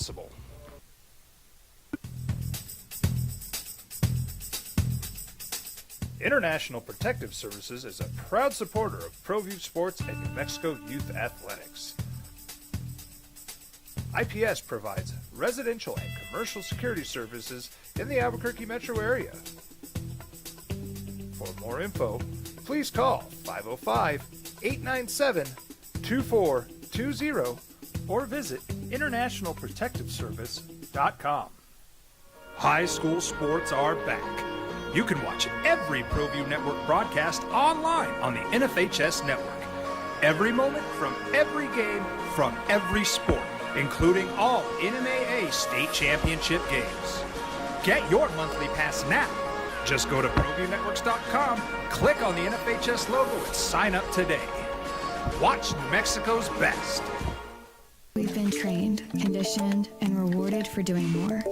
possible. International Protective Services is a proud supporter of ProView Sports and New Mexico Youth Athletics. IPS provides residential and commercial security services in the Albuquerque metro area. For more info, please call 505-897-2420 or visit internationalprotectiveservice.com. High school sports are back. You can watch every ProView Network broadcast online on the NFHS network. Every moment from every game from every sport, including all NMAA state championship games. Get your monthly pass now. Just go to ProViewNetworks.com, click on the NFHS logo, and sign up today. Watch New Mexico's best. We've been trained, conditioned, and rewarded for doing more.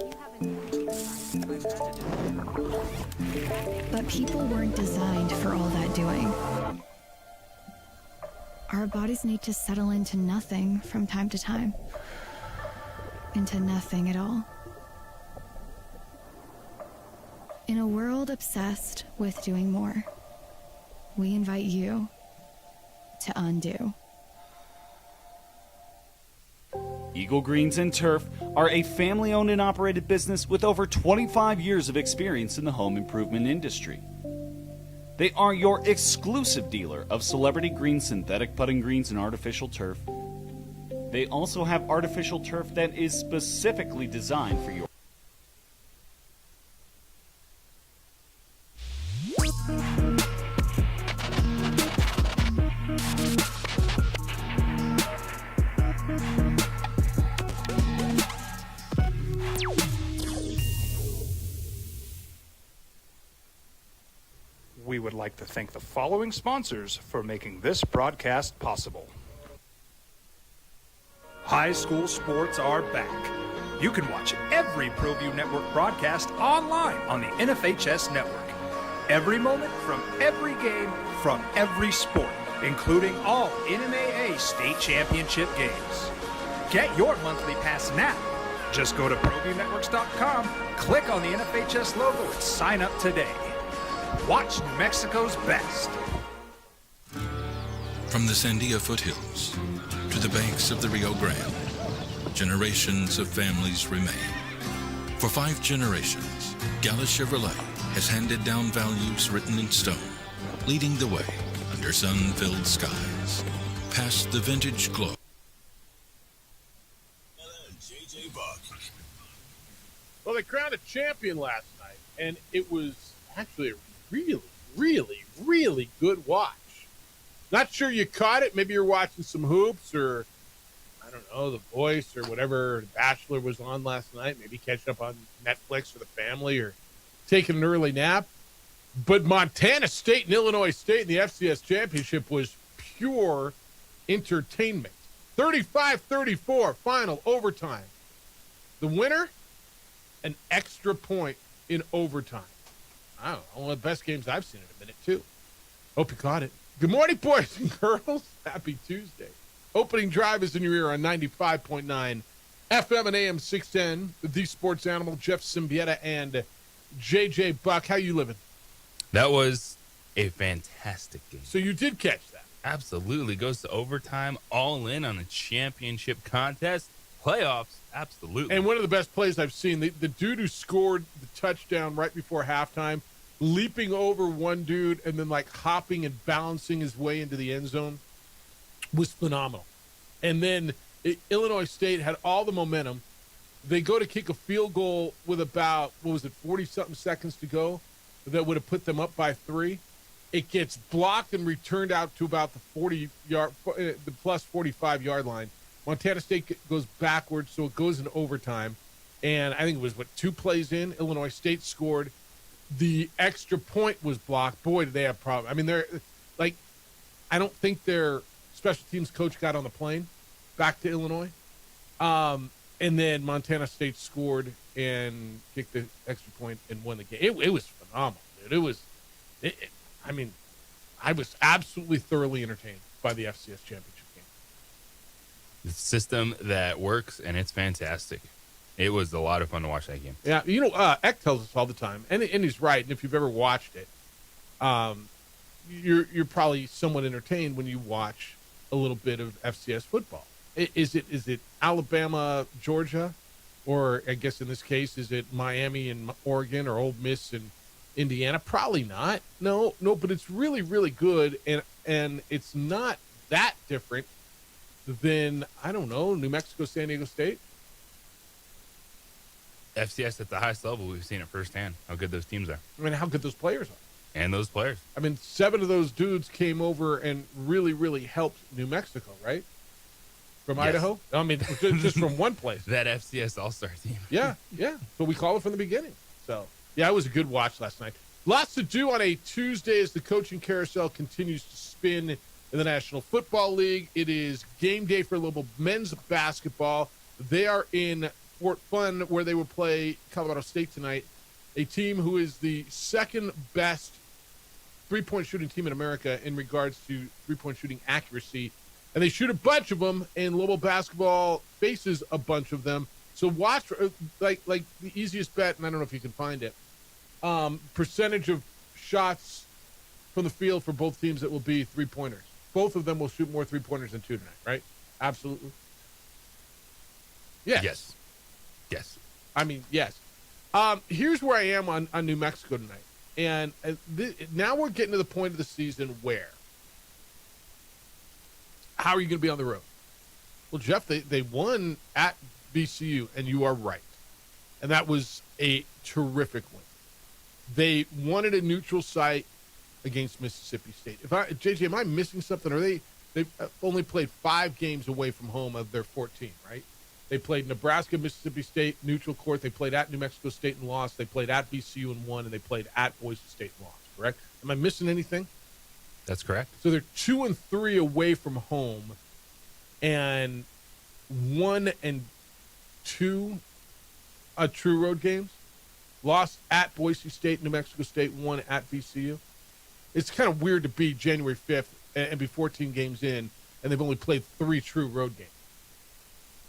But people weren't designed for all that doing. Our bodies need to settle into nothing from time to time. Into nothing at all. In a world obsessed with doing more, we invite you to undo. Eagle Greens and Turf are a family-owned and operated business with over 25 years of experience in the home improvement industry. They are your exclusive dealer of celebrity green synthetic putting greens and artificial turf. They also have artificial turf that is specifically designed for your We would like to thank the following sponsors for making this broadcast possible. High school sports are back. You can watch every ProView Network broadcast online on the NFHS network. Every moment from every game from every sport, including all NMAA state championship games. Get your monthly pass now. Just go to ProViewNetworks.com, click on the NFHS logo, and sign up today. Watch New Mexico's best. From the Sandia foothills to the banks of the Rio Grande, generations of families remain. For 5 generations, Gala Chevrolet has handed down values written in stone, leading the way under sun-filled skies, past the vintage glow. JJ Buck. Well, they crowned a champion last night, and it was actually a really good watch. Not sure you caught it. Maybe you're watching some hoops or, I don't know, The Voice or whatever, The Bachelor was on last night. Maybe catching up on Netflix for the family or taking an early nap. But Montana State and Illinois State in the FCS Championship was pure entertainment. 35-34, final overtime. The winner, an extra point in overtime. I don't know, one of the best games I've seen in a minute, too. Hope you caught it. Good morning, boys and girls. Happy Tuesday. Opening drive is in your ear on 95.9 FM and AM 610. The Sports Animal, Jeff Symbieta and JJ Buck. How you living? That was a fantastic game. So you did catch that? Absolutely. Goes to overtime, all in on a championship contest. Playoffs, absolutely. And one of the best plays I've seen, the dude who scored the touchdown right before halftime, leaping over one dude and then like hopping and balancing his way into the end zone was phenomenal. And then Illinois State had all the momentum. They go to kick a field goal with about, 40-something seconds to go that would have put them up by 3. It gets blocked and returned out to about the plus 45-yard line. Montana State goes backwards, so it goes in overtime. And I think it was, 2 plays in, Illinois State scored. The extra point was blocked. Boy, did they have problems. I mean, I don't think their special teams coach got on the plane back to Illinois. And then Montana State scored and kicked the extra point and won the game. It was phenomenal, dude. I was absolutely thoroughly entertained by the FCS championship game. The system that works, and it's fantastic. It was a lot of fun to watch that game. Yeah, Eck tells us all the time, and he's right. And if you've ever watched it, you're probably somewhat entertained when you watch a little bit of FCS football. Is it Alabama, Georgia, or I guess in this case, is it Miami and Oregon or Ole Miss and Indiana? Probably not. No, but it's really, really good, and it's not that different than, I don't know, New Mexico, San Diego State. FCS at the highest level, we've seen it firsthand how good those teams are. I mean, how good those players are. And those players. I mean, 7 of those dudes came over and really, really helped New Mexico, right? From Yes. Idaho? I mean, just from one place. That FCS All-Star team. Yeah. But we call it from the beginning. So, yeah, it was a good watch last night. Lots to do on a Tuesday as the coaching carousel continues to spin in the National Football League. It is game day for Lobo men's basketball. They are in Fort Fun, where they will play Colorado State tonight, a team who is the second best three-point shooting team in America in regards to three-point shooting accuracy. And they shoot a bunch of them, and Lobo basketball faces a bunch of them. So watch, like the easiest bet, and I don't know if you can find it, percentage of shots from the field for both teams that will be three-pointers. Both of them will shoot more three-pointers than 2 tonight, right? Absolutely. Yes. Yes. I mean, yes. Here's where I am on New Mexico tonight. And now we're getting to the point of the season where, how are you going to be on the road? Well, Jeff, they won at VCU, and you are right. And that was a terrific win. They won at a neutral site against Mississippi State. JJ, am I missing something? Or they've only played 5 games away from home of their 14, right? They played Nebraska, Mississippi State, neutral court. They played at New Mexico State and lost. They played at VCU and won, and they played at Boise State and lost, correct? Am I missing anything? That's correct. So they're 2-3 away from home, and 1 and 2 true road games. Lost at Boise State, New Mexico State, 1 at VCU. It's kind of weird to be January 5th and be 14 games in, and they've only played 3 true road games.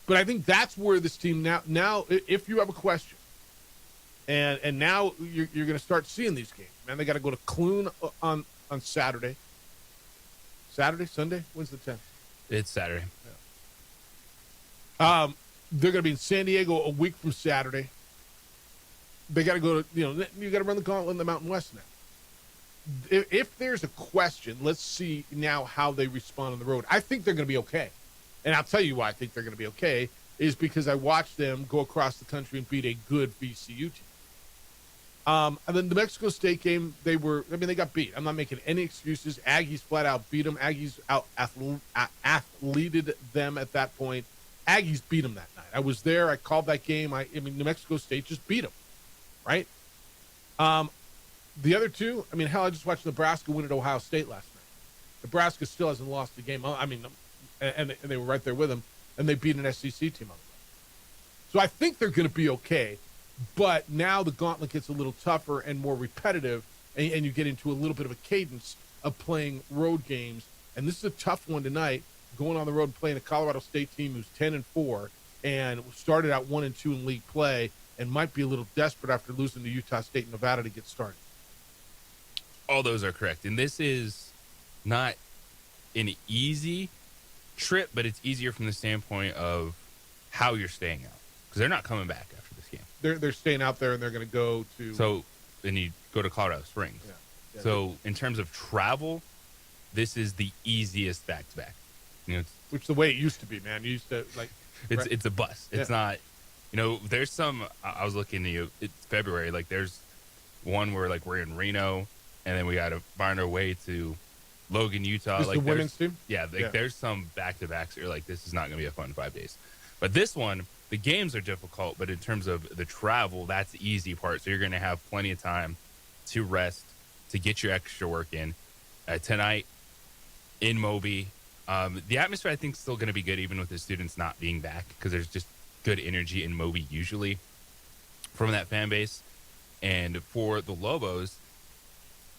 But I think that's where this team now, if you have a question, and now you're going to start seeing these games. Man, they got to go to Clune on Saturday. Sunday? When's the 10th? It's Saturday. They're going to be in San Diego a week from Saturday. They got to go to, you got to run the gauntlet in the Mountain West now. If there's a question, let's see now how they respond on the road. I think they're going to be okay. And I'll tell you why I think they're going to be okay is because I watched them go across the country and beat a good VCU team. And then the Mexico State game, they got beat. I'm not making any excuses. Aggies flat out beat them. Aggies out athleted them at that point. Aggies beat them that night. I was there. I called that game. New Mexico State just beat them, right? The other two, I just watched Nebraska win at Ohio State last night. Nebraska still hasn't lost the game. And they were right there with them, and they beat an SEC team on the road. So I think they're going to be okay, but now the gauntlet gets a little tougher and more repetitive, and you get into a little bit of a cadence of playing road games. And this is a tough one tonight, going on the road and playing a Colorado State team who's 10-4 and started out 1-2 in league play and might be a little desperate after losing to Utah State and Nevada to get started. All those are correct. And this is not an easy trip, but it's easier from the standpoint of how you're staying out, because they're not coming back after this game. They're staying out there, and they're going to go to. So then you go to Colorado Springs. Yeah. So in terms of travel, this is the easiest back to back. Which the way it used to be, man. You used to it's a bus. It's not. There's some. I was looking at it's February. Like there's one where we're in Reno, and then we got to find our way to Logan, Utah. Just the women's team? Yeah, there's some back-to-backs that you're like, this is not going to be a fun 5 days. But this one, the games are difficult, but in terms of the travel, that's the easy part. So you're going to have plenty of time to rest, to get your extra work in. Tonight in Moby, the atmosphere I think is still going to be good, even with the students not being back, because there's just good energy in Moby usually from that fan base. And for the Lobos,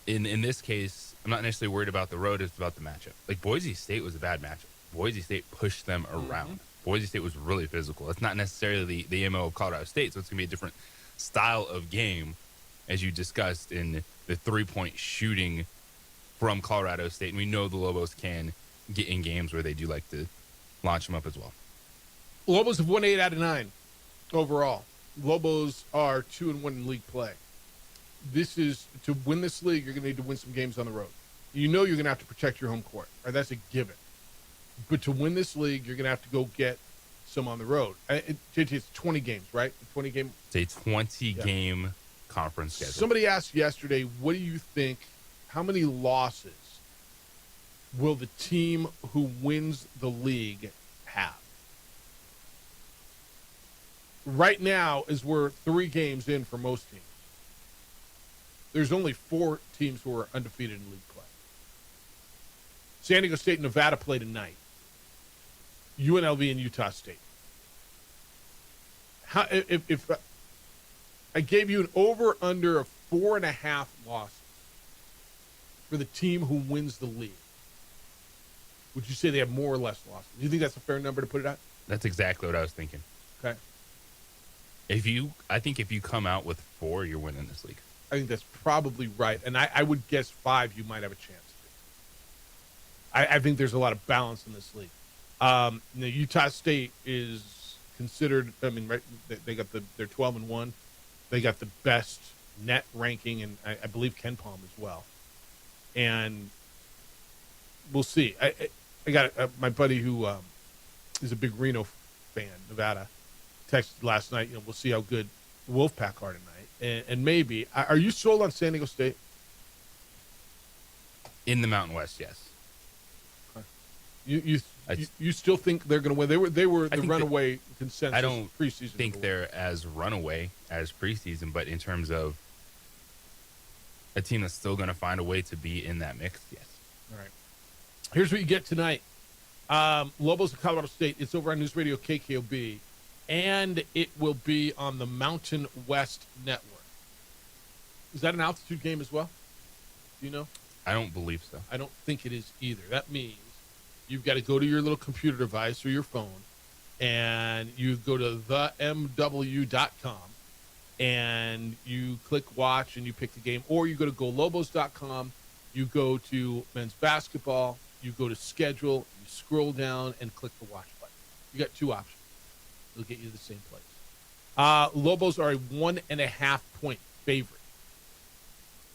in this case, I'm not necessarily worried about the road. It's about the matchup. Boise State was a bad matchup. Boise State pushed them around. Boise State was really physical. That's not necessarily the MO of Colorado State, so it's going to be a different style of game, as you discussed in the three-point shooting from Colorado State. And we know the Lobos can get in games where they do like to launch them up as well. Lobos have won 8 out of 9 overall. Lobos are 2-1 in league play. This is to win this league. You're going to need to win some games on the road. You know you're going to have to protect your home court. Right? That's a given. But to win this league, you're going to have to go get some on the road. JT, it's 20 games, right? 20 game. It's a 20-game conference schedule. Somebody asked yesterday, what do you think? How many losses will the team who wins the league have? Right now, as we're 3 games in for most teams, there's only 4 teams who are undefeated in league play. San Diego State and Nevada play tonight. UNLV and Utah State. If I gave you an over-under of 4.5 losses for the team who wins the league, would you say they have more or less losses? Do you think that's a fair number to put it at? That's exactly what I was thinking. Okay. I think if you come out with 4, you're winning this league. I think that's probably right. And I would guess 5 you might have a chance. I think there's a lot of balance in this league. Utah State is considered, right, they got they're 12-1. They got the best net ranking, and I believe Ken Palm as well. And we'll see. I got my buddy who is a big Reno fan, Nevada, texted last night, we'll see how good the Wolfpack are tonight. And maybe, are you sold on San Diego State? In the Mountain West, yes. You still think they're going to win? They were the runaway consensus. I don't preseason think they're as runaway as preseason, but in terms of a team that's still going to find a way to be in that mix, yes. All right. Here's what you get tonight. Lobos of Colorado State. It's over on News Radio KKOB, and it will be on the Mountain West Network. Is that an altitude game as well? Do you know? I don't believe so. I don't think it is either. That means you've got to go to your little computer device or your phone, and you go to themw.com, and you click watch, and you pick the game. Or you go to golobos.com, you go to men's basketball, you go to schedule, you scroll down, and click the watch button. You got 2 options. It'll get you to the same place. Lobos are a 1.5-point favorite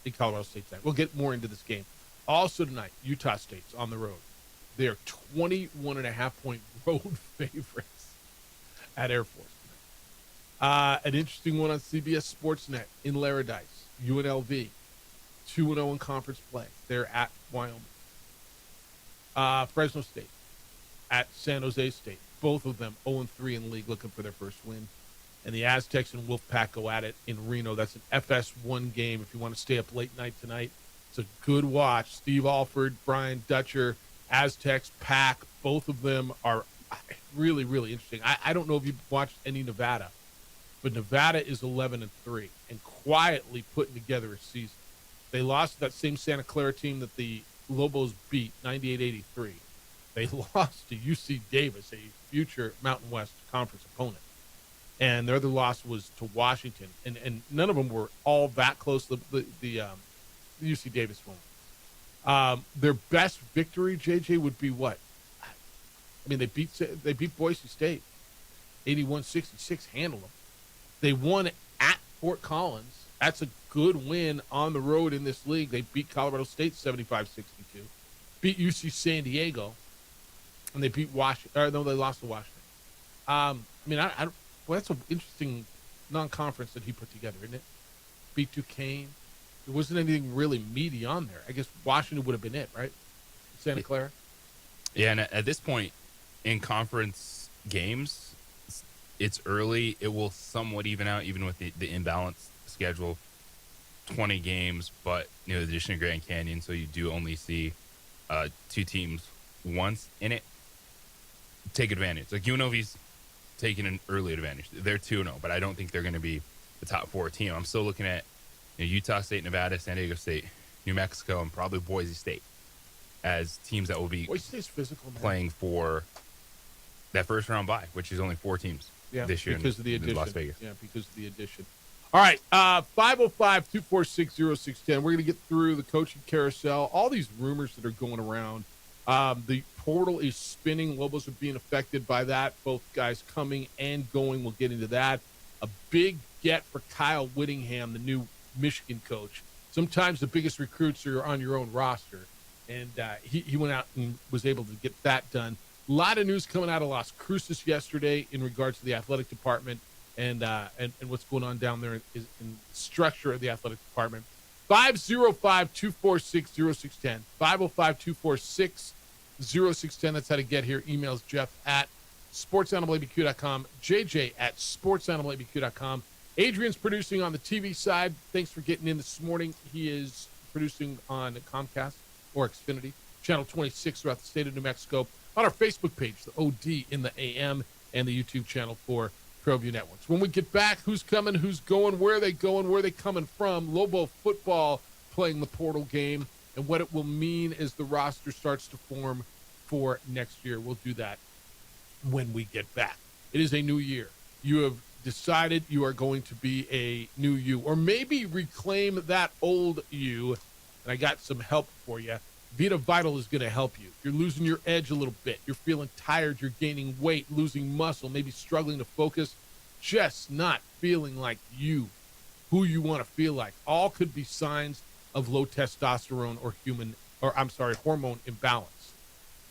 in Colorado State tonight. We'll get more into this game. Also tonight, Utah State's on the road. They are 21.5-point road favorites at Air Force tonight. An interesting one on CBS Sportsnet in Laradice. UNLV, 2-0 in conference play. They're at Wyoming. Fresno State at San Jose State. Both of them 0-3 in the league, looking for their first win. And the Aztecs and Wolfpack go at it in Reno. That's an FS1 game if you want to stay up late night tonight. It's a good watch. Steve Alford, Brian Dutcher, Aztecs, Pack, both of them are really, really interesting. I don't know if you've watched any Nevada, but Nevada is 11-3 and quietly putting together a season. They lost to that same Santa Clara team that the Lobos beat, 98-83. They lost to UC Davis, a future Mountain West Conference opponent. And their other loss was to Washington. And none of them were all that close, the UC Davis one. Their best victory, JJ, would be what? I mean, they beat Boise State, 81-66, handled them. They won at Fort Collins. That's a good win on the road in this league. They beat Colorado State 75-62, beat UC San Diego, and they beat Washington. Or no, they lost to Washington. Well, that's an interesting non-conference that he put together, isn't it? Beat Duquesne. There wasn't anything really meaty on there. I guess Washington would have been it, right? Santa Clara. Yeah, and at this point in conference games, it's early. It will somewhat even out, even with the imbalanced schedule. 20 games, but the addition of Grand Canyon, so you do only see 2 teams once in it. Take advantage. Like UNLV's taking an early advantage. They're 2-0, but I don't think they're going to be the top 4 team. I'm still looking at Utah State, Nevada, San Diego State, New Mexico, and probably Boise State as teams that will be Boise State's physical, man. playing for that first round bye, which is only 4 teams this year because of the in addition. Las Vegas. Yeah, because of the addition. All right, 505-246-0610. We're going to get through the coaching carousel, all these rumors that are going around. The portal is spinning. Lobos are being affected by that. Both guys coming and going. We'll get into that. A big get for Kyle Whittingham, the new Michigan coach. Sometimes the biggest recruits are on your own roster. And he went out and was able to get that done. A lot of news coming out of Las Cruces yesterday in regards to the athletic department and what's going on down there in the structure of the athletic department. 505-246-0610. 505-246-0610. That's how to get here. Emails Jeff at sportsanimalabq.com, JJ at sportsanimalabq.com. Adrian's producing on the TV side. Thanks for getting in this morning. He is producing on Comcast or Xfinity, channel 26 throughout the state of New Mexico, on our Facebook page, the OD in the AM, and the YouTube channel for ProView Networks. When we get back, who's coming, who's going, where are they going, where are they coming from, Lobo football playing the portal game, and what it will mean as the roster starts to form for next year. We'll do that when we get back. It is a new year. You have decided you are going to be a new you, or maybe reclaim that old you. And I got some help for you. Vita Vital is going to help you. You're losing your edge a little bit. You're feeling tired. You're gaining weight, losing muscle, maybe struggling to focus, just not feeling like you, who you want to feel like. All could be signs of low testosterone or hormone imbalance.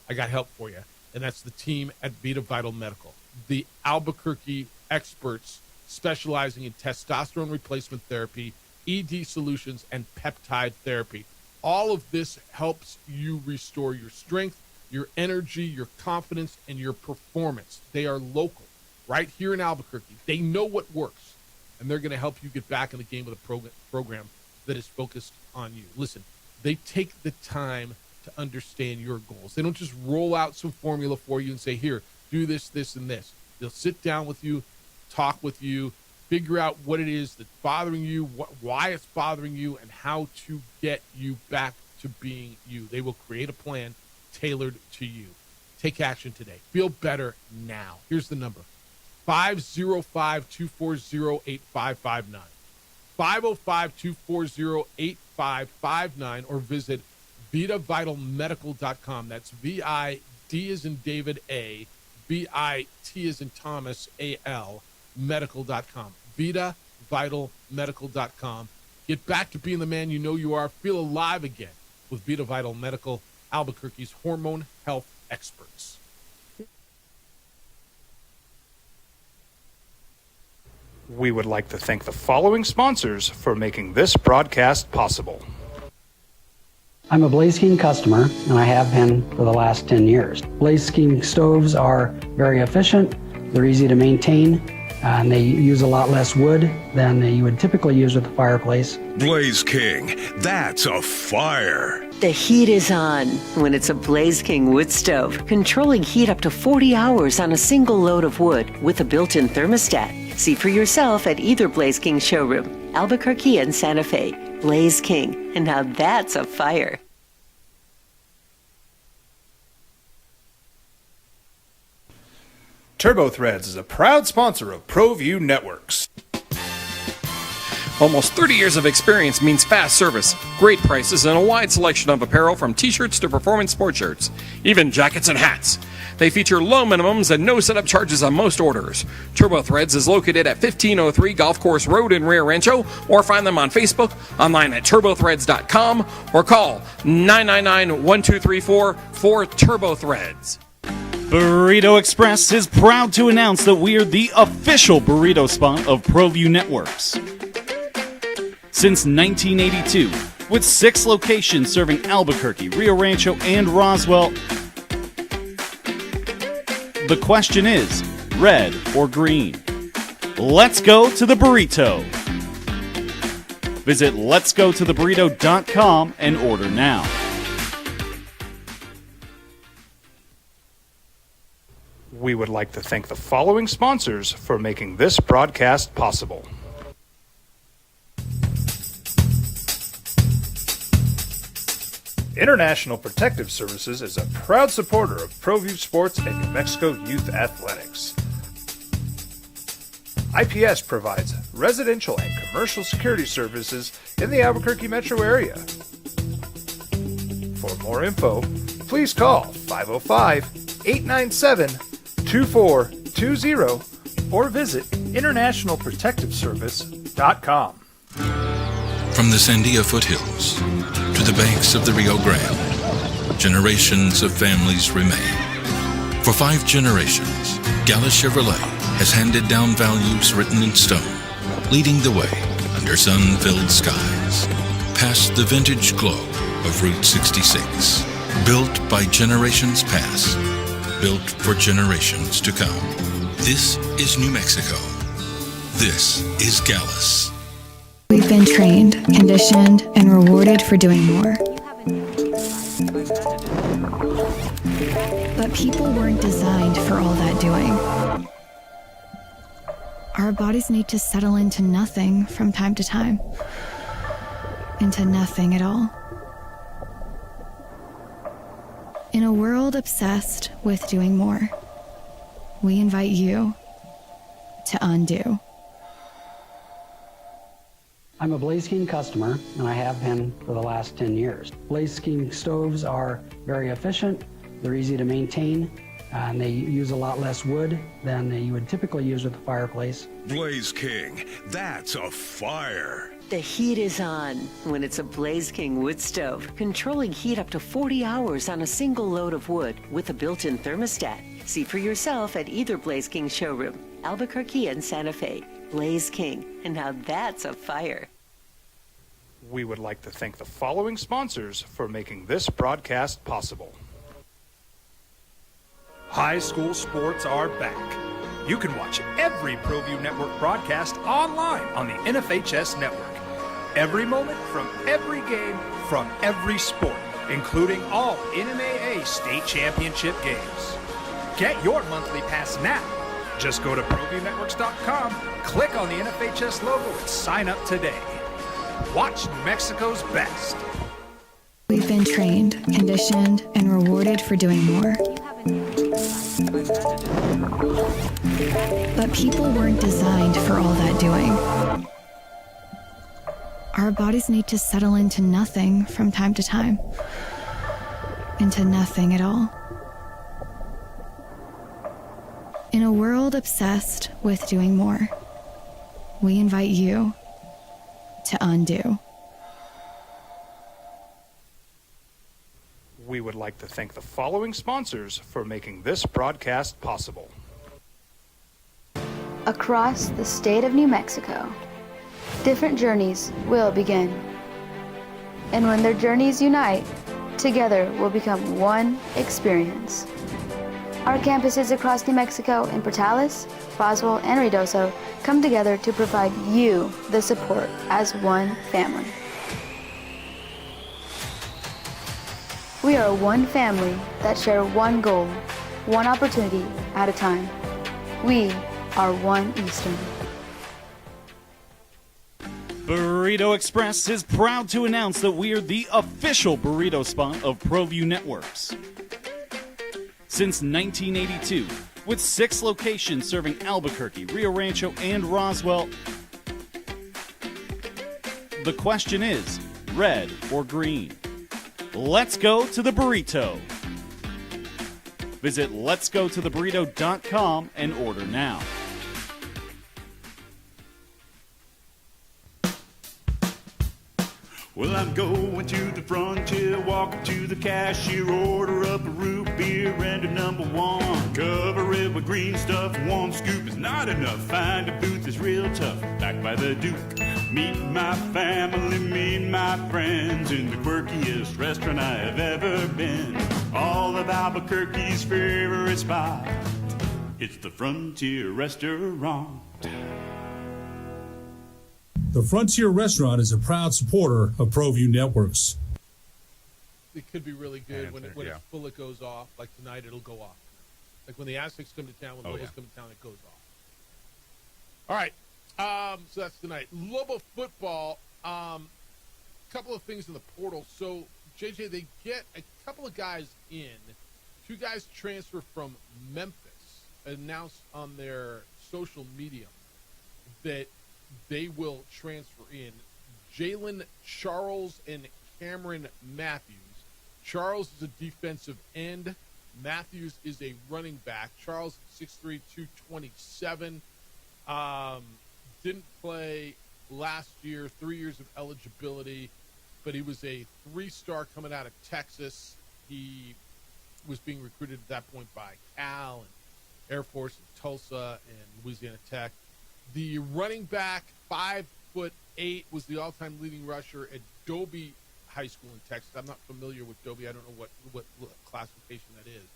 I got help for you, and that's the team at Vita Vital Medical. The Albuquerque experts specializing in testosterone replacement therapy, ED solutions, and peptide therapy. All of this helps you restore your strength, your energy, your confidence, and your performance. They are local, right here in Albuquerque. They know what works, and they're going to help you get back in the game with a program that is focused on you. Listen, they take the time to understand your goals. They don't just roll out some formula for you and say, here, do this, this, and this. They'll sit down with you, talk with you, figure out what it is that's bothering you, why it's bothering you, and how to get you back to being you. They will create a plan tailored to you. Take action today. Feel better now. Here's the number: 505-240-8559. 505-240-8559, or visit VitaVitalMedical.com. That's V-I-D as in David A, B-I-T as in Thomas, A-L, medical.com. VitaVitalMedical.com. Get back to being the man you know you are. Feel alive again with Vita Vital Medical, Albuquerque's hormone health experts. We would like to thank the following sponsors for making this broadcast possible. I'm a Blaze King customer, and I have been for the last 10 years. Blaze King stoves are very efficient, they're easy to maintain, and they use a lot less wood than you would typically use with a fireplace. Blaze King, that's a fire. The heat is on when it's a Blaze King wood stove, controlling heat up to 40 hours on a single load of wood with a built-in thermostat. See for yourself at either Blaze King showroom, Albuquerque and Santa Fe. Blaze King, and now that's a fire. TurboThreads is a proud sponsor of ProView Networks. Almost 30 years of experience means fast service, great prices, and a wide selection of apparel from t-shirts to performance sports shirts, even jackets and hats. They feature low minimums and no setup charges on most orders. TurboThreads is located at 1503 Golf Course Road in Rio Rancho, or find them on Facebook, online at turbothreads.com, or call 999-1234 for TurboThreads. Burrito Express is proud to announce that we are the official burrito spot of ProView Networks. Since 1982, with 6 locations serving Albuquerque, Rio Rancho, and Roswell, the question is, red or green? Let's go to the burrito. Visit letsgototheburrito.com and order now. We would like to thank the following sponsors for making this broadcast possible. International Protective Services is a proud supporter of ProView Sports and New Mexico Youth Athletics. IPS provides residential and commercial security services in the Albuquerque metro area. For more info, please call 505-897-2420 or visit internationalprotectiveservice.com. From the Sandia foothills to the banks of the Rio Grande, generations of families remain. For 5 generations, Gala Chevrolet has handed down values written in stone, leading the way under sun-filled skies, past the vintage glow of Route 66. Built by generations past, built for generations to come. This is New Mexico. This is Gallus. We've been trained, conditioned, and rewarded for doing more. But people weren't designed for all that doing. Our bodies need to settle into nothing from time to time. Into nothing at all. In a world obsessed with doing more, we invite you to undo. I'm a Blaze King customer, and I have been for the last 10 years. Blaze King stoves are very efficient, they're easy to maintain, and they use a lot less wood than you would typically use with a fireplace. Blaze King, that's a fire. The heat is on when it's a Blaze King wood stove, controlling heat up to 40 hours on a single load of wood with a built-in thermostat. See for yourself at either Blaze King showroom, Albuquerque and Santa Fe. Blaze King, and now that's a fire. We would like to thank the following sponsors for making this broadcast possible. High school sports are back. You can watch every ProView Network broadcast online on the NFHS network. Every moment from every game from every sport, including all NMAA state championship games. Get your monthly pass now. Just go to ProViewNetworks.com, click on the NFHS logo, and sign up today. Watch New Mexico's best. We've been trained, conditioned, and rewarded for doing more. But people weren't designed for all that doing. Our bodies need to settle into nothing from time to time. Into nothing at all. In a world obsessed with doing more, we invite you to undo. We would like to thank the following sponsors for making this broadcast possible. Across the state of New Mexico, different journeys will begin. And when their journeys unite, together will become one experience. Our campuses across New Mexico in Portales, Roswell, and Ruidoso come together to provide you the support as one family. We are one family that share one goal, one opportunity at a time. We are One Eastern. Burrito Express is proud to announce that we are the official burrito spot of ProView Networks. Since 1982, with 6 locations serving Albuquerque, Rio Rancho, and Roswell, the question is, red or green? Let's go to the burrito. Visit letsgototheburrito.com and order now. Well, I'm going to the frontier, walk up to the cashier, order up a root beer and a number 1. Cover it with green stuff, 1 scoop is not enough. Find a booth is real tough, back by the Duke. Meet my family, meet my friends in the quirkiest restaurant I have ever been. All of Albuquerque's favorite spot, it's the Frontier Restaurant. The Frontier Restaurant is a proud supporter of ProView Networks. It could be really good when it goes off. Like tonight, it'll go off. Like when the Aztecs come to town, when the Lobos come to town, it goes off. All right. So that's tonight. Lobo football. Couple of things in the portal. So JJ, they get a couple of guys in. 2 guys transfer from Memphis, announced on their social media that they will transfer in. Jalen Charles and Cameron Matthews. Charles is a defensive end. Matthews is a running back. Charles, 6'3", 227. Didn't play last year, 3 years of eligibility, but he was a 3-star coming out of Texas. He was being recruited at that point by Cal and Air Force and Tulsa and Louisiana Tech. The running back, 5'8", was the all-time leading rusher at Dobie High School in Texas. I'm not familiar with Dobie. I don't know what classification that is.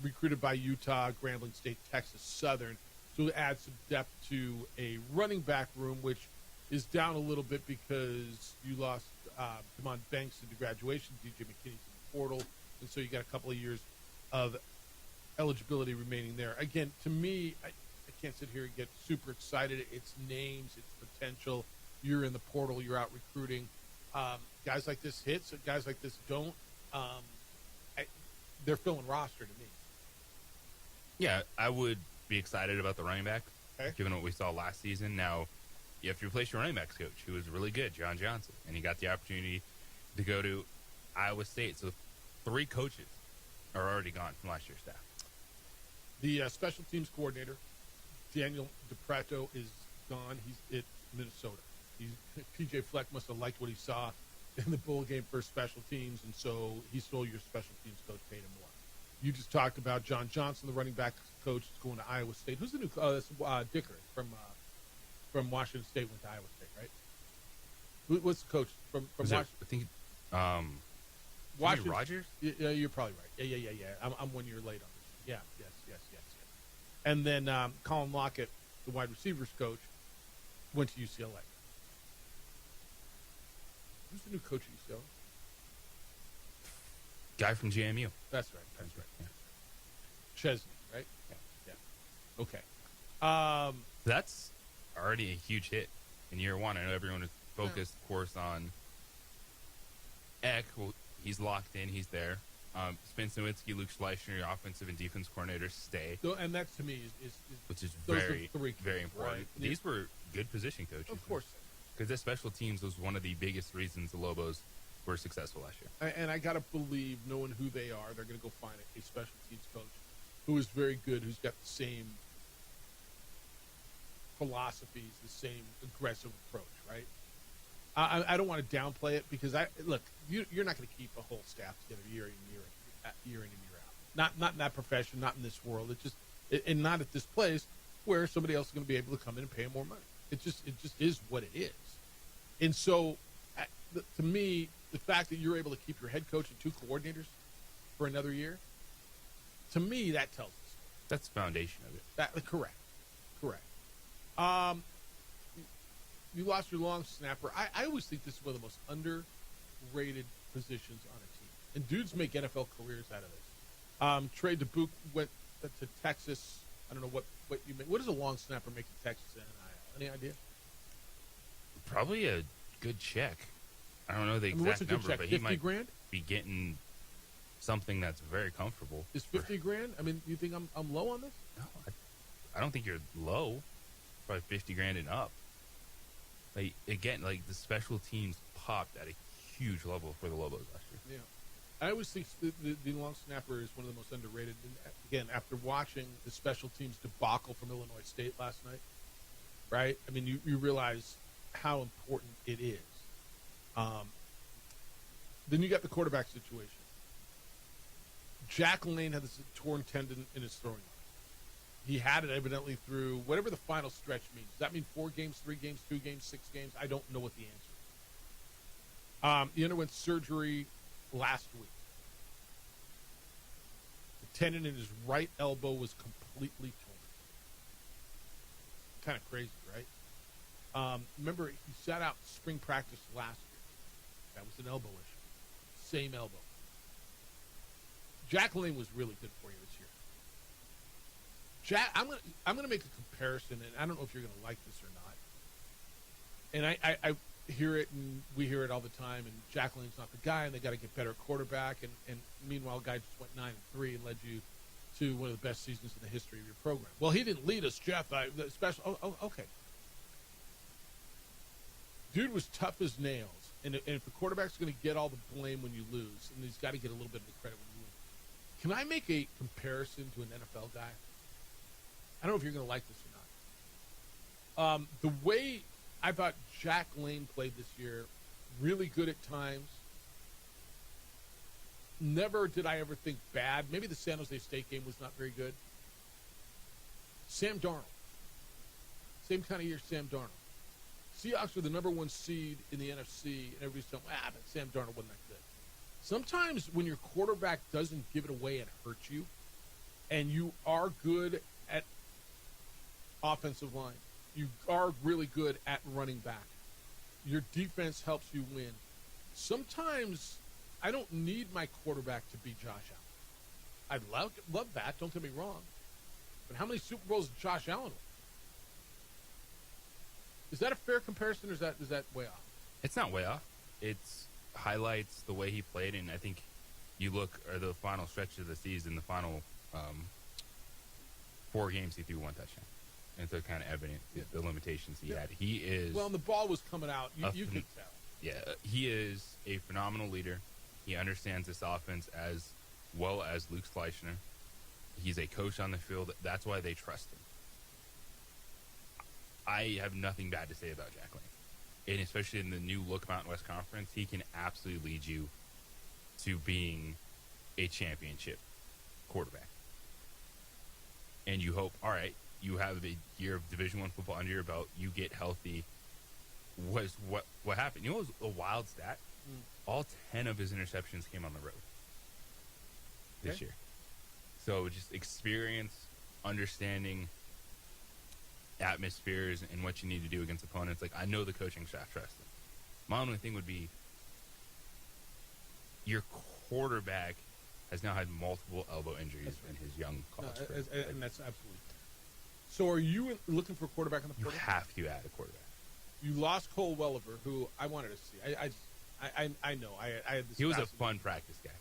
Recruited by Utah, Grambling State, Texas Southern. So it adds some depth to a running back room, which is down a little bit because you lost Demond Banks into graduation, DJ McKinney's in the portal, and so you got a couple of years of eligibility remaining there. Again, to me, I can't sit here and get super excited. It's names, it's potential. You're in the portal, you're out recruiting. Guys like this hits, guys like this don't. They're filling roster to me. Yeah, I would be excited about the running back, okay, given what we saw last season. Now, you have to replace your running backs coach, who was really good, John Johnson, and he got the opportunity to go to Iowa State. So 3 coaches are already gone from last year's staff. The special teams coordinator, Daniel DePrato, is gone. He's at Minnesota. PJ Fleck must have liked what he saw in the bowl game for special teams, and so he stole your special teams coach, paid him more. You just talked about John Johnson, the running back coach, is going to Iowa State. Who's the new? That's Dicker from Washington State, went to Iowa State, right? What's the coach from Washington? I think Washington Rogers. Yeah, you're probably right. Yeah. I'm 1 year late on this. Yeah, yes. And then Colin Lockett, the wide receivers coach, went to UCLA. Who's the new coach at UCLA? Guy from GMU. That's right. Yeah. Chesney, right? Yeah. Okay. That's already a huge hit in year one. I know everyone is focused, of course, on Eck. Well, he's locked in. He's there. Spence Nowitzki, Luke Schleicher, your offensive and defense coordinators, stay. And that, to me, is which is those very, are the 3 very important. Right? These were good position coaches. Of course. Because their special teams was one of the biggest reasons the Lobos were successful last year. And I got to believe, knowing who they are, they're going to go find a special teams coach who is very good, who's got the same philosophies, the same aggressive approach, right? I don't want to downplay it because you're not going to keep a whole staff together year in and year out. Not in that profession, not in this world. And not at this place where somebody else is going to be able to come in and pay them more money. It just is what it is. And so, to me, the fact that you're able to keep your head coach and 2 coordinators for another year, to me, that tells us. That's the foundation of it. Correct. You lost your long snapper. I always think this is one of the most underrated positions on a team. And dudes make NFL careers out of this. Trey Dubuque went to Texas. I don't know what you make. What does a long snapper make in Texas and NIL? Any idea? Probably a good check. I don't know the exact what's a good number, check? but he 50 might grand? be getting something that's very comfortable. Is 50 grand? I mean, you think I'm low on this? No, I don't think you're low. Probably 50 grand and up. Like, again, the special teams popped at a huge level for the Lobos last year. Yeah. I always think the long snapper is one of the most underrated. And again, after watching the special teams debacle from Illinois State last night, right? I mean, you realize how important it is. Then you got the quarterback situation. Jack Lane had this torn tendon in his throwing arm. He had it evidently through whatever the final stretch means. Does that mean 4 games, 3 games, 2 games, 6 games? I don't know what the answer is. He underwent surgery last week. The tendon in his right elbow was completely torn. Kind of crazy, right? Remember, he sat out spring practice last year. That was an elbow issue. Same elbow. Jack Lane was really good for you this year. Jack, I'm gonna make a comparison, and I don't know if you're gonna like this or not. And hear it, and we hear it all the time, and Jack Lane's not the guy, and they got to get better at quarterback, and meanwhile, guy just went 9-3 and led you to one of the best seasons in the history of your program. Well, he didn't lead us, Jeff. Okay. Dude was tough as nails, and if the quarterback's going to get all the blame when you lose, and he's got to get a little bit of the credit when you win. Can I make a comparison to an NFL guy? I don't know if you're going to like this or not. The way I thought Jack Lane played this year, really good at times. Never did I ever think bad. Maybe the San Jose State game was not very good. Sam Darnold. Same kind of year Sam Darnold. Seahawks were the number 1 seed in the NFC, and everybody's saying, but Sam Darnold wasn't that good. Sometimes when your quarterback doesn't give it away and hurt you, and you are good at offensive line, you are really good at running back, your defense helps you win. Sometimes I don't need my quarterback to be Josh Allen. I'd love that, don't get me wrong. But how many Super Bowls did Josh Allen win? Is that a fair comparison, or is that way off? It's not way off. It's highlights the way he played, and I think you look at the final stretch of the season, the final 4 games, he threw 1 touchdown. And so kind of evident the limitations he had. He is... Well, and the ball was coming out. You can tell. Yeah, he is a phenomenal leader. He understands this offense as well as Luke Schleicher. He's a coach on the field. That's why they trust him. I have nothing bad to say about Jack Lane. And especially in the new Look Mountain West Conference, he can absolutely lead you to being a championship quarterback. And you hope, all right, you have a year of Division I football under your belt, you get healthy. What happened? You know what was a wild stat? All 10 of his interceptions came on the road this year. So just experience, understanding atmospheres and what you need to do against opponents. Like, I know the coaching staff trusts him. My only thing would be your quarterback has now had multiple elbow injuries in his young college career. And that's absolutely. So are you looking for a quarterback on the portal? You have to add a quarterback. You lost Cole Welliver, who I wanted to see. I know. I had this. He was a fun practice guy.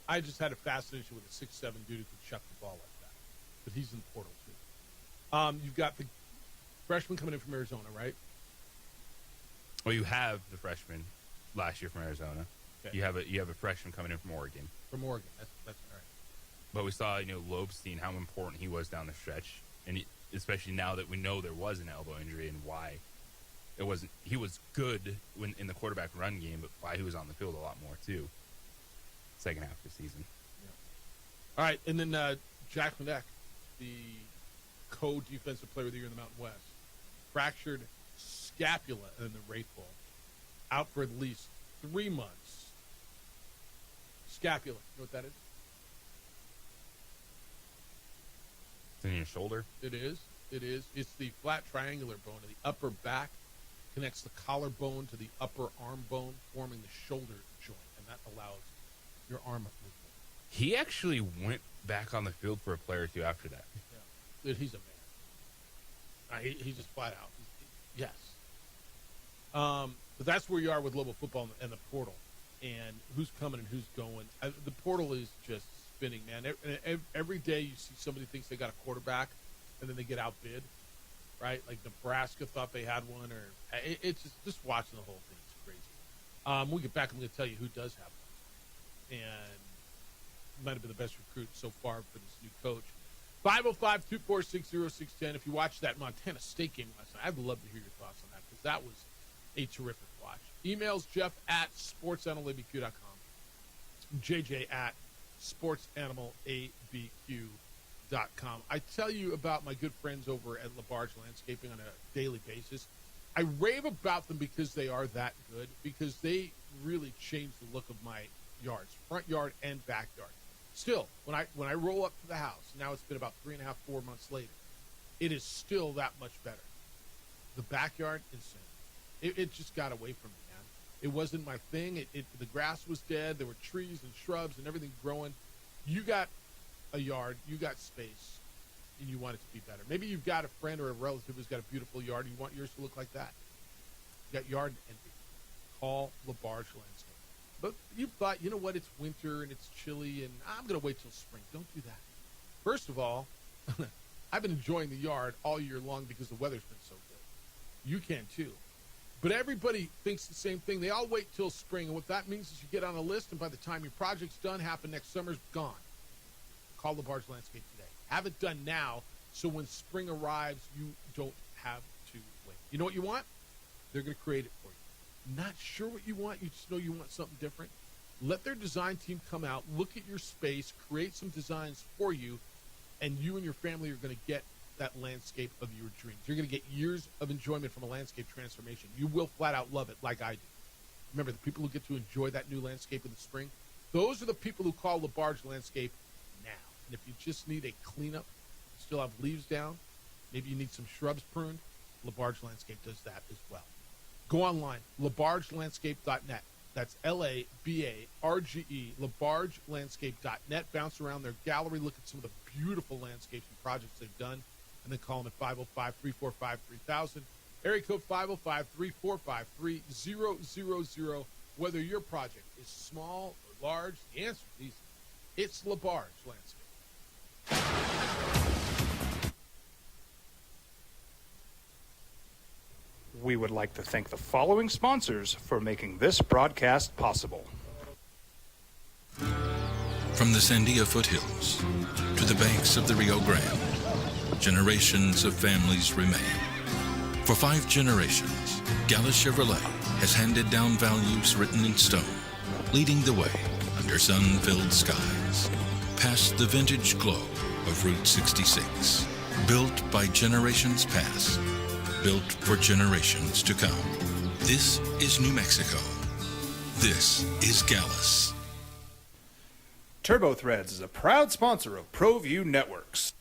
I just had a fascination with a 6'7" dude who could chuck the ball like that. But he's in the portal too. You've got the freshman coming in from Arizona, right? Well, you have the freshman last year from Arizona. Okay. You have a freshman coming in from Oregon. From Oregon, that's all right. But we saw, Lobstein, how important he was down the stretch, and especially now that we know there was an elbow injury and why it wasn't. He was good in the quarterback run game, but why he was on the field a lot more too. Second half of the season. Yeah. All right, and then Jack Leneck, the co-defensive player of the year in the Mountain West, fractured scapula in the Wraith Bowl, out for at least 3 months. Scapula, you know what that is? It's in your shoulder? It is. It's the flat triangular bone of the upper back, connects the collarbone to the upper arm bone, forming the shoulder joint, and that allows your arm movement. He actually went back on the field for a play or two after that. Yeah. He's a man. He's just flat out. Yes. But that's where you are with global football and the portal, and who's coming and who's going. The portal is just spinning, man. Every day you see somebody thinks they got a quarterback, and then they get outbid, right? Like Nebraska thought they had one, or it's just watching the whole thing is crazy. When we get back, I'm going to tell you who does have one, and might have been the best recruit so far for this new coach. 505-246-0610. If you watched that Montana State game last night, I'd love to hear your thoughts on that, because that was a terrific watch. Emails Jeff at sportsanimалabq.com. JJ at sportsanimалabq.com. I tell you about my good friends over at LaBarge Landscaping on a daily basis. I rave about them because they are that good, because they really change the look of my yards, front yard and backyard. Still, when I roll up to the house, now it's been about 3.5, 4 months later, it is still that much better. The backyard, insane. It just got away from me, man. It wasn't my thing. The grass was dead. There were trees and shrubs and everything growing. You got a yard, you got space, and you want it to be better. Maybe you've got a friend or a relative who's got a beautiful yard, and you want yours to look like that. You got yard envy. call LaBarge Landscape. But you've thought, you know what, it's winter and it's chilly and I'm going to wait till spring. Don't do that. First of all, I've been enjoying the yard all year long because the weather's been so good. You can too. But everybody thinks the same thing. They all wait till spring, and what that means is you get on a list, and by the time your project's done, happen next summer's gone. Call LaBarge Landscape today. Have it done now, so when spring arrives, you don't have to wait. You know what you want? They're going to create it for you. Not sure what you want, you just know you want something different. Let their design team come out, look at your space, create some designs for you, and you and your family are going to get that landscape of your dreams. You're going to get years of enjoyment from a landscape transformation. You will flat out love it like I do. Remember, the people who get to enjoy that new landscape in the spring, those are the people who call LaBarge Landscape now. And if you just need a cleanup, still have leaves down, maybe you need some shrubs pruned, LaBarge Landscape does that as well. Go online, labargelandscape.net. That's L-A-B-A-R-G-E, labargelandscape.net. Bounce around their gallery, look at some of the beautiful landscapes and projects they've done, and then call them at 505-345-3000. Area code 505-345-3000. Whether your project is small or large, the answer is easy. It's LaBarge Landscape. We would like to thank the following sponsors for making this broadcast possible. From the Sandia foothills to the banks of the Rio Grande, generations of families remain. For 5 generations, Gallus Chevrolet has handed down values written in stone, leading the way under sun-filled skies, past the vintage glow of Route 66, built by generations past, built for generations to come. This is New Mexico. This is Gallus. TurboThreads is a proud sponsor of ProView Networks.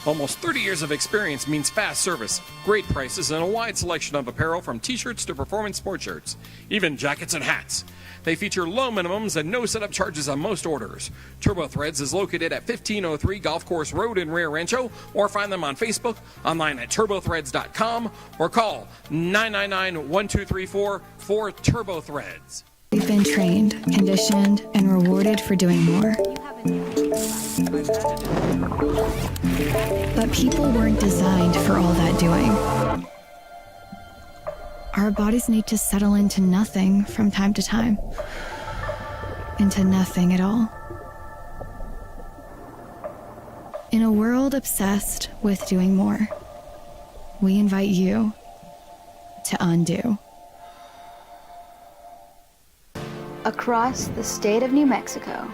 Almost 30 years of experience means fast service, great prices, and a wide selection of apparel from t-shirts to performance sports shirts, even jackets and hats. They feature low minimums and no setup charges on most orders. TurboThreads is located at 1503 Golf Course Road in Rio Rancho, or find them on Facebook, online at turbothreads.com, or call 999-1234 for TurboThreads. We've been trained, conditioned, and rewarded for doing more. But people weren't designed for all that doing. Our bodies need to settle into nothing from time to time. Into nothing at all. In a world obsessed with doing more, we invite you to undo. Across the state of New Mexico,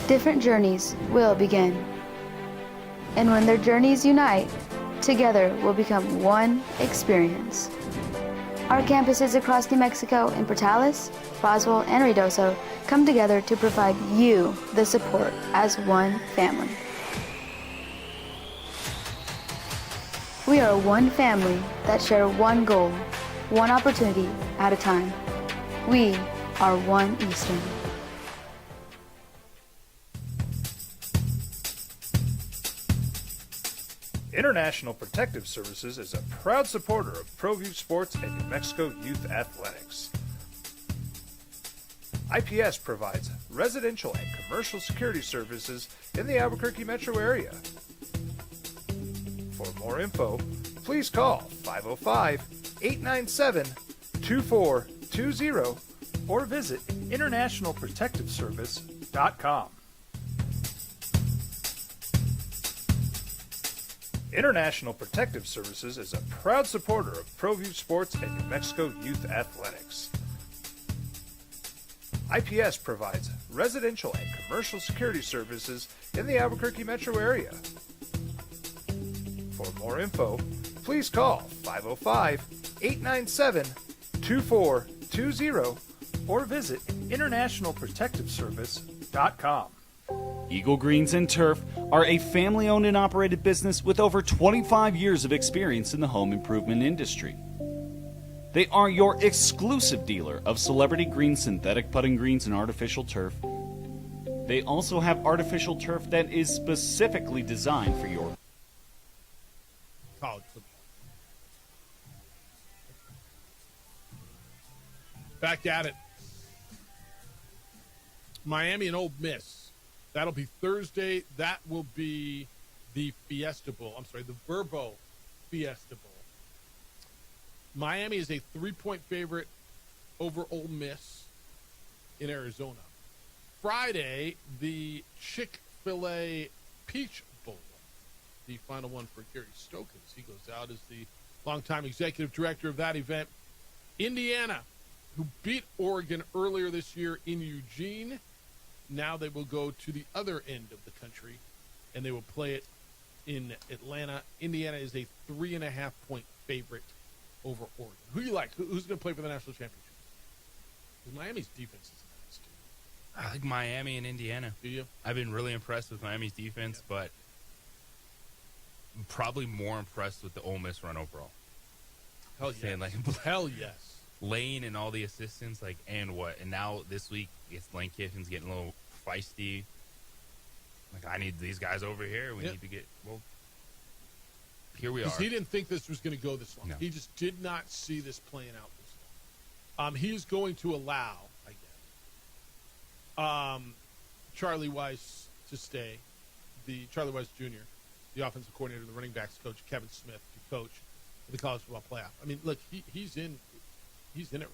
different journeys will begin. And when their journeys unite, together will become one experience. Our campuses across New Mexico in Portales, Roswell, and Ruidoso come together to provide you the support as one family. We are one family that share one goal, one opportunity at a time. We are One Eastern. International Protective Services is a proud supporter of ProView Sports and New Mexico Youth Athletics. IPS provides residential and commercial security services in the Albuquerque metro area. For more info, please call 505-897-2420 or visit internationalprotectiveservice.com. International Protective Services is a proud supporter of ProView Sports and New Mexico Youth Athletics. IPS provides residential and commercial security services in the Albuquerque metro area. For more info, please call 505-897-2420 or visit internationalprotectiveservice.com. Eagle Greens and Turf are a family-owned and operated business with over 25 years of experience in the home improvement industry. They are your exclusive dealer of celebrity green, synthetic putting greens, and artificial turf. They also have artificial turf that is specifically designed for your college football. Back at it. Miami and Ole Miss. That'll be Thursday. That will be the Fiesta Bowl. I'm sorry, the Verbo Fiesta Bowl. Miami is a 3-point favorite over Ole Miss in Arizona. Friday, the Chick-fil-A Peach Bowl. The final one for Gary Stokins. He goes out as the longtime executive director of that event. Indiana, who beat Oregon earlier this year in Eugene. Now they will go to the other end of the country, and they will play it in Atlanta. Indiana is a 3.5-point favorite over Oregon. Who do you like? Who's going to play for the national championship? Miami's defense is nice, too. I like Miami and Indiana. Do you? I've been really impressed with Miami's defense, but probably more impressed with the Ole Miss run overall. Hell yes. Hell yes. Lane and all the assistants, and what? And now this week, it's Lane Kiffin's getting a little feisty. I need these guys over here. We need to get, here we are. Because he didn't think this was going to go this long. No. He just did not see this playing out this long. He is going to allow, I guess, Charlie Weiss to stay, Charlie Weiss Jr., the offensive coordinator, the running backs coach, Kevin Smith, to coach the college football playoff. I mean, look, he's in it right.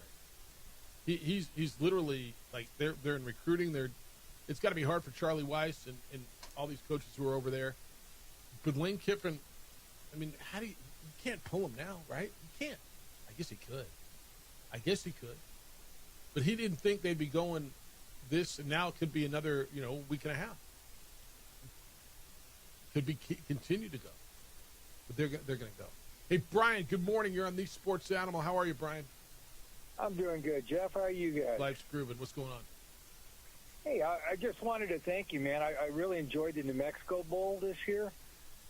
He's literally they're in recruiting. It's got to be hard for Charlie Weiss and all these coaches who are over there. But Lane Kiffin, I mean, you can't pull him now, right? You can't. I guess he could. But he didn't think they'd be going this, and now it could be another, week and a half. Could be continue to go. But they're going to go. Hey, Brian, good morning. You're on the Sports Animal. How are you, Brian? I'm doing good. Jeff, how are you guys? Life's grooving. What's going on? Hey, I just wanted to thank you, man. I really enjoyed the New Mexico Bowl this year.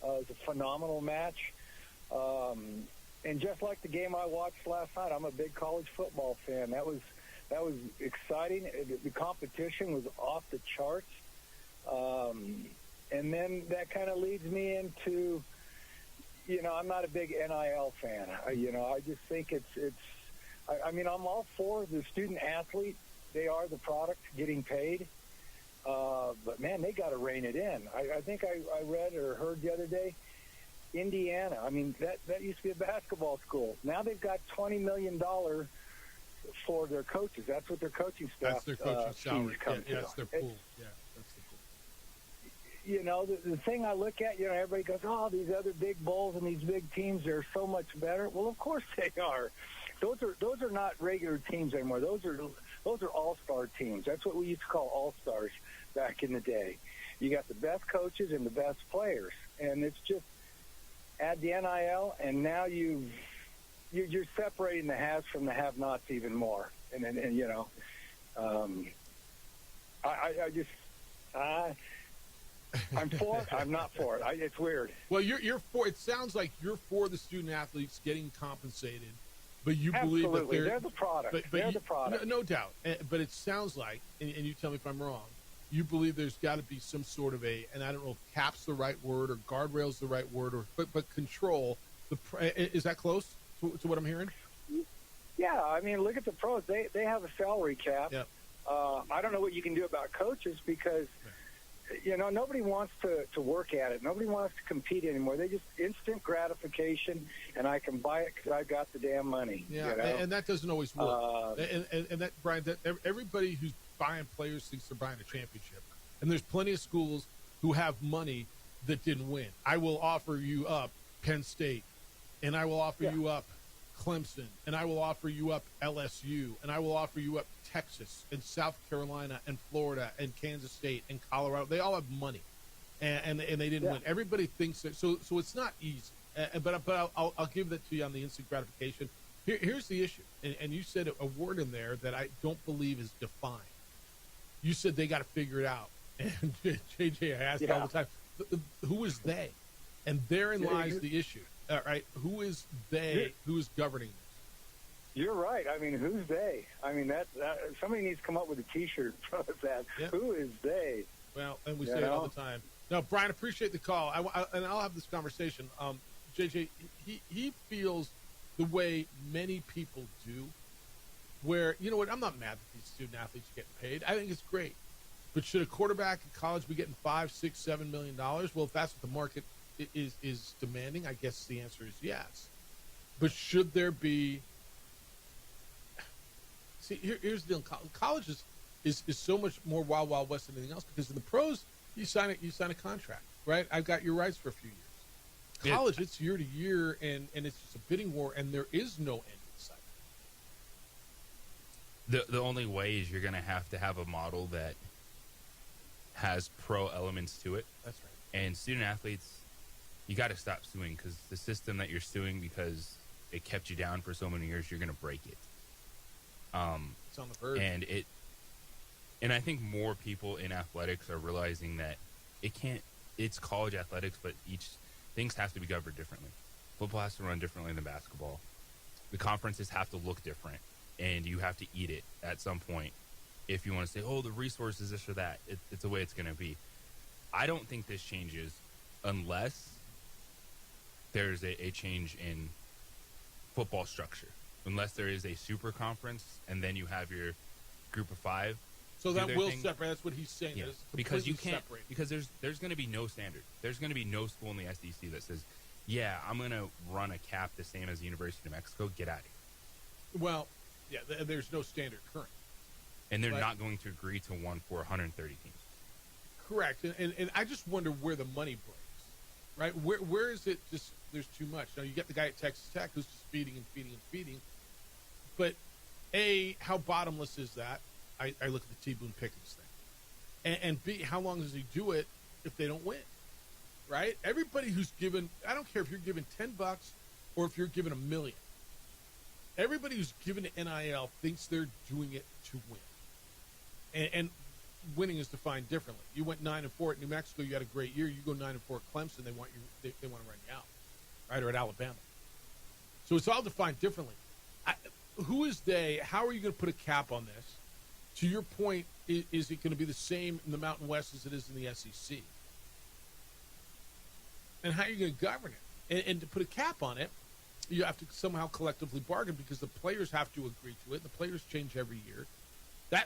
It was a phenomenal match. And just like the game I watched last night, I'm a big college football fan. That was exciting. The competition was off the charts. And then that kind of leads me into, I'm not a big NIL fan. I just think I'm all for the student athlete. They are the product getting paid. But, man, they got to rein it in. I think I read or heard the other day, Indiana, that used to be a basketball school. Now they've got $20 million for their coaches. That's what their coaching staff. That's their coaching salary. That's their pool. The thing I look at, everybody goes, oh, these other big bowls and these big teams are so much better. Well, of course they are. Those are not regular teams anymore. Those are all-star teams. That's what we used to call all-stars back in the day. You got the best coaches and the best players, and it's just add the NIL, and now you're separating the haves from the have-nots even more. I'm for it. I'm not for it. It's weird. Well, you're for. It sounds like you're for the student athletes getting compensated, but you believe that they're the product. They're the product. No doubt. But it sounds like, and you tell me if I'm wrong, you believe there's got to be some sort of and I don't know if cap's the right word or guardrail's the right word, but control. Is that close to what I'm hearing? Yeah, look at the pros. They have a salary cap. Yep. I don't know what you can do about coaches because. Nobody wants to work at it. Nobody wants to compete anymore. They just instant gratification, and I can buy it because I got the damn money. Yeah, and that doesn't always work. And that, Brian, everybody who's buying players thinks they're buying a championship. And there's plenty of schools who have money that didn't win. I will offer you up Penn State, and I will offer you up Clemson, and I will offer you up LSU, and I will offer you up Texas and South Carolina and Florida and Kansas State and Colorado. They all have money, and they didn't win. Everybody thinks that. So it's not easy. But I'll give that to you on the instant gratification. Here's the issue, and you said a word in there that I don't believe is defined. You said they got to figure it out, and JJ asked all the time, who is they? And therein lies the issue. All right, who is they? Who is governing this? You're right. Who's they? That somebody needs to come up with a T-shirt for that. Yep. Who is they? Well, and we say it all the time. No, Brian, appreciate the call. And I'll have this conversation. JJ, he feels the way many people do where, you know what, I'm not mad that these student athletes are getting paid. I think it's great. But should a quarterback in college be getting $5, $6, $7 million? Well, if that's what the market is demanding, I guess the answer is yes. But should there be? See, here's the deal. College is so much more wild west than anything else, because in the pros you sign a contract, right? I've got your rights for a few years. College, it's year to year, and it's just a bidding war, and there is no end in sight. The only way is you're going to have a model that has pro elements to it. That's right. And student athletes, you got to stop suing, because the system that you're suing because it kept you down for so many years, you're going to break it. It's on the verge. And I think more people in athletics are realizing that it's college athletics, but things have to be governed differently. Football has to run differently than basketball. The conferences have to look different, and you have to eat it at some point. If you want to say, oh, the resources, this or that, it's the way it's going to be. I don't think this changes unless there's a change in football structure. Unless there is a super conference, and then you have your group of 5. So that will separate. That's what he's saying. Yeah. Because you can't. Separate. Because there's going to be no standard. There's going to be no school in the SEC that says, yeah, I'm going to run a cap the same as the University of New Mexico. Get out of here. Well, yeah, there's no standard current. And they're not going to agree to one for 130 teams. Correct. And I just wonder where the money breaks, right? Where is it just there's too much? Now, you get the guy at Texas Tech who's just feeding and feeding and feeding. But, A, how bottomless is that? I look at the T. Boone Pickens thing. And B, how long does he do it if they don't win? Right? Everybody who's given, I don't care if you're given $10 or if you're given $1 million. Everybody who's given to NIL thinks they're doing it to win. And winning is defined differently. You went 9-4 at New Mexico, you had a great year. You go 9-4 at Clemson, they want to run you out, right? Or at Alabama. So it's all defined differently. Who is they? How are you going to put a cap on this? To your point, is it going to be the same in the Mountain West as it is in the SEC? And how are you going to govern it? And to put a cap on it, you have to somehow collectively bargain, because the players have to agree to it. The players change every year.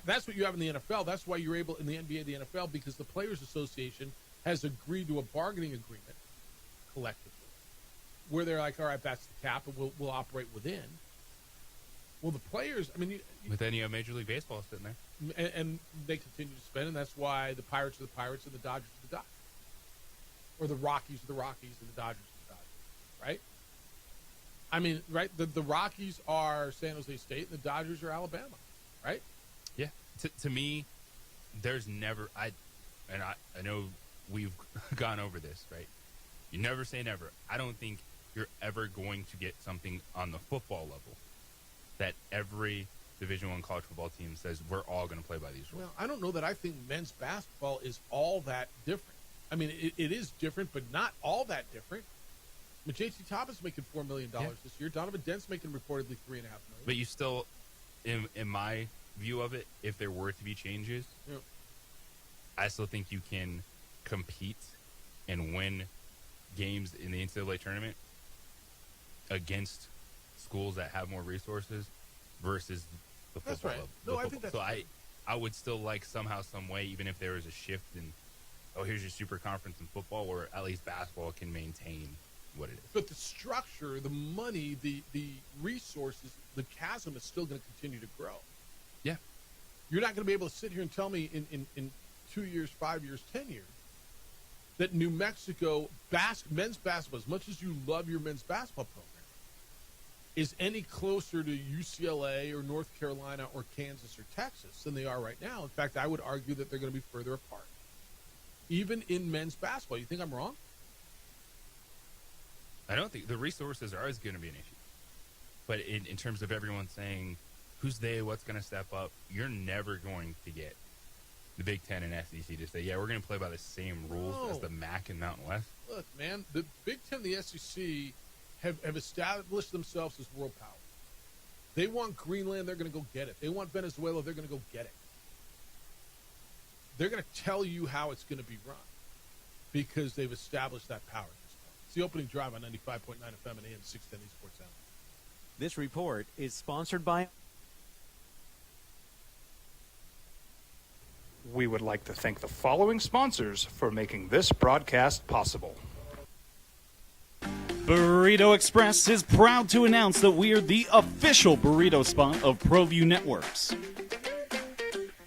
That's what you have in the NFL. That's why you're able in the NBA, the NFL, because the Players Association has agreed to a bargaining agreement collectively, where they're like, all right, that's the cap, and we'll operate within. Well, the players, I mean... But then you have Major League Baseball sitting there. And they continue to spend, and that's why the Pirates are the Pirates and the Dodgers are the Dodgers. Or the Rockies are the Rockies and the Dodgers are the Dodgers, right? I mean, right? The Rockies are San Jose State, and the Dodgers are Alabama, right? Yeah. To me, there's never... I know we've gone over this, right? You never say never. I don't think you're ever going to get something on the football level that every Division I college football team says we're all going to play by these rules. Well, I don't know that I think men's basketball is all that different. I mean, it is different, but not all that different. I mean, J.T. Thomas making $4 million this year. Donovan Dent's making reportedly $3.5 million. But you still, in my view of it, if there were to be changes, I still think you can compete and win games in the NCAA tournament against schools that have more resources versus the football level. No, I think that's right. I would still like somehow, some way, even if there was a shift in, here's your super conference in football, where at least basketball can maintain what it is. But the structure, the money, the resources, the chasm is still going to continue to grow. Yeah. You're not going to be able to sit here and tell me in 2 years, 5 years, 10 years that New Mexico men's basketball, as much as you love your men's basketball program, is any closer to UCLA or North Carolina or Kansas or Texas than they are right now. In fact, I would argue that they're going to be further apart, even in men's basketball. You think I'm wrong? I don't think the resources are always going to be an issue. But in terms of everyone saying, who's they, what's going to step up, you're never going to get the Big Ten and SEC to say, yeah, we're going to play by the same rules as the MAC and Mountain West. Look, man, the Big Ten and the SEC have established themselves as world power. They want Greenland, they're going to go get it. They want Venezuela, they're going to go get it. They're going to tell you how it's going to be run because they've established that power at this point. It's the opening drive on 95.9 FM and AM 610 Sports Channel. This report is sponsored by... We would like to thank the following sponsors for making this broadcast possible. Burrito Express is proud to announce that we are the official burrito spot of ProView Networks.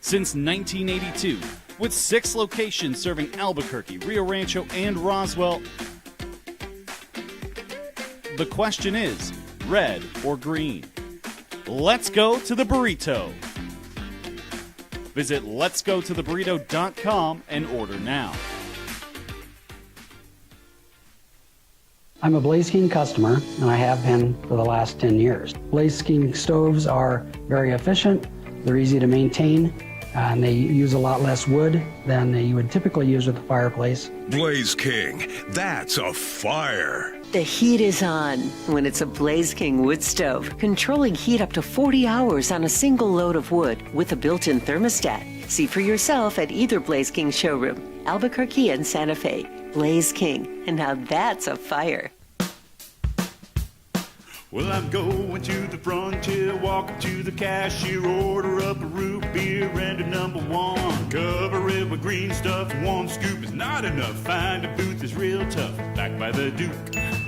Since 1982, with 6 locations serving Albuquerque, Rio Rancho, and Roswell, the question is, red or green? Let's go to the burrito. Visit letsgototheburrito.com and order now. I'm a Blaze King customer, and I have been for the last 10 years. Blaze King stoves are very efficient, they're easy to maintain, and they use a lot less wood than you would typically use with a fireplace. Blaze King, that's a fire. The heat is on when it's a Blaze King wood stove, controlling heat up to 40 hours on a single load of wood with a built-in thermostat. See for yourself at either Blaze King showroom, Albuquerque and Santa Fe. Blaze King, and now that's a fire. Well, I'm going to the frontier, walking to the cashier, order up a root beer and a number 1. Cover it with green stuff, 1 scoop is not enough. Find a booth is real tough, back by the Duke.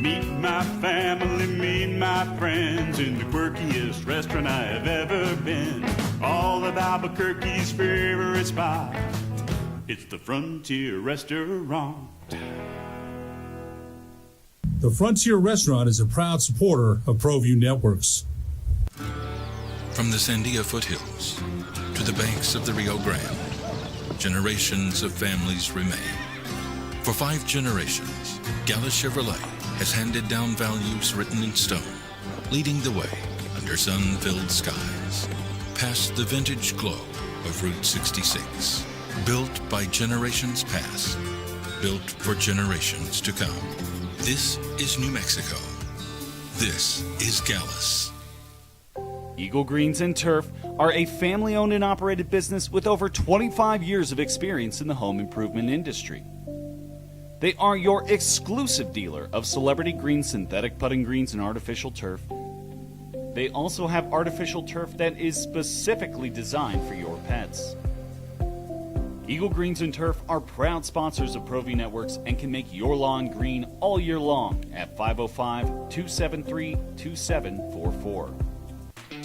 Meet my family, meet my friends in the quirkiest restaurant I have ever been. All of Albuquerque's favorite spot, it's the Frontier Restaurant. The Frontier Restaurant is a proud supporter of ProView Networks. From the Sandia foothills to the banks of the Rio Grande, generations of families remain. For 5 generations, Gala Chevrolet has handed down values written in stone, leading the way under sun-filled skies, past the vintage glow of Route 66. Built by generations past, built for generations to come. This is New Mexico. This is Gallus. Eagle Greens and Turf are a family-owned and operated business with over 25 years of experience in the home improvement industry. They are your exclusive dealer of celebrity green, synthetic putting greens, and artificial turf. They also have artificial turf that is specifically designed for your pets. Eagle Greens and Turf are proud sponsors of ProView Networks and can make your lawn green all year long at 505-273-2744.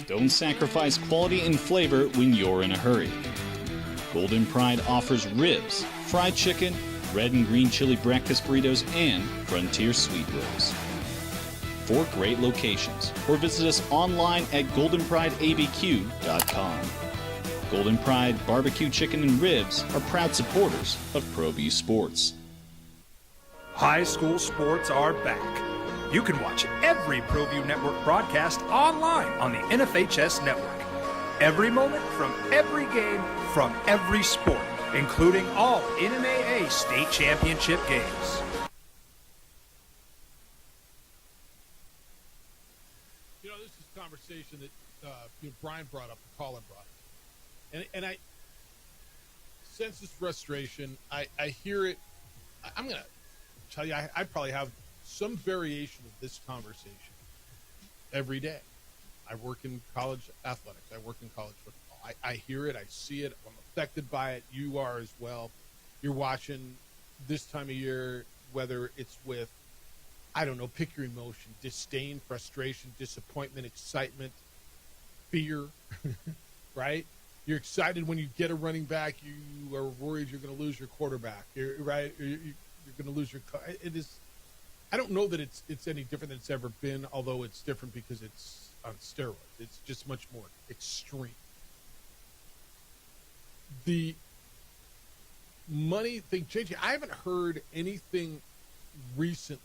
Don't sacrifice quality and flavor when you're in a hurry. Golden Pride offers ribs, fried chicken, red and green chili breakfast burritos, and Frontier sweet rolls. 4 great locations, or visit us online at goldenprideabq.com. Golden Pride Barbecue Chicken and Ribs are proud supporters of ProView Sports. High school sports are back. You can watch every ProView Network broadcast online on the NFHS network. Every moment from every game from every sport, including all NMAA state championship games. You know, this is a conversation that Brian brought up, Colin brought up. And I sense this frustration. I hear it. I'm going to tell you, I probably have some variation of this conversation every day. I work in college athletics. I work in college football. I hear it. I see it. I'm affected by it. You are as well. You're watching this time of year, whether it's with, I don't know, pick your emotion, disdain, frustration, disappointment, excitement, fear, right? You're excited when you get a running back. You are worried you're going to lose your quarterback. You're going to lose your. It is. I don't know that it's any different than it's ever been. Although it's different because it's on steroids. It's just much more extreme. The money thing, JJ. I haven't heard anything recently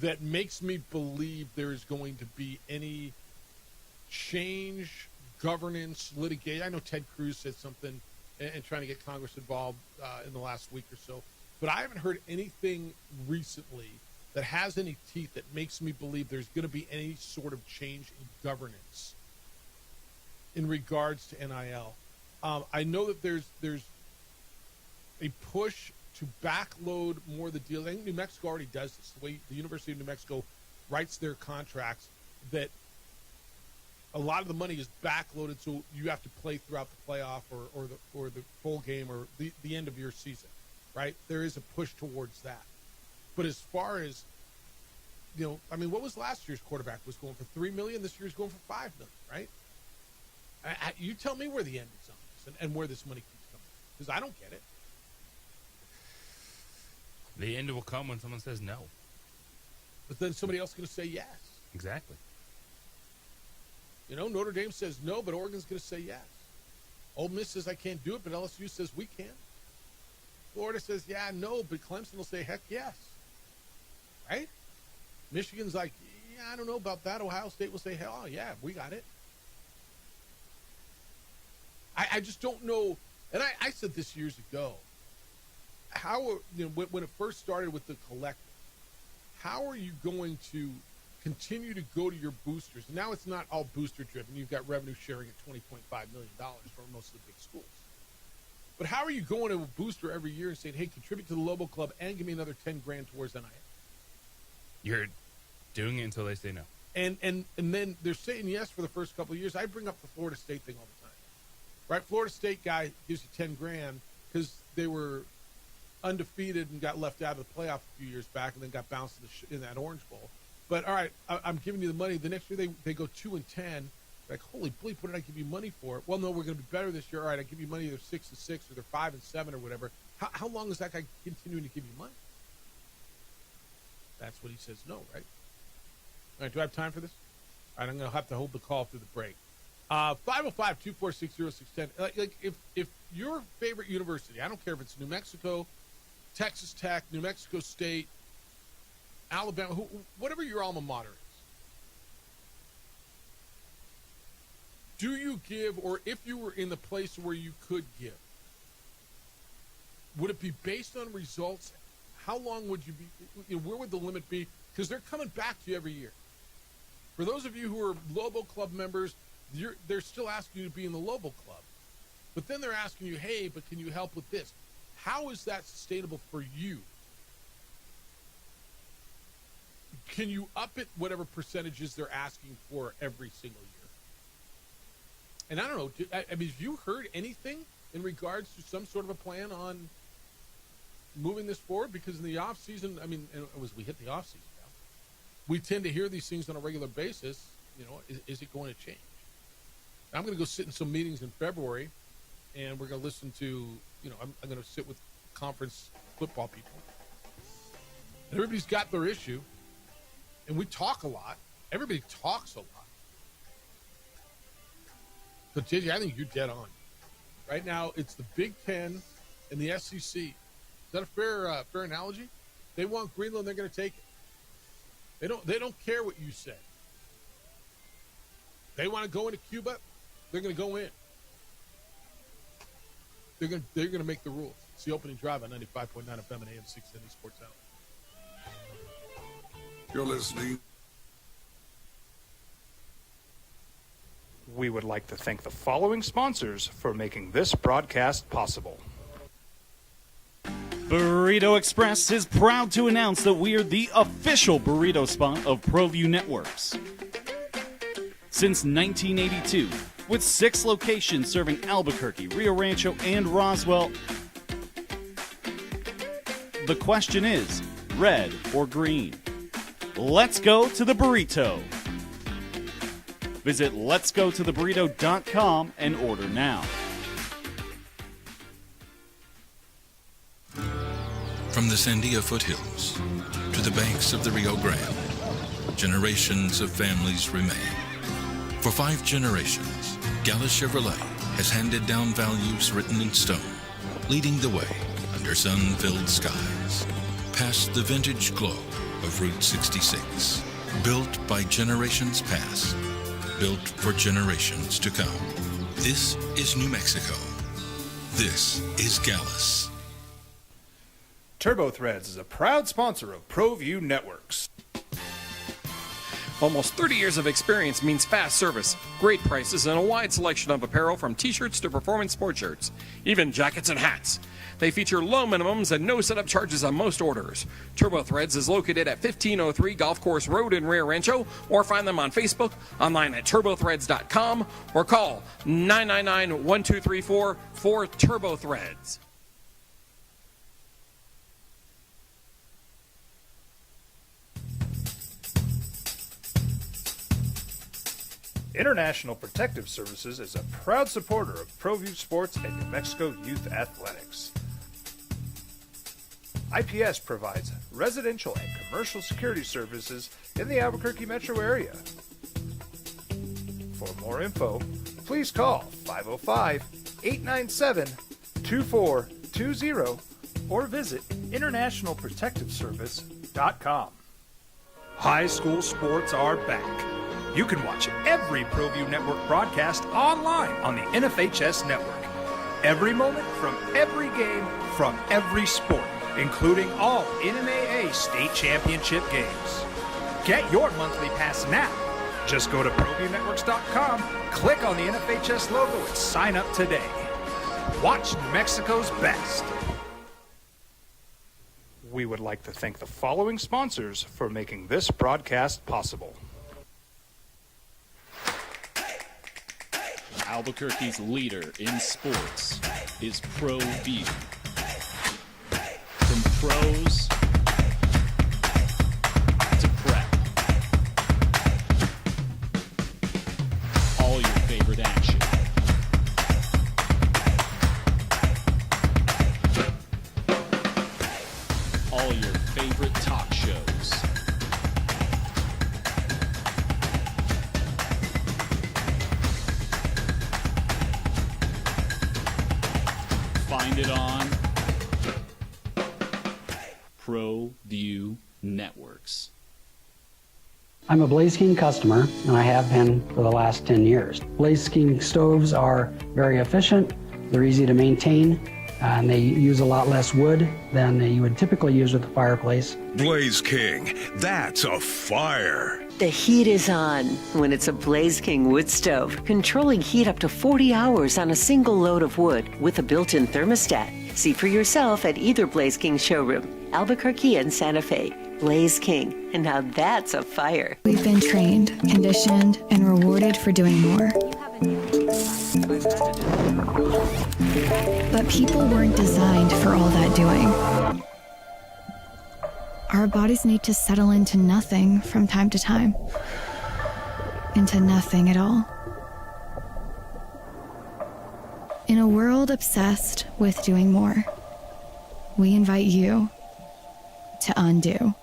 that makes me believe there is going to be any change. Governance, litigation. I know Ted Cruz said something and trying to get Congress involved in the last week or so, but I haven't heard anything recently that has any teeth that makes me believe there's going to be any sort of change in governance in regards to NIL. I know that there's a push to backload more of the deal. I think New Mexico already does this. The way the University of New Mexico writes their contracts, that 50% of the deal has to be backloaded. 50% of the deal has to be backloaded. And I know that there's a push to backload more of the deal. I think New Mexico already does this. The way the University of New Mexico writes their contracts, that 50% of the deal has to be backloaded. And I know that there's a push to backload more of the deal. I think New Mexico already does this. The way the University of New Mexico writes their contracts, that a lot of the money is backloaded, so you have to play throughout the playoff or the bowl game or the end of your season, right? There is a push towards that. But as far as, what was last year's quarterback? Was going for $3 million. This year's going for $5 million, right? You tell me where the end is on this and where this money keeps coming, because I don't get it. The end will come when someone says no. But then somebody else is going to say yes. Exactly. Notre Dame says no, but Oregon's going to say yes. Ole Miss says I can't do it, but LSU says we can. Florida says, yeah, no, but Clemson will say, heck, yes. Right? Michigan's like, yeah, I don't know about that. Ohio State will say, hell, yeah, we got it. I just don't know. And I said this years ago. How, when it first started with the collective, how are you going to continue to go to your boosters? And now it's not all booster driven. You've got revenue sharing at $20.5 million for most of the big schools. But how are you going to a booster every year and saying, hey, contribute to the Lobo Club and give me another $10,000 towards NIL? You're doing it until they say no. And then they're saying yes for the first couple of years. I bring up the Florida State thing all the time. Right? Florida State guy gives you $10,000 because they were undefeated and got left out of the playoff a few years back and then got bounced in that Orange Bowl. But all right, I'm giving you the money. The next year they go 2-10. Like, holy bleep, what did I give you money for? Well, no, we're going to be better this year. All right, I give you money either 6-6 or they're 5-7 or whatever. How long is that guy continuing to give you money? That's what he says no, right? All right, do I have time for this? All right, I'm going to have to hold the call through the break. 505-246-0610. Like if your favorite university, I don't care if it's New Mexico, Texas Tech, New Mexico State, Alabama, whatever your alma mater is, do you give, or if you were in the place where you could give, would it be based on results? How long would you be, where would the limit be? Because they're coming back to you every year. For those of you who are Lobo Club members, they're still asking you to be in the Lobo Club. But then they're asking you, hey, but can you help with this? How is that sustainable for you? Can you up it whatever percentages they're asking for every single year? And I don't know, have you heard anything in regards to some sort of a plan on moving this forward? Because in the off season, as we hit the off season now, we tend to hear these things on a regular basis. Is it going to change? I'm going to go sit in some meetings in February, and we're going to listen to, I'm going to sit with conference football people. And everybody's got their issue, and we talk a lot. Everybody talks a lot. But, JJ, I think you're dead on. Right now, it's the Big Ten and the SEC. Is that a fair analogy? They want Greenland, they're going to take it. They don't care what you say. They want to go into Cuba, they're going to go in. They're going to make the rules. It's the opening drive on 95.9 FM and AM 670 Sports Out. You're listening. We would like to thank the following sponsors for making this broadcast possible. Burrito Express is proud to announce that we are the official burrito spot of ProView Networks. Since 1982, with 6 locations serving Albuquerque, Rio Rancho, and Roswell, the question is, red or green? Let's go to the burrito. Visit letsgototheburrito.com and order now. From the Sandia foothills to the banks of the Rio Grande, generations of families remain. For 5 generations, Gallus Chevrolet has handed down values written in stone, leading the way under sun-filled skies, past the vintage glow of Route 66, built by generations past, built for generations to come. This is New Mexico. This is Gallus. TurboThreads is a proud sponsor of ProView Networks. Almost 30 years of experience means fast service, great prices, and a wide selection of apparel from t-shirts to performance sport shirts, even jackets and hats. They feature low minimums and no setup charges on most orders. Turbo Threads is located at 1503 Golf Course Road in Rio Rancho, or find them on Facebook, online at turbothreads.com, or call 999-1234 for Turbo Threads. International Protective Services is a proud supporter of ProView Sports and New Mexico Youth Athletics. IPS provides residential and commercial security services in the Albuquerque metro area. For more info, please call 505-897-2420 or visit internationalprotectiveservice.com. High school sports are back. You can watch every ProView Network broadcast online on the NFHS network. Every moment from every game from every sport, including all NMAA state championship games. Get your monthly pass now. Just go to ProViewNetworks.com, click on the NFHS logo, and sign up today. Watch New Mexico's best. We would like to thank the following sponsors for making this broadcast possible. Albuquerque's leader in sports is ProView. From pros to prep, all your favorite action. All your favorite talk shows. Find it on ProView Networks. I'm a Blaze King customer, and I have been for the last 10 years. Blaze King stoves are very efficient, they're easy to maintain, and they use a lot less wood than you would typically use with a fireplace. Blaze King, that's a fire. The heat is on when it's a Blaze King wood stove, controlling heat up to 40 hours on a single load of wood with a built-in thermostat. See for yourself at either Blaze King showroom, Albuquerque and Santa Fe. Blaze King, and now that's a fire. We've been trained, conditioned, and rewarded for doing more. But people weren't designed for all that doing. Our bodies need to settle into nothing from time to time. Into nothing at all. In a world obsessed with doing more, we invite you to undo.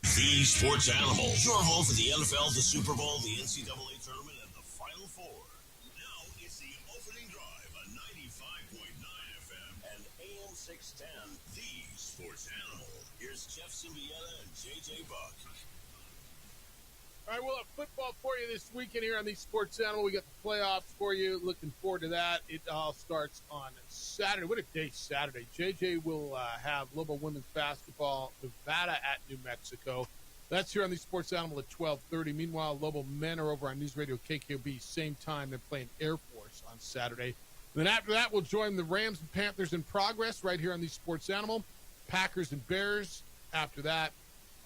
The Sports Animal, your home for the NFL, the Super Bowl, the NCAA tournament, and the Final Four. Now it's the opening drive on 95.9 FM and AM 610. The Sports Animal. Here's Jeff Symbieta and JJ Buck. All right, we'll have football for you this weekend here on the Sports Animal. We got the playoffs for you. Looking forward to that. It all starts on Saturday. What a day, Saturday. JJ will have Lobo women's basketball, Nevada at New Mexico. That's here on the Sports Animal at 12:30. Meanwhile, Lobo men are over on News Radio KKOB, same time. They're playing Air Force on Saturday. Then after that, we'll join the Rams and Panthers in progress right here on the Sports Animal. Packers and Bears after that.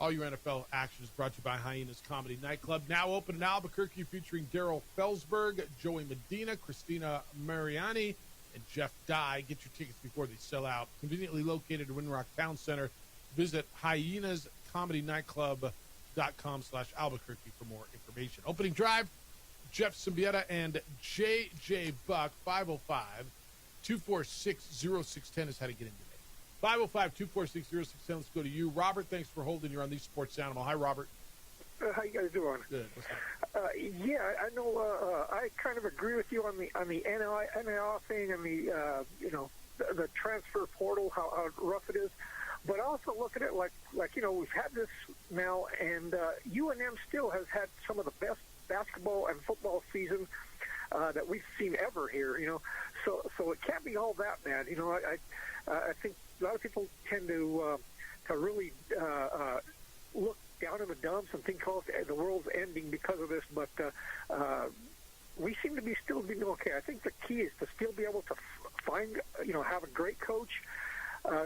All your NFL action is brought to you by Hyenas Comedy Nightclub. Now open in Albuquerque, featuring Daryl Felsberg, Joey Medina, Christina Mariani, and Jeff Dye. Get your tickets before they sell out. Conveniently located at Winrock Town Center. Visit hyенascomedynightclub.com/Albuquerque for more information. Opening drive, Jeff Symbieta and JJ Buck. 505-246-0610 is how to get in today. 505-246-0610. Let's go to you. Robert, thanks for holding. You're on the Sports Animal. Hi, Robert. How you guys doing? Good. What's up? Yeah, I know. I kind of agree with you on the NIL thing and the the transfer portal, how rough it is. But also look at it like we've had this now, and UNM still has had some of the best basketball and football seasons that we've seen ever here. So it can't be all that bad. I think a lot of people tend to really look down in the dumps and think the world's ending because of this, but we seem to be still being okay. I think the key is to still be able to find, have a great coach,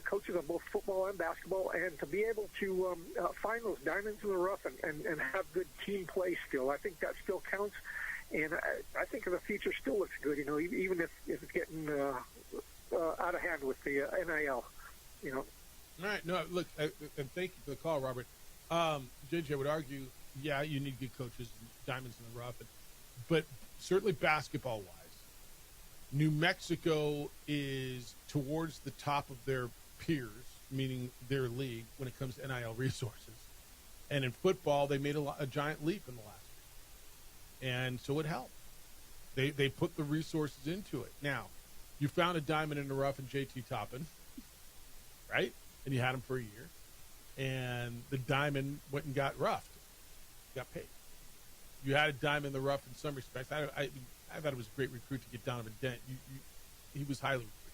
coaches on both football and basketball, and to be able to find those diamonds in the rough and have good team play still. I think that still counts, and I think the future still looks good, even if it's getting out of hand with the NIL, All right. No, look, and thank you for the call, Robert. JJ would argue, yeah, you need good coaches, diamonds in the rough, but certainly basketball-wise, New Mexico is towards the top of their peers, meaning their league, when it comes to NIL resources. And in football, they made a giant leap in the last year. And so it helped. They put the resources into it. Now, you found a diamond in the rough in JT Toppin, right? And you had him for a year. And the diamond went and got roughed, got paid. You had a diamond in the rough in some respects. I thought it was a great recruit to get Donovan Dent. He was highly recruited,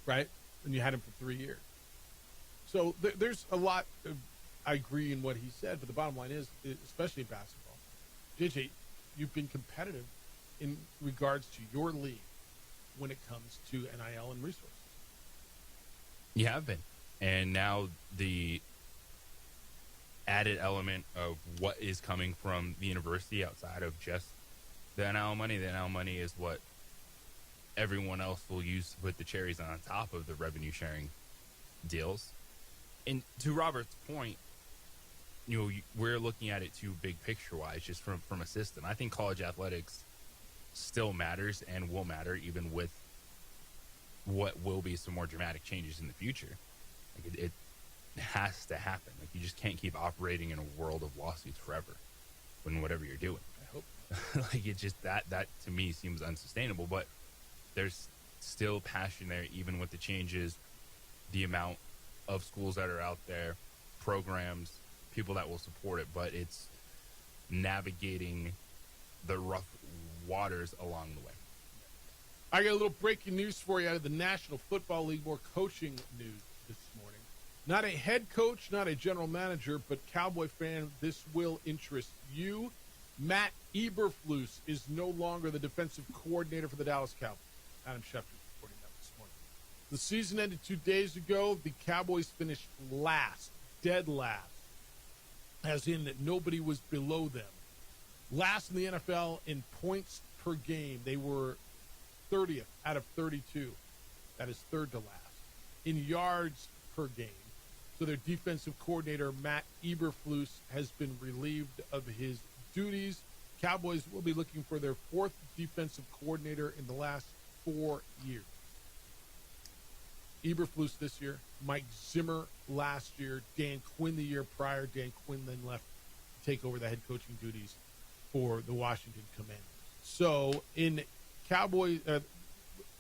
right? And you had him for 3 years. So there's a lot I agree in what he said, but the bottom line is, especially in basketball, JJ, you've been competitive in regards to your league when it comes to NIL and resources. You have been. And now the added element of what is coming from the university outside of just the NIL money. The NIL money is what everyone else will use to put the cherries on top of the revenue sharing deals. And to Robert's point, we're looking at it too big picture wise, just from a system. I think college athletics still matters and will matter even with what will be some more dramatic changes in the future. Like it has to happen. Like you just can't keep operating in a world of lawsuits forever when whatever you're doing. I hope. Like it's just that to me seems unsustainable, but there's still passion there even with the changes, the amount of schools that are out there, programs, people that will support it, but it's navigating the rough waters along the way. I got a little breaking news for you out of the National Football League, more coaching news this morning. Not a head coach, not a general manager, but Cowboy fan, this will interest you. Matt Eberflus is no longer the defensive coordinator for the Dallas Cowboys. Adam Schefter is reporting that this morning. The season ended 2 days ago. The Cowboys finished last, dead last, as in that nobody was below them. Last in the NFL in points per game. They were 30th out of 32. That is third to last. In yards per game. So their defensive coordinator, Matt Eberflus, has been relieved of his duties. Cowboys will be looking for their fourth defensive coordinator in the last 4 years. Eberflus this year, Mike Zimmer last year, Dan Quinn the year prior. Dan Quinn then left to take over the head coaching duties for the Washington Commanders. So in Cowboys,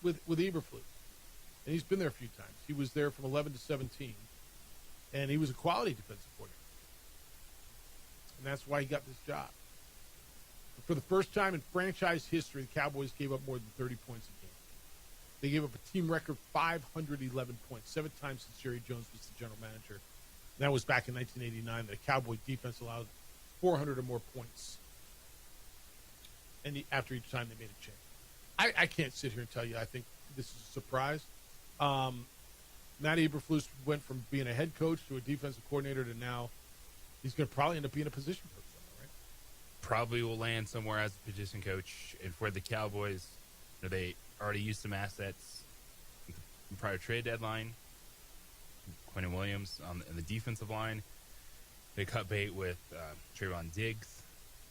with Eberflus, and he's been there a few times. He was there from 11 to 17, and he was a quality defensive coordinator. And that's why he got this job. But for the first time in franchise history, the Cowboys gave up more than 30 points a game. They gave up a team record 511 points, 7 times since Jerry Jones was the general manager. And that was back in 1989. The Cowboy defense allowed 400 or more points. And after each time, they made a change. I can't sit here and tell you I think this is a surprise. Matt Eberflus went from being a head coach to a defensive coordinator to now he's going to probably end up being a position coach somewhere, right? Probably will land somewhere as a position coach. And for the Cowboys, they already used some assets prior trade deadline. Quentin Williams on the defensive line. They cut bait with Trayvon Diggs,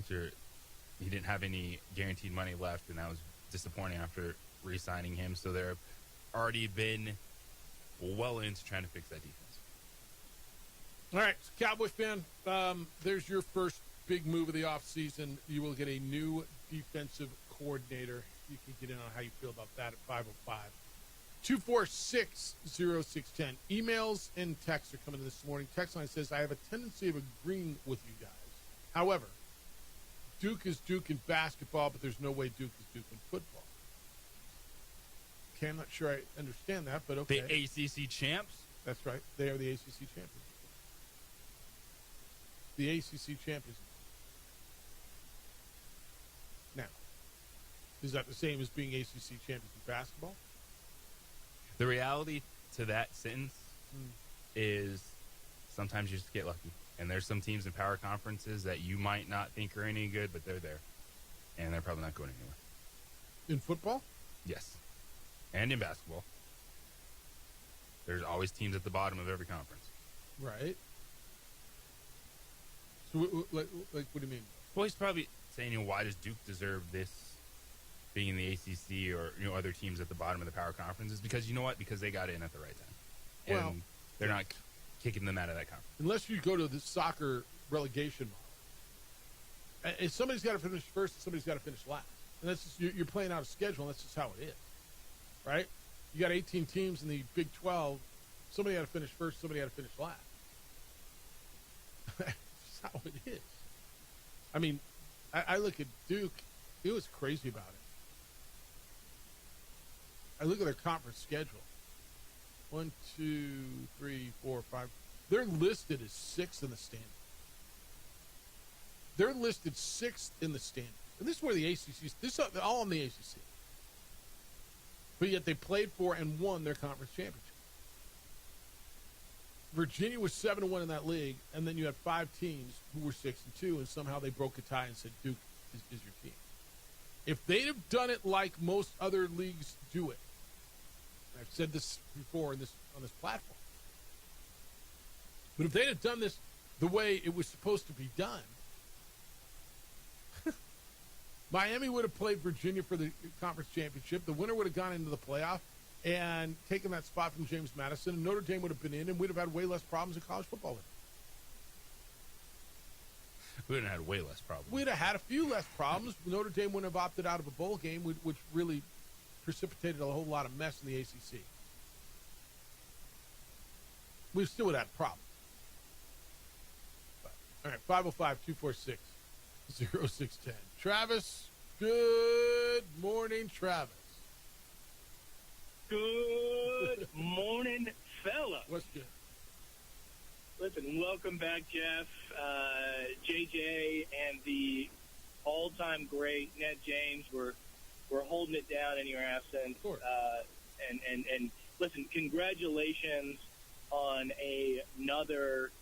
he didn't have any guaranteed money left, and that was disappointing after re-signing him. So they've already been well into trying to fix that defense. All right, so Cowboy fan, there's your first big move of the offseason. You will get a new defensive coordinator. You can get in on how you feel about that at 246-0610. Emails and texts are coming in this morning. Text line says, I have a tendency of agreeing with you guys. However, Duke is Duke in basketball, but there's no way Duke is Duke in football. Okay, I'm not sure I understand that, but okay. The ACC champs? That's right. They are the ACC champions. The ACC champions. Now, is that the same as being ACC champions in basketball? The reality to that sentence is sometimes you just get lucky. And there's some teams in power conferences that you might not think are any good, but they're there. And they're probably not going anywhere. In football? Yes. And in basketball. There's always teams at the bottom of every conference. Right. So, like what do you mean? Well, he's probably saying, why does Duke deserve this being in the ACC or other teams at the bottom of the power conferences? Because you know what? Because they got in at the right time. And Well, they're not kicking them out of that conference. Unless you go to the soccer relegation model. If somebody's got to finish first and somebody's got to finish last. And that's just, you're playing out a schedule, and that's just how it is. Right? You got 18 teams in the Big 12. Somebody had to finish first, somebody had to finish last. That's just how it is. I mean, I look at Duke. It was crazy about it. I look at their conference schedule. 1, 2, 3, 4, 5. They're listed as 6th in the standings. They're listed 6th in the standings. And this is where the ACC, this is all in the ACC. But yet they played for and won their conference championship. Virginia was 7-1 in that league, and then you had 5 teams who were 6-2, and somehow they broke a tie and said Duke is your team. If they'd have done it like most other leagues do it, and I've said this before on this platform, but if they'd have done this the way it was supposed to be done, Miami would have played Virginia for the conference championship. The winner would have gone into the playoff and taken that spot from James Madison, and Notre Dame would have been in, and we'd have had way less problems in college football. We would have had way less problems. We'd have had a few less problems. Notre Dame wouldn't have opted out of a bowl game, which really precipitated a whole lot of mess in the ACC. We still would have had problems. But, all right, 505-246-0610. Travis, good morning, Travis. Good morning, fella. What's good? Listen, welcome back, Jeff, JJ, and the all-time great Ned James. We're holding it down in your absence. And listen, congratulations on another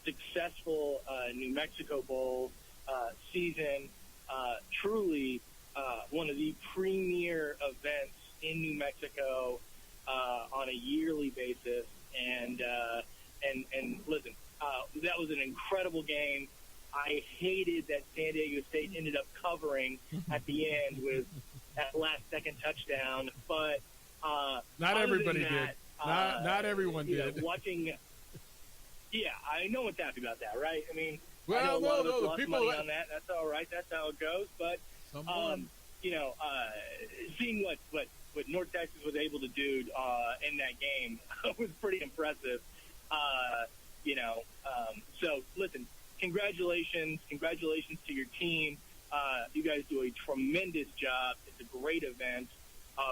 successful New Mexico Bowl season. Truly one of the premier events in New Mexico on a yearly basis. And listen, that was an incredible game. I hated that San Diego State ended up covering at the end with that last-second touchdown. But not everybody did. Not everyone did. Watching, yeah, I know what's happy about that, right? I mean, well, I know a lot of us the lost people money on that. That's all right. That's how it goes. But seeing what North Texas was able to do in that game was pretty impressive. So listen, congratulations to your team. You guys do a tremendous job. It's a great event.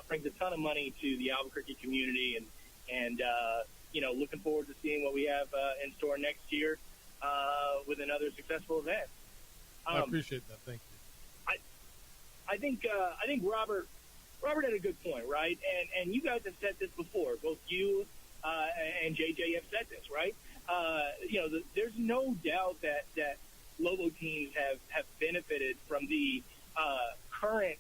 Brings a ton of money to the Albuquerque community, and looking forward to seeing what we have in store next year with another successful event. I appreciate that. Thank you. I think Robert had a good point, right? And you guys have said this before. Both you and JJ have said this, right? There's no doubt that Lobo teams have benefited from the current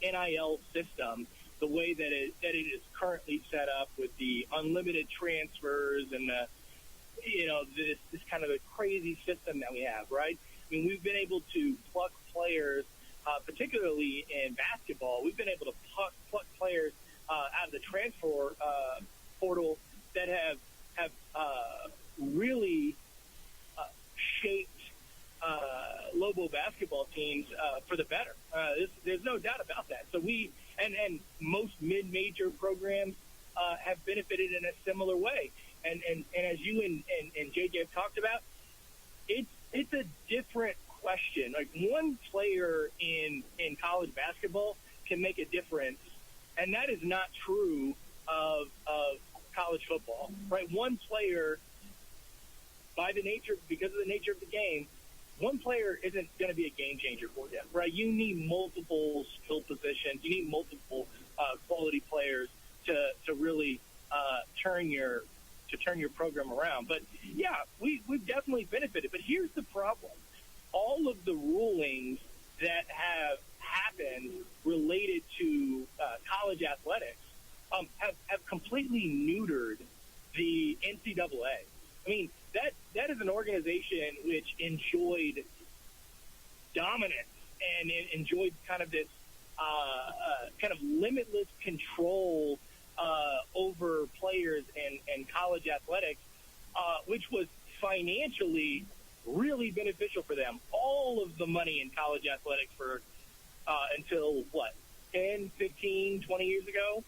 NIL system, the way that it is currently set up with the unlimited transfers and this kind of a crazy system that we have, right? I mean, we've been able to pluck players, particularly in basketball. We've been able to pluck players out of the transfer portal that have really shaped Lobo basketball teams for the better. There's no doubt about that. So we and most mid-major programs have benefited in a similar way. And as you and JJ have talked about, it's a different question. Like, one player in college basketball can make a difference, and that is not true of college football, right? One player, because of the nature of the game, one player isn't going to be a game changer for them, right? You need multiple skill positions. You need multiple quality players to really turn your program around. But yeah, we've definitely benefited. But here's the problem: all of the rulings that have happened related to college athletics have completely neutered the NCAA. I mean, that is an organization which enjoyed dominance and enjoyed kind of this kind of limitless control over players and college athletics, which was financially really beneficial for them. All of the money in college athletics for until 10, 15, 20 years ago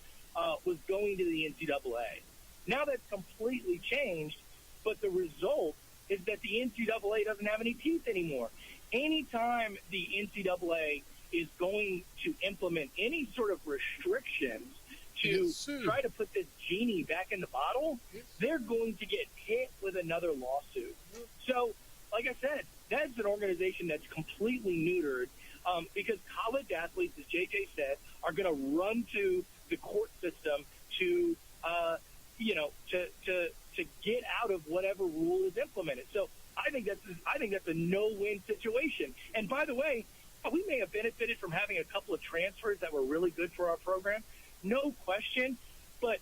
was going to the NCAA. Now that's completely changed, but the result is that the NCAA doesn't have any teeth anymore. Anytime the NCAA is going to implement any sort of restrictions to try to put this genie back in the bottle, they're going to get hit with another lawsuit. So, like I said, that's an organization that's completely neutered because college athletes, as JJ said, are going to run to the court system to get out of whatever rule is implemented. So I think that's a no-win situation. And by the way, we may have benefited from having a couple of transfers that were really good for our program, no question. But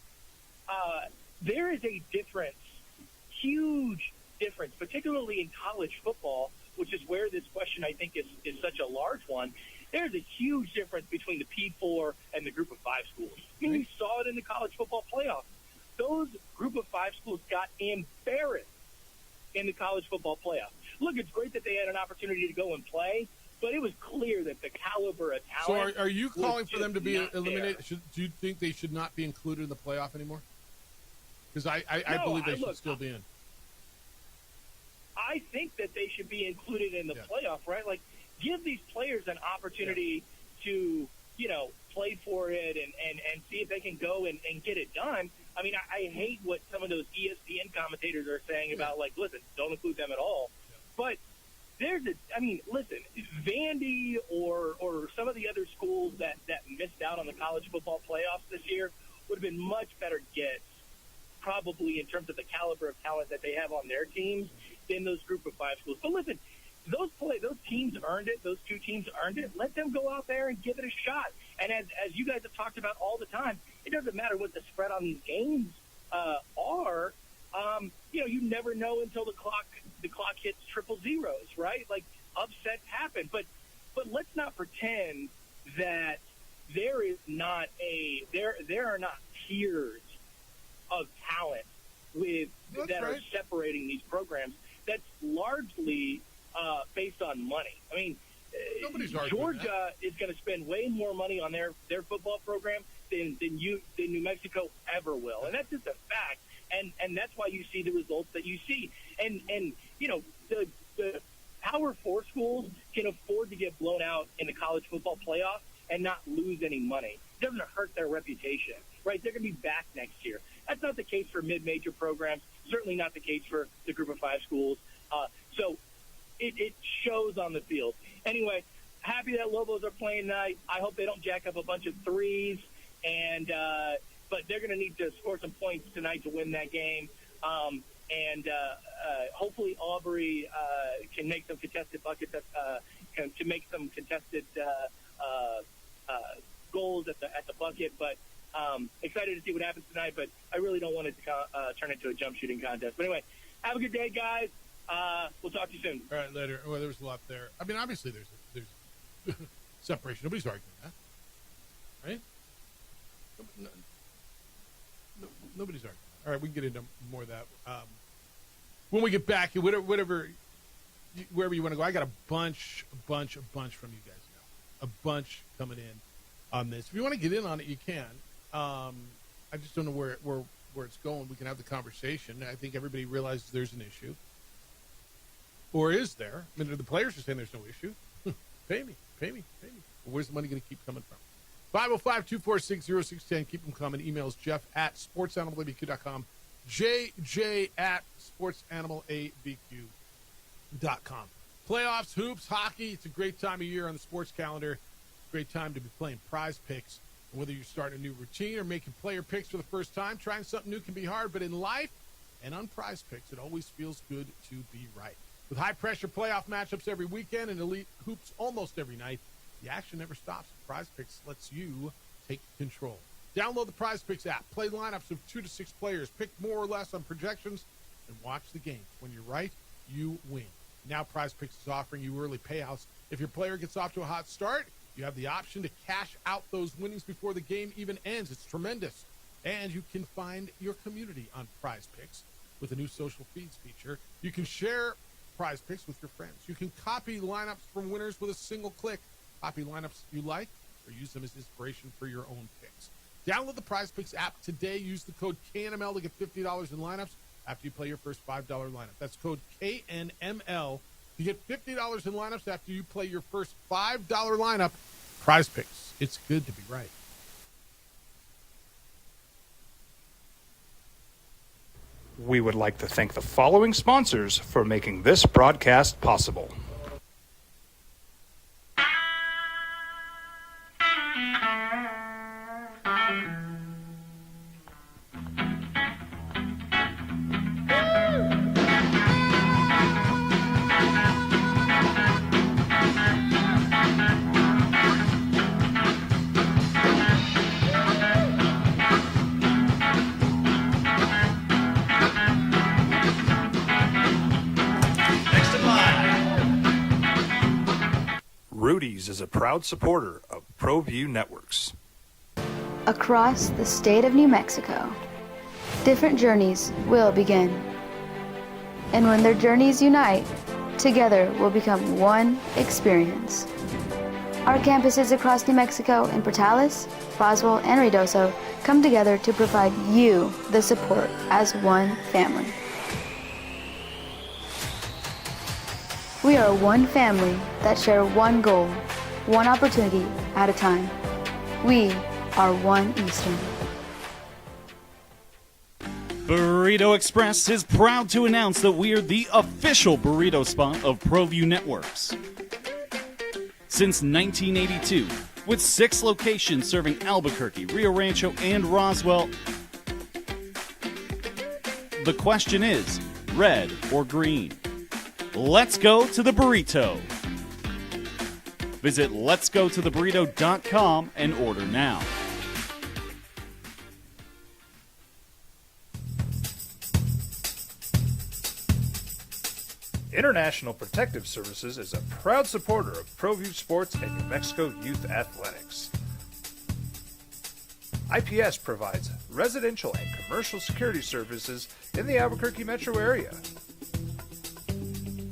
there is a difference, huge difference, particularly in college football, which is where this question I think is such a large one. There's a huge difference between the P4 and the Group of 5 schools. I mean, you saw it in the college football playoff. Those Group of 5 schools got embarrassed in the college football playoff. Look, it's great that they had an opportunity to go and play, but it was clear that the caliber of talent. So are you calling for them to be eliminated? Do you think they should not be included in the playoff anymore? Because I believe they should still be in. I think that they should be included in the playoff, right? Like, give these players an opportunity to, play for it and see if they can go and get it done. I mean, I hate what some of those ESPN commentators are saying about, like, listen, don't include them at all. But listen, Vandy or some of the other schools that missed out on the college football playoffs this year would have been much better gets, probably in terms of the caliber of talent that they have on their teams, than those Group of 5 schools. But listen, those teams earned it. Those two teams earned it. Let them go out there and give it a shot. And as you guys have talked about all the time, it doesn't matter what the spread on these games are. You never know until the clock hits triple zeros, right? Like, upsets happen. But let's not pretend that there are not tiers of talent are separating these programs. That's largely based on money. I mean, Georgia is going to spend way more money on their football program than New Mexico ever will, and that's just a fact. And that's why you see the results that you see. And the Power 4 schools can afford to get blown out in the college football playoff and not lose any money. It doesn't hurt their reputation, right? They're going to be back next year. That's not the case for mid-major programs. Certainly not the case for the Group of 5 schools. So it shows on the field. Anyway, happy that Lobos are playing tonight. I hope they don't jack up a bunch of threes, but they're going to need to score some points tonight to win that game. Hopefully Aubrey can make some contested buckets to make some contested goals at the bucket. But excited to see what happens tonight. But I really don't want it to turn into a jump shooting contest. But anyway, have a good day, guys. We'll talk to you soon. All right, later. Well, there's a lot there. I mean, obviously there's separation. Nobody's arguing that, right? Nobody's arguing. All right, we can get into more of that when we get back. Wherever you want to go. I got a bunch from you guys now. A bunch coming in. on this. If you want to get in on it, you can. I just don't know where it's going. We can have the conversation. I think everybody realizes there's an issue. Or is there? I mean, the players are saying there's no issue. Pay me. Well, where's the money going to keep coming from? 505-246-0610. Keep them coming. Emails Jeff@sportsanimalabq.com. JJ@sportsanimalabq.com. Playoffs, hoops, hockey. It's a great time of year on the sports calendar. Great time to be playing Prize Picks. And whether you're starting a new routine or making player picks for the first time, trying something new can be hard. But in life and on Prize Picks, it always feels good to be right. With high-pressure playoff matchups every weekend and elite hoops almost every night, the action never stops. Prize Picks lets you take control. Download the Prize Picks app. Play lineups of 2 to 6 players. Pick more or less on projections and watch the games. When you're right, you win. Now Prize Picks is offering you early payouts. If your player gets off to a hot start, you have the option to cash out those winnings before the game even ends. It's tremendous. And you can find your community on Prize Picks with a new social feeds feature. You can share Prize Picks with your friends. You can copy lineups from winners with a single click. Copy lineups you like or use them as inspiration for your own picks. Download the Prize Picks app today. Use the code KNML to get $50 in lineups after you play your first $5 lineup. That's code KNML to get $50 in lineups after you play your first $5 lineup. Prize Picks. It's good to be right. We would like to thank the following sponsors for making this broadcast possible. Rudy's is a proud supporter of ProView Networks. Across the state of New Mexico, different journeys will begin. And when their journeys unite, together will become one experience. Our campuses across New Mexico in Portales, Roswell, and Ruidoso come together to provide you the support as one family. We are one family that share one goal, one opportunity at a time. We are One Eastern. Burrito Express is proud to announce that we are the official burrito spot of ProView Networks. Since 1982, with 6 locations serving Albuquerque, Rio Rancho, and Roswell, the question is, red or green? Let's go to the burrito. Visit letsgototheburrito.com and order now. International Protective Services is a proud supporter of ProView Sports and New Mexico Youth Athletics. IPS provides residential and commercial security services in the Albuquerque metro area.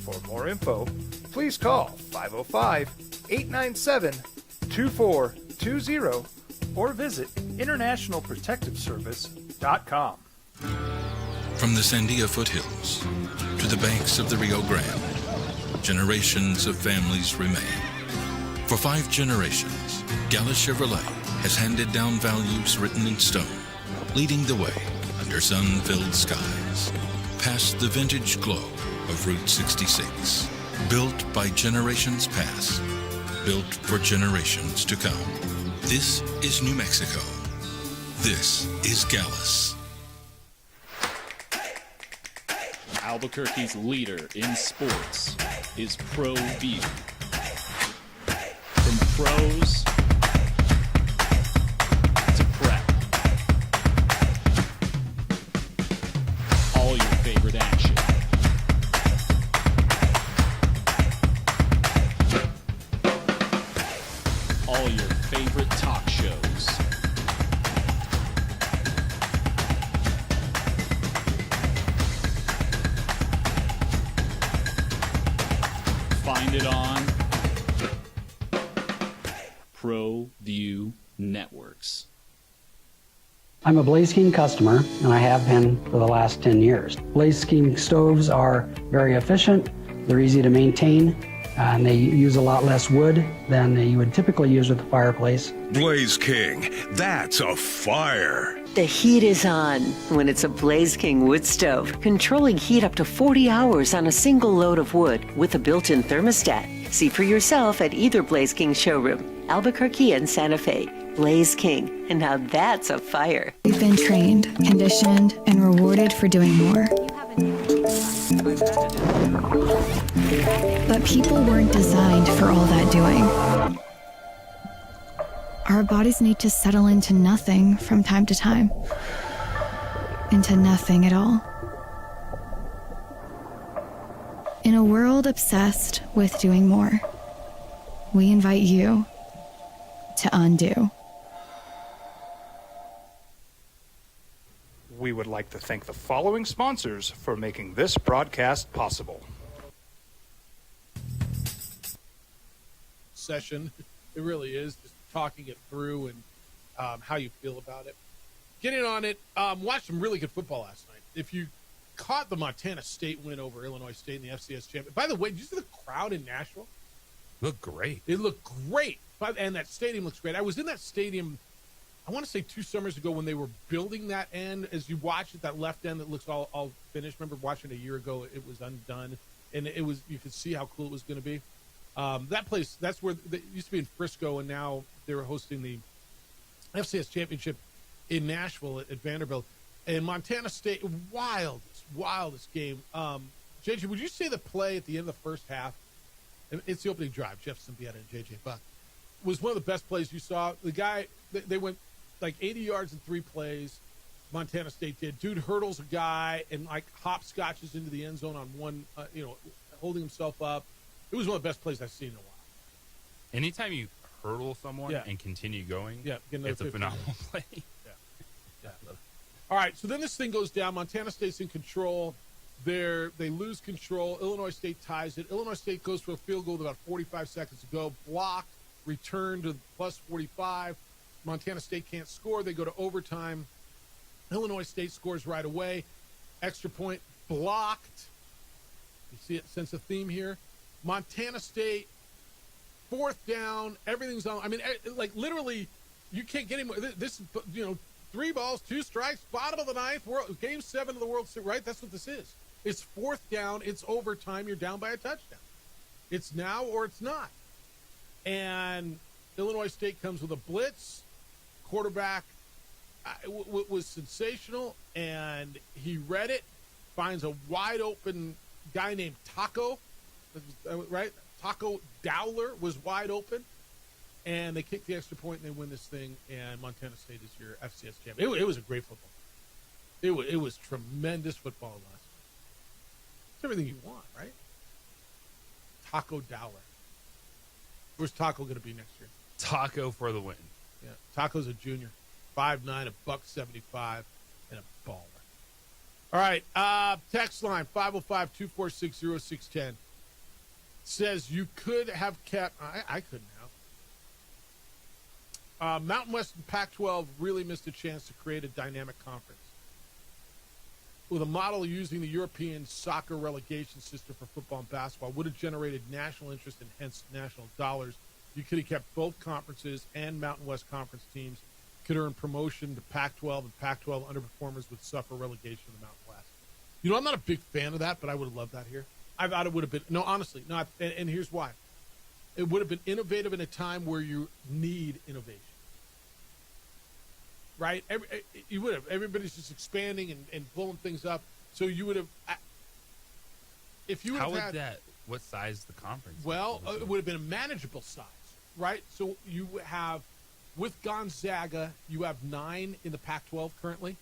For more info, please call 505-897-2420 or visit internationalprotectiveservice.com. From the Sandia foothills to the banks of the Rio Grande, generations of families remain. For 5 generations, Gallus Chevrolet has handed down values written in stone, leading the way under sun-filled skies, past the vintage glow of Route 66. Built by generations past, built for generations to come. This is New Mexico. This is Gallus. Albuquerque's leader in sports is ProView. From pros to prep, all your favorite action. All your favorite talk shows. Find it on ProView Networks. I'm a Blaze King customer, and I have been for the last 10 years. Blaze King stoves are very efficient, they're easy to maintain, and they use a lot less wood than you would typically use with a fireplace. Blaze King, that's a fire. The heat is on when it's a Blaze King wood stove, controlling heat up to 40 hours on a single load of wood with a built-in thermostat. See for yourself at either Blaze King showroom, Albuquerque and Santa Fe. Blaze King, and now that's a fire. We've been trained, conditioned, and rewarded for doing more. But people weren't designed for all that doing. Our bodies need to settle into nothing from time to time. Into nothing at all. In a world obsessed with doing more, we invite you to undo. We would like to thank the following sponsors for making this broadcast possible. Session. It really is just talking it through and how you feel about it. Getting on it. Watched some really good football last night. If you caught the Montana State win over Illinois State in the FCS championship. By the way, did you see the crowd in Nashville? Looked great. It looked great. And that stadium looks great. I was in that stadium, I want to say 2 summers ago when they were building that end. As you watch it, that left end that looks all finished. Remember watching it a year ago, it was undone. And it was, you could see how cool it was going to be. That place, that's where it used to be in Frisco, and now they were hosting the FCS championship in Nashville at Vanderbilt. And Montana State, wildest game. JJ, would you say the play at the end of the first half, and it's the opening drive, Jeff Symbieta and JJ Buck, was one of the best plays you saw? The guy, they went like 80 yards in 3 plays. Montana State did. Dude hurdles a guy and like hopscotches into the end zone on one, holding himself up. It was one of the best plays I've seen in a while. Anytime you hurdle someone and continue going, it's a phenomenal play. Yeah. All right, so then this thing goes down. Montana State's in control. They lose control. Illinois State ties it. Illinois State goes for a field goal with about 45 seconds to go. Blocked, returned to plus 45. Montana State can't score. They go to overtime. Illinois State scores right away. Extra point blocked. You see it, sense a theme here. Montana State, 4th down. Everything's on. I mean, like literally, you can't get any more. This is, 3 balls, 2 strikes, bottom of the 9th, Game 7 of the World Series, right? That's what this is. It's 4th down. It's overtime. You're down by a touchdown. It's now or it's not. And Illinois State comes with a blitz. Quarterback was sensational, and he read it, finds a wide open guy named Taco, right? Taco Dowler was wide open, and they kick the extra point and they win this thing, and Montana State is your FCS champion. It was a great football. It was tremendous football last night. It's everything you want, right? Taco Dowler. Where's Taco going to be next year? Taco for the win. Yeah, Taco's a junior, 5'9", $175, and a baller. All right, text line 505-246-0610 says you could have kept. I couldn't have. Mountain West and Pac-12 really missed a chance to create a dynamic conference with a model using the European soccer relegation system for football and basketball. Would have generated national interest and hence national dollars. You could have kept both conferences, and Mountain West Conference teams could earn promotion to Pac-12, and Pac-12 underperformers would suffer relegation to the Mountain West. I'm not a big fan of that, but I would have loved that here. I thought it would have been, no, honestly, not, and here's why. It would have been innovative in a time where you need innovation. Right? You would have. Everybody's just expanding and blowing things up. So you would have, if you would have had. What size the conference? Well, it would have been a manageable size, right? So you have, with Gonzaga, you have 9 in the Pac-12 currently,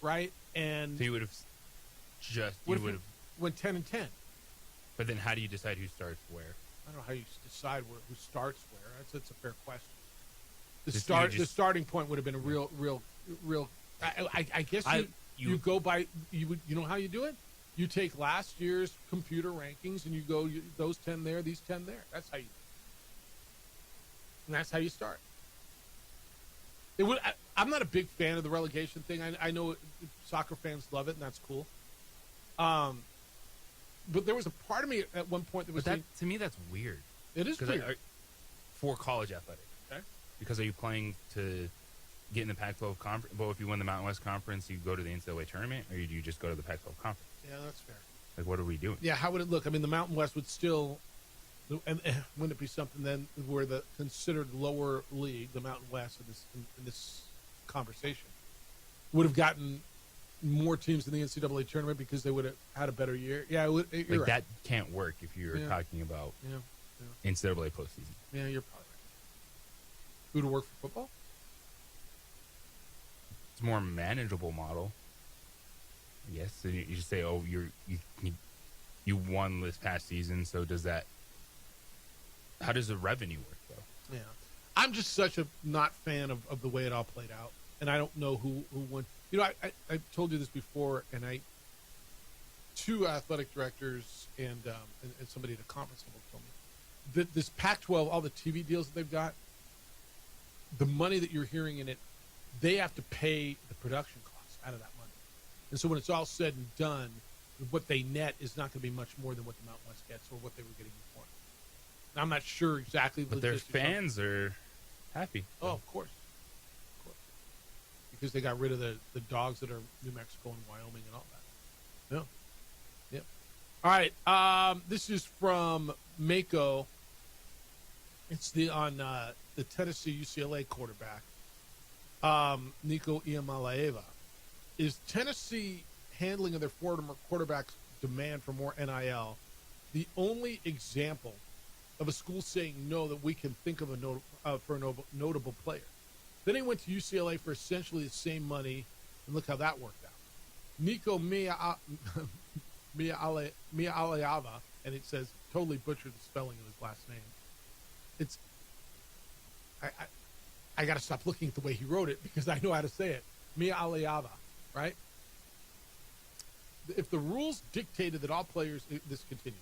right? And so you would have went 10-10. But then how do you decide who starts where? I don't know how you decide who starts where. That's a fair question. The starting point would have been a real. I guess you go by you know how you do it. You take last year's computer rankings and you go those 10 there, these 10 there. That's how you do it. And that's how you start. It would. I'm not a big fan of the relegation thing. I know soccer fans love it, and that's cool. But there was a part of me at one point that was saying, to me, that's weird. It is weird. For college athletics. Okay. Because are you playing to get in the Pac-12 conference? Well, if you win the Mountain West Conference, you go to the NCAA tournament, or do you just go to the Pac-12 conference? Yeah, that's fair. Like, what are we doing? Yeah, how would it look? I mean, the Mountain West would still, and wouldn't it be something then where the considered lower league, the Mountain West, in this conversation, would have gotten more teams in the NCAA tournament because they would have had a better year? Yeah, you're right. That can't work if you're talking about NCAA postseason. Yeah, you're probably right. Who to work for football? It's a more manageable model. Yes, so you just say, "Oh, you won this past season." So does that? How does the revenue work, though? Yeah, I'm just such a not fan of the way it all played out, and I don't know who won. You know, I told you this before, and two athletic directors and somebody at a conference level told me that this Pac-12, all the TV deals that they've got, the money that you're hearing in it, they have to pay the production costs out of that money. And so when it's all said and done, what they net is not going to be much more than what the Mountain West gets or what they were getting before. And I'm not sure exactly. But their fans are happy. Oh, of course. Because they got rid of the dogs that are New Mexico and Wyoming and all that. Yeah. All right. This is from Mako. It's on the Tennessee UCLA quarterback, Nico Iamaleava. Is Tennessee handling of their former quarterback's demand for more NIL the only example of a school saying no that we can think of for a notable player? Then he went to UCLA for essentially the same money, and look how that worked out. Nico Iamaleava, and it says, totally butchered the spelling of his last name. It's I got to stop looking at the way he wrote it because I know how to say it. Iamaleava, right? If the rules dictated that all players, this continues.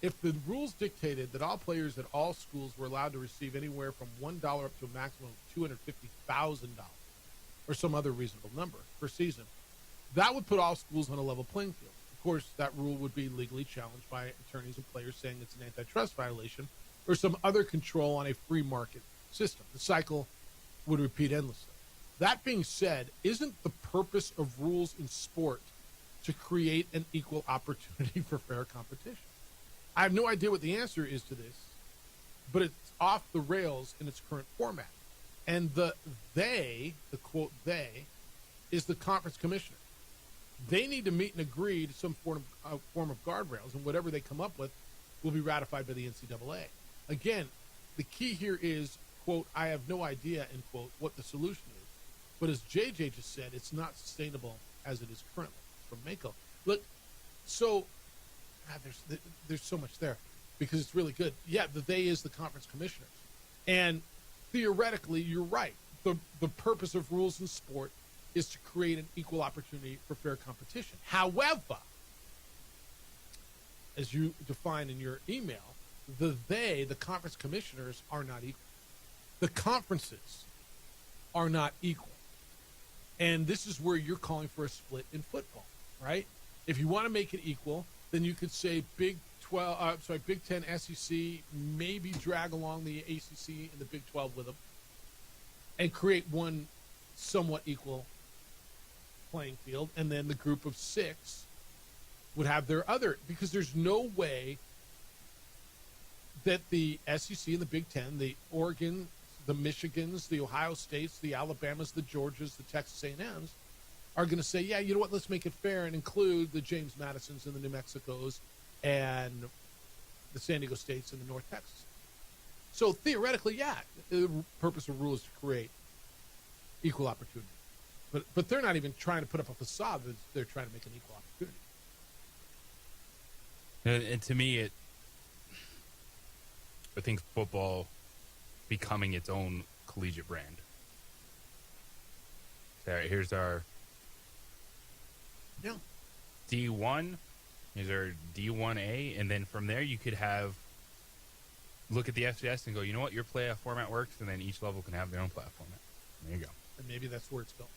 If the rules dictated that all players at all schools were allowed to receive anywhere from $1 up to a maximum of $250,000 or some other reasonable number per season, that would put all schools on a level playing field. Of course, that rule would be legally challenged by attorneys and players saying it's an antitrust violation or some other control on a free market system. The cycle would repeat endlessly. That being said, isn't the purpose of rules in sport to create an equal opportunity for fair competition? I have no idea what the answer is to this, but it's off the rails in its current format. And the quote they, is the conference commissioner. They need to meet and agree to some form of guardrails, and whatever they come up with will be ratified by the NCAA. Again, the key here is, quote, I have no idea, end quote, what the solution is. But as JJ just said, it's not sustainable as it is currently. From Mako. Look, so there's so much there because it's really good. Yeah, the they is the conference commissioners. And theoretically, you're right. The purpose of rules in sport is to create an equal opportunity for fair competition. However, as you define in your email, the conference commissioners are not equal. The conferences are not equal. And this is where you're calling for a split in football, right? If you want to make it equal, then you could say Big 10, SEC, maybe drag along the ACC and the Big 12 with them, and create one somewhat equal playing field, and then the group of 6 would have their other, because there's no way that the SEC and the Big 10, the Oregon, the Michigans, the Ohio States, the Alabamas, the Georgias, the Texas A&Ms are going to say, yeah, you know what, let's make it fair and include the James Madisons and the New Mexicos and the San Diego States and the North Texas. So theoretically, yeah, the purpose of rules is to create equal opportunity. But they're not even trying to put up a facade. They're trying to make an equal opportunity. And to me, I think football becoming its own collegiate brand. So here's our D1. Here's our D1A. And then from there, you could look at the FCS and go, you know what, your playoff format works, and then each level can have their own playoff format. There you go. And maybe that's where it's going.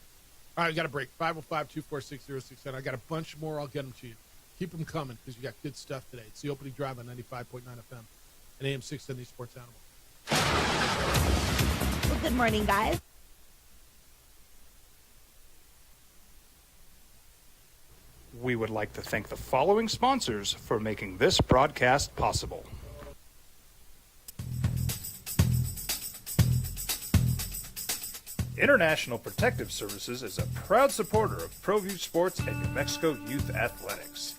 All right, we got a break. 505-246-0610. I got a bunch more. I'll get them to you. Keep them coming because you got good stuff today. It's the opening drive on 95.9 FM and AM 670 Sports Animal. Well, good morning, guys. We would like to thank the following sponsors for making this broadcast possible. International Protective Services is a proud supporter of ProView Sports and New Mexico Youth Athletics.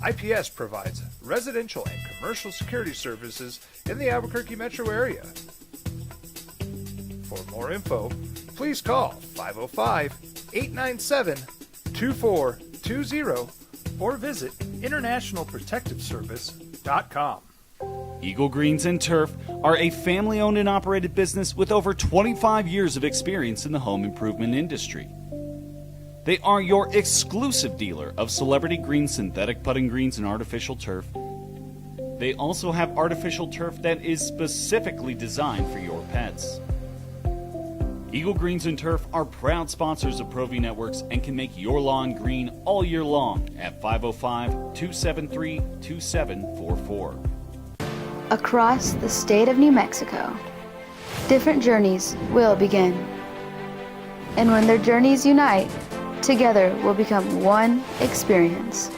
IPS provides residential and commercial security services in the Albuquerque metro area. For more info, please call 505-897-2420 or visit internationalprotectiveservice.com. Eagle Greens and Turf are a family-owned and operated business with over 25 years of experience in the home improvement industry. They are your exclusive dealer of celebrity green synthetic putting greens and artificial turf. They also have artificial turf that is specifically designed for your pets. Eagle Greens and Turf are proud sponsors of ProView Networks and can make your lawn green all year long at 505-273-2744. Across the state of New Mexico, different journeys will begin. And when their journeys unite, together will become one experience.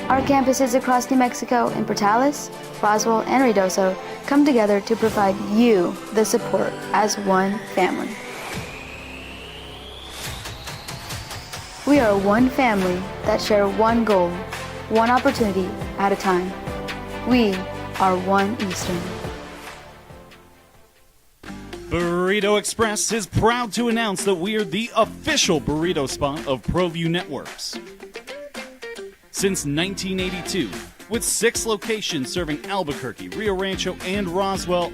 Our campuses across New Mexico in Portales, Roswell, and Ruidoso come together to provide you the support as one family. We are one family that share one goal, one opportunity at a time. We are One Eastern. Burrito Express is proud to announce that we are the official burrito spot of ProView Networks. Since 1982, with 6 locations serving Albuquerque, Rio Rancho, and Roswell,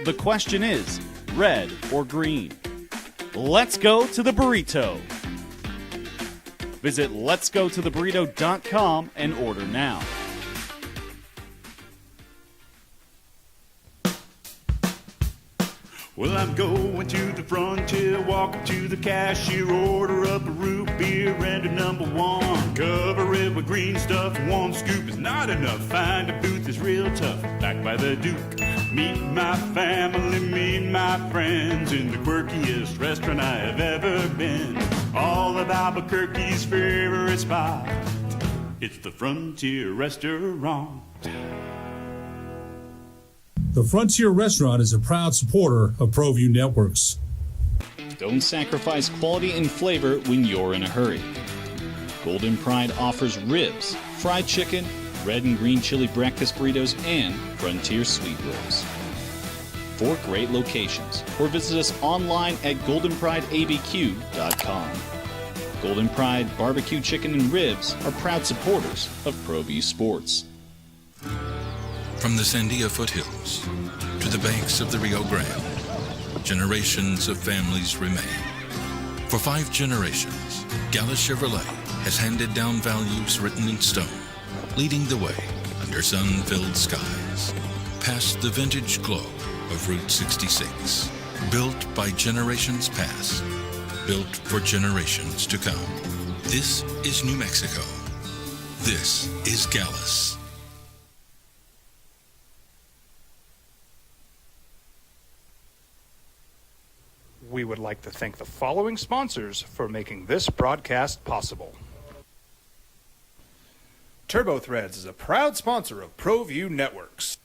the question is, red or green? Let's go to the burrito. Visit letsgototheburrito.com and order now. Well, I'm going to the frontier, walking to the cashier, order up a root beer and a number one. Cover it with green stuff, one scoop is not enough. Find a booth is real tough, back by the Duke. Meet my family, meet my friends in the quirkiest restaurant I have ever been. All of Albuquerque's favorite spot, it's the Frontier Restaurant. The Frontier Restaurant is a proud supporter of ProView Networks. Don't sacrifice quality and flavor when you're in a hurry. Golden Pride offers ribs, fried chicken, red and green chili breakfast burritos, and Frontier sweet rolls. 4 great locations, or visit us online at goldenprideabq.com. Golden Pride Barbecue Chicken and Ribs are proud supporters of ProView Sports. From the Sandia foothills to the banks of the Rio Grande, generations of families remain. For 5 generations, Gallus Chevrolet has handed down values written in stone, leading the way under sun-filled skies, past the vintage glow of Route 66. Built by generations past, built for generations to come. This is New Mexico. This is Gallus. We would like to thank the following sponsors for making this broadcast possible. TurboThreads is a proud sponsor of ProView Networks.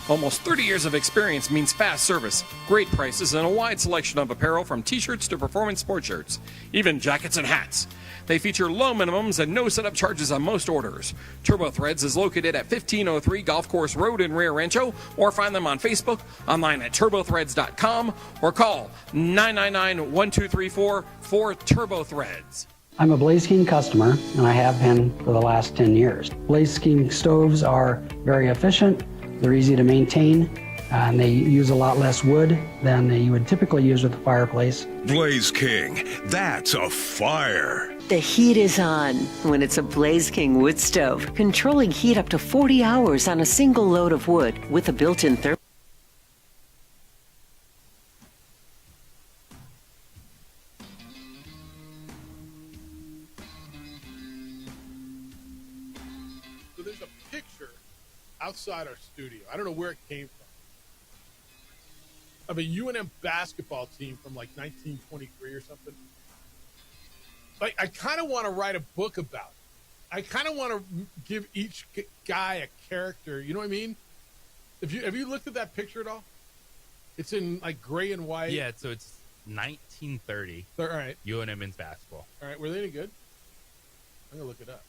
Almost 30 years of experience means fast service, great prices, and a wide selection of apparel from t-shirts to performance sport shirts, even jackets and hats. They feature low minimums and no setup charges on most orders. TurboThreads is located at 1503 Golf Course Road in Rio Rancho, or find them on Facebook, online at turbothreads.com, or call 999-1234 for TurboThreads. I'm a Blaze King customer, and I have been for the last 10 years. Blaze King stoves are very efficient, they're easy to maintain, and they use a lot less wood than you would typically use with a fireplace. Blaze King, that's a fire. The heat is on when it's a Blaze King wood stove, controlling heat up to 40 hours on a single load of wood with a built-in thermostat. outside our studio. I don't know where it came from. Of a UNM basketball team from like 1923 or something. Like, I kind of want to write a book about it. I kind of want to give each guy a character. You know what I mean? Have you looked at that picture at all? It's in like gray and white. Yeah, so it's 1930. All right. UNM men's basketball. All right. Were they any good? I'm going to look it up.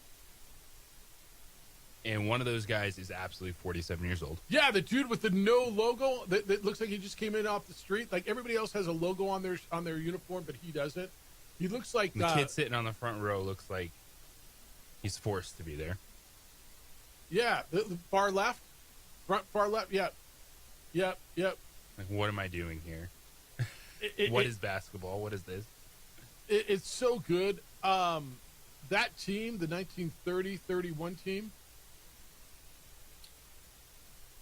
And one of those guys is absolutely 47 years old. Yeah, the dude with the no logo that looks like he just came in off the street. Like everybody else has a logo on their uniform, but he doesn't. He looks like The kid sitting on the front row looks like he's forced to be there. Yeah, the far left, far left. Yeah, yep. Like, what am I doing here? What is basketball? What is this? It's so good. That team, the 1930-31 team.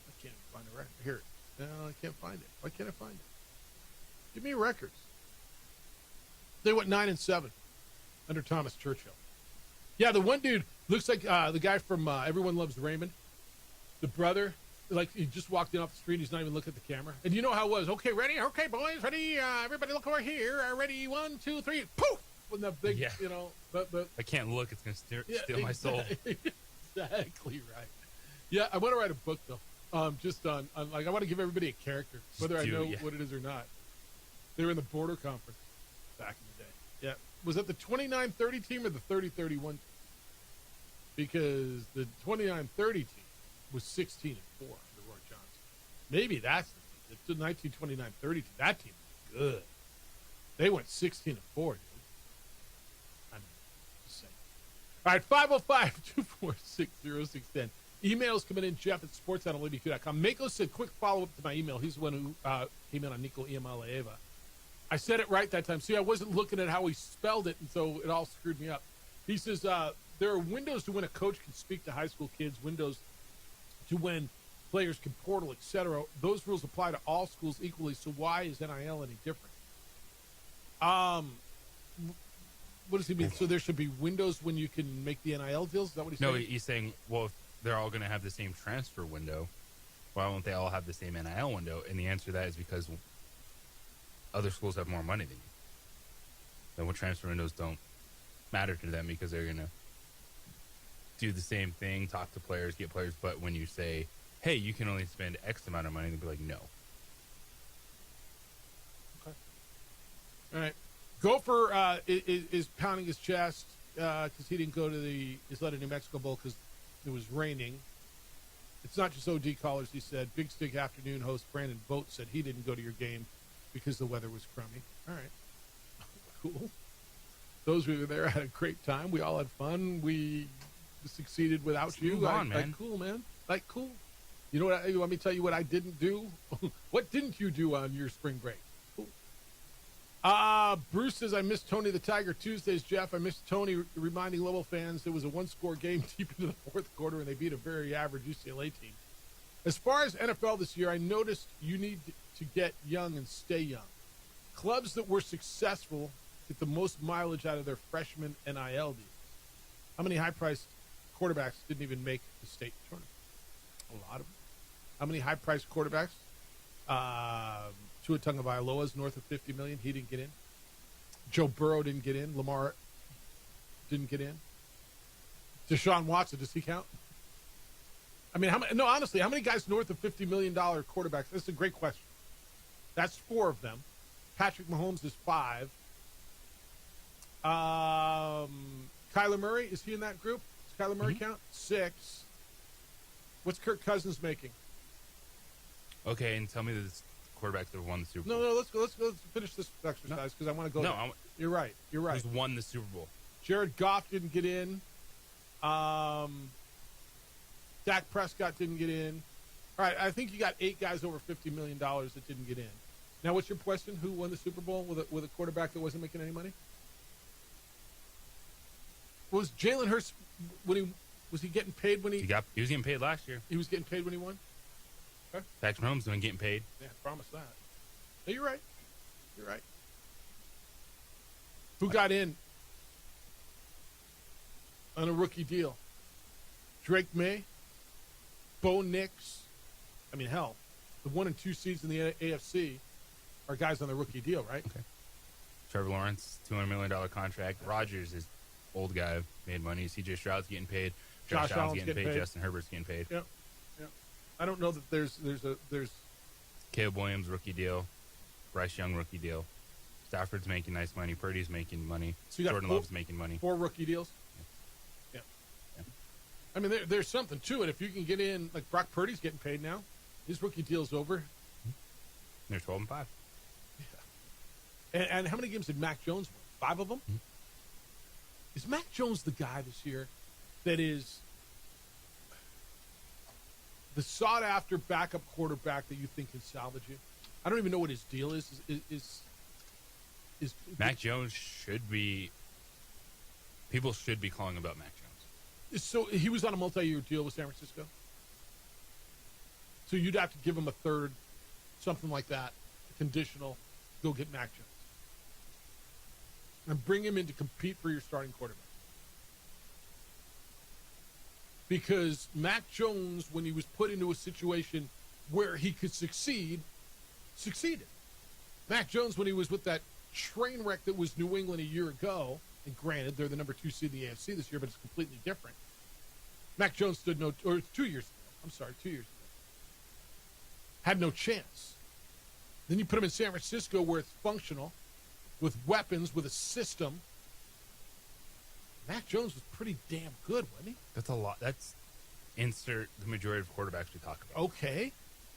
I can't find it right here. No, I can't find it. Why can't I find it? Give me your records. They went 9-7 under Thomas Churchill. Yeah, the one dude looks like the guy from Everyone Loves Raymond. The brother, like he just walked in off the street. He's not even looking at the camera. And you know how it was. Okay, ready? Okay, boys, ready? Everybody look over here. Ready? 1, 2, 3. Poof! When that big, you know. But I can't look. It's going to steal my soul. Exactly right. Yeah, I want to write a book, though. Just on like, I want to give everybody a character, whether I know what it is or not. They were in the border conference back in the day. Yeah. Was that the 29-30 team or the 30-31 team? Because the 29-30 team was 16-4 under Roy Johnson. Maybe that's the 1929-30 team. That team was good. They went 16-4, dude. I'm just saying. All right, 505-246-0610. Emails coming in, Jeff@sportsanalytica.com. Mako said, quick follow-up to my email. He's the one who came in on Nico Iamaleava. I said it right that time. See, I wasn't looking at how he spelled it, and so it all screwed me up. He says, there are windows to when a coach can speak to high school kids, windows to when players can portal, etc. Those rules apply to all schools equally, so why is NIL any different? What does he mean? So there should be windows when you can make the NIL deals? Is that what he's saying? No, he's saying, well, if they're all going to have the same transfer window, why won't they all have the same NIL window? And the answer to that is because other schools have more money than you. Then what transfer windows don't matter to them because they're going to do the same thing, talk to players, get players. But when you say, hey, you can only spend X amount of money, they'll be like, no. Okay. All right. Gopher is pounding his chest because he didn't go to the Isleta New Mexico Bowl because it was raining. It's not just OD callers, he said. Big Stick Afternoon host Brandon Boat said he didn't go to your game because the weather was crummy. All right. Cool. Those who were there had a great time. We all had fun. We succeeded without you. Move on, man. Cool, man. Like, cool. You know what? Let me tell you what I didn't do. What didn't you do on your spring break? Cool. Bruce says, I missed Tony the Tiger Tuesdays, Jeff. I missed Tony reminding Lowell fans it was a one-score game deep into the fourth quarter, and they beat a very average UCLA team. As far as NFL this year, I noticed you need to get young and stay young. Clubs that were successful get the most mileage out of their freshman NIL deals. How many high-priced quarterbacks didn't even make the state tournament? A lot of them. How many high-priced quarterbacks? Tua Tagovailoa's north of $50 million. He didn't get in. Joe Burrow didn't get in. Lamar didn't get in. Deshaun Watson, does he count? I mean, honestly, how many guys north of $50 million quarterbacks? This is a great question. That's 4 of them. Patrick Mahomes is 5. Kyler Murray, is he in that group? Does Kyler Murray count? 6. What's Kirk Cousins making? Okay, and tell me the quarterbacks that have won the Super Bowl. No, let's finish this exercise because I want to go. No, you're right. Who's won the Super Bowl? Jared Goff didn't get in. Dak Prescott didn't get in. All right, I think you got 8 guys over $50 million that didn't get in. Now, what's your question? Who won the Super Bowl with a quarterback that wasn't making any money? Was Jalen Hurts was he getting paid when he was getting paid last year? He was getting paid when he won. Okay. Patrick Mahomes been getting paid. Yeah, promise that. No, you're right. You're right. Who got in on a rookie deal? Drake May. Bo Nix. I mean, hell, the 1 and 2 seeds in the AFC are guys on the rookie deal, right? Okay. Trevor Lawrence, $200 million contract. Rodgers is old guy, made money. C.J. Stroud's getting paid. Josh Allen's getting paid. Justin Herbert's getting paid. Yep. I don't know that there's Caleb Williams rookie deal. Bryce Young rookie deal. Stafford's making nice money. Purdy's making money. So you got Jordan Love's making money. 4 rookie deals. Yeah. I mean, there's something to it. If you can get in, like Brock Purdy's getting paid now. His rookie deal's over. They're 12-5. Yeah. And how many games did Mac Jones win? 5 of them? Mm-hmm. Is Mac Jones the guy this year that is the sought-after backup quarterback that you think can salvage you? I don't even know what his deal is. Is Mac Jones should be – people should be calling about Mac Jones. So he was on a multi-year deal with San Francisco? So you'd have to give him a third, something like that, conditional, go get Mac Jones. And bring him in to compete for your starting quarterback. Because Mac Jones, when he was put into a situation where he could succeed, succeeded. Mac Jones, when he was with that train wreck that was New England a year ago, and granted, they're the number 2 seed in the AFC this year, but it's completely different. Mac Jones stood 2 years ago. 2 years ago. Had no chance. Then you put him in San Francisco where it's functional, with weapons, with a system. Mac Jones was pretty damn good, wasn't he? That's a lot. That's insert the majority of quarterbacks we talk about. Okay.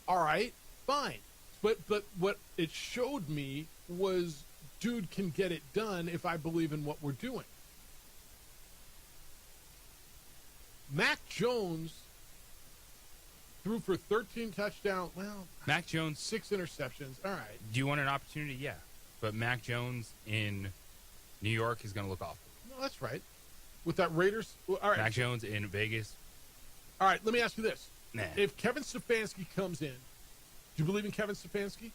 All right. Fine. But what it showed me was dude can get it done if I believe in what we're doing. Mac Jones threw for 13 touchdowns. Well, Mac Jones, 6 interceptions. All right. Do you want an opportunity? Yeah. But Mac Jones in New York is going to look awful. No, that's right. With that Raiders. All right. Mac Jones in Vegas. All right. Let me ask you this. Nah. If Kevin Stefanski comes in, do you believe in Kevin Stefanski?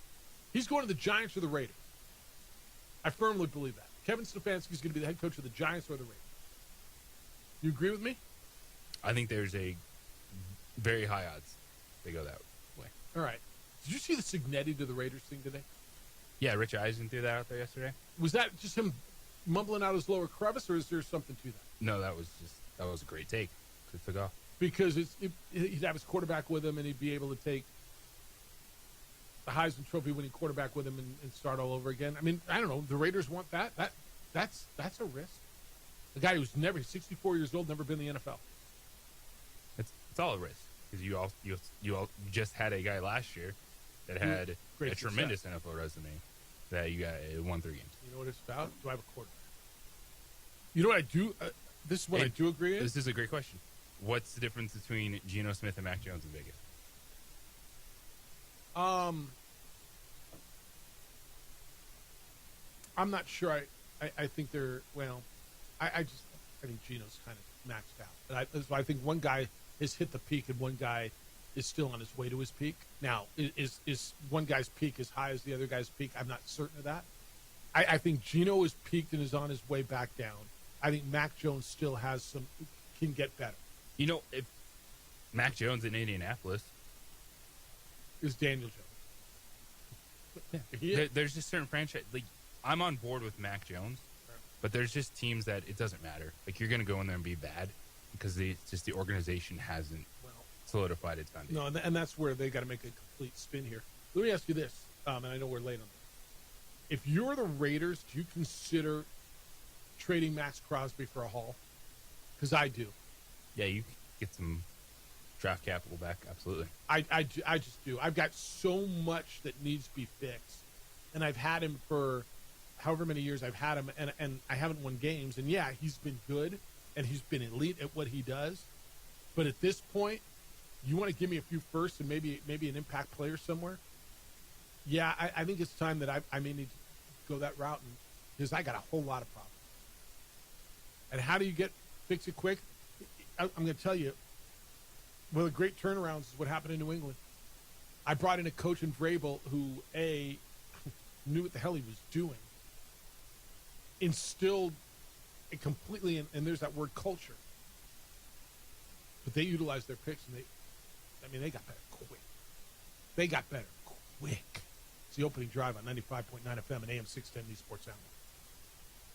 He's going to the Giants or the Raiders. I firmly believe that. Kevin Stefanski is going to be the head coach of the Giants or the Raiders. You agree with me? I think there's a very high odds they go that way. All right. Did you see the Cignetti to the Raiders thing today? Yeah, Rich Eisen threw that out there yesterday. Was that just him mumbling out his lower crevice, or is there something to that? No, that was a great take. Good to go. Because he'd have his quarterback with him, and he'd be able to take the Heisman Trophy winning quarterback with him and start all over again. I mean, I don't know. The Raiders want that. That's a risk. The guy who's 64 years old, never been in the NFL. It's all a risk because you all just had a guy last year that had a tremendous NFL resume that you got won 3 games. You know what it's about? Do I have a quarterback? You know what I do? This is what I do agree with. This is a great question. What's the difference between Geno Smith and Mac Jones in Vegas? I'm not sure. I think they're I think Geno's kind of maxed out. But I think one guy has hit the peak and one guy is still on his way to his peak. Now, is one guy's peak as high as the other guy's peak? I'm not certain of that. I think Geno is peaked and is on his way back down. I think Mac Jones still can get better. You know, if Mac Jones in Indianapolis is Daniel Jones. Yeah. There's just certain franchise. Like, I'm on board with Mac Jones, but there's just teams that it doesn't matter. Like, you're going to go in there and be bad because the organization hasn't solidified its foundation. No, and that's where they got to make a complete spin here. Let me ask you this, and I know we're late on this. If you're the Raiders, do you consider trading Max Crosby for a haul? Because I do. Yeah, you get some draft capital back, absolutely. I just do. I've got so much that needs to be fixed, and I've had him for however many years I've had him, and I haven't won games. And yeah, he's been good, and he's been elite at what he does. But at this point, you want to give me a few firsts and maybe an impact player somewhere? Yeah, I think it's time that I may need to go that route, because I got a whole lot of problems. And how do you fix it quick? I'm going to tell you, one of the great turnarounds is what happened in New England. I brought in a coach in Vrabel who, knew what the hell he was doing, instilled it completely, and there's that word culture. But they utilized their picks, and I mean, they got better quick. They got better quick. It's the opening drive on 95.9 FM and AM 610, the Sports Network.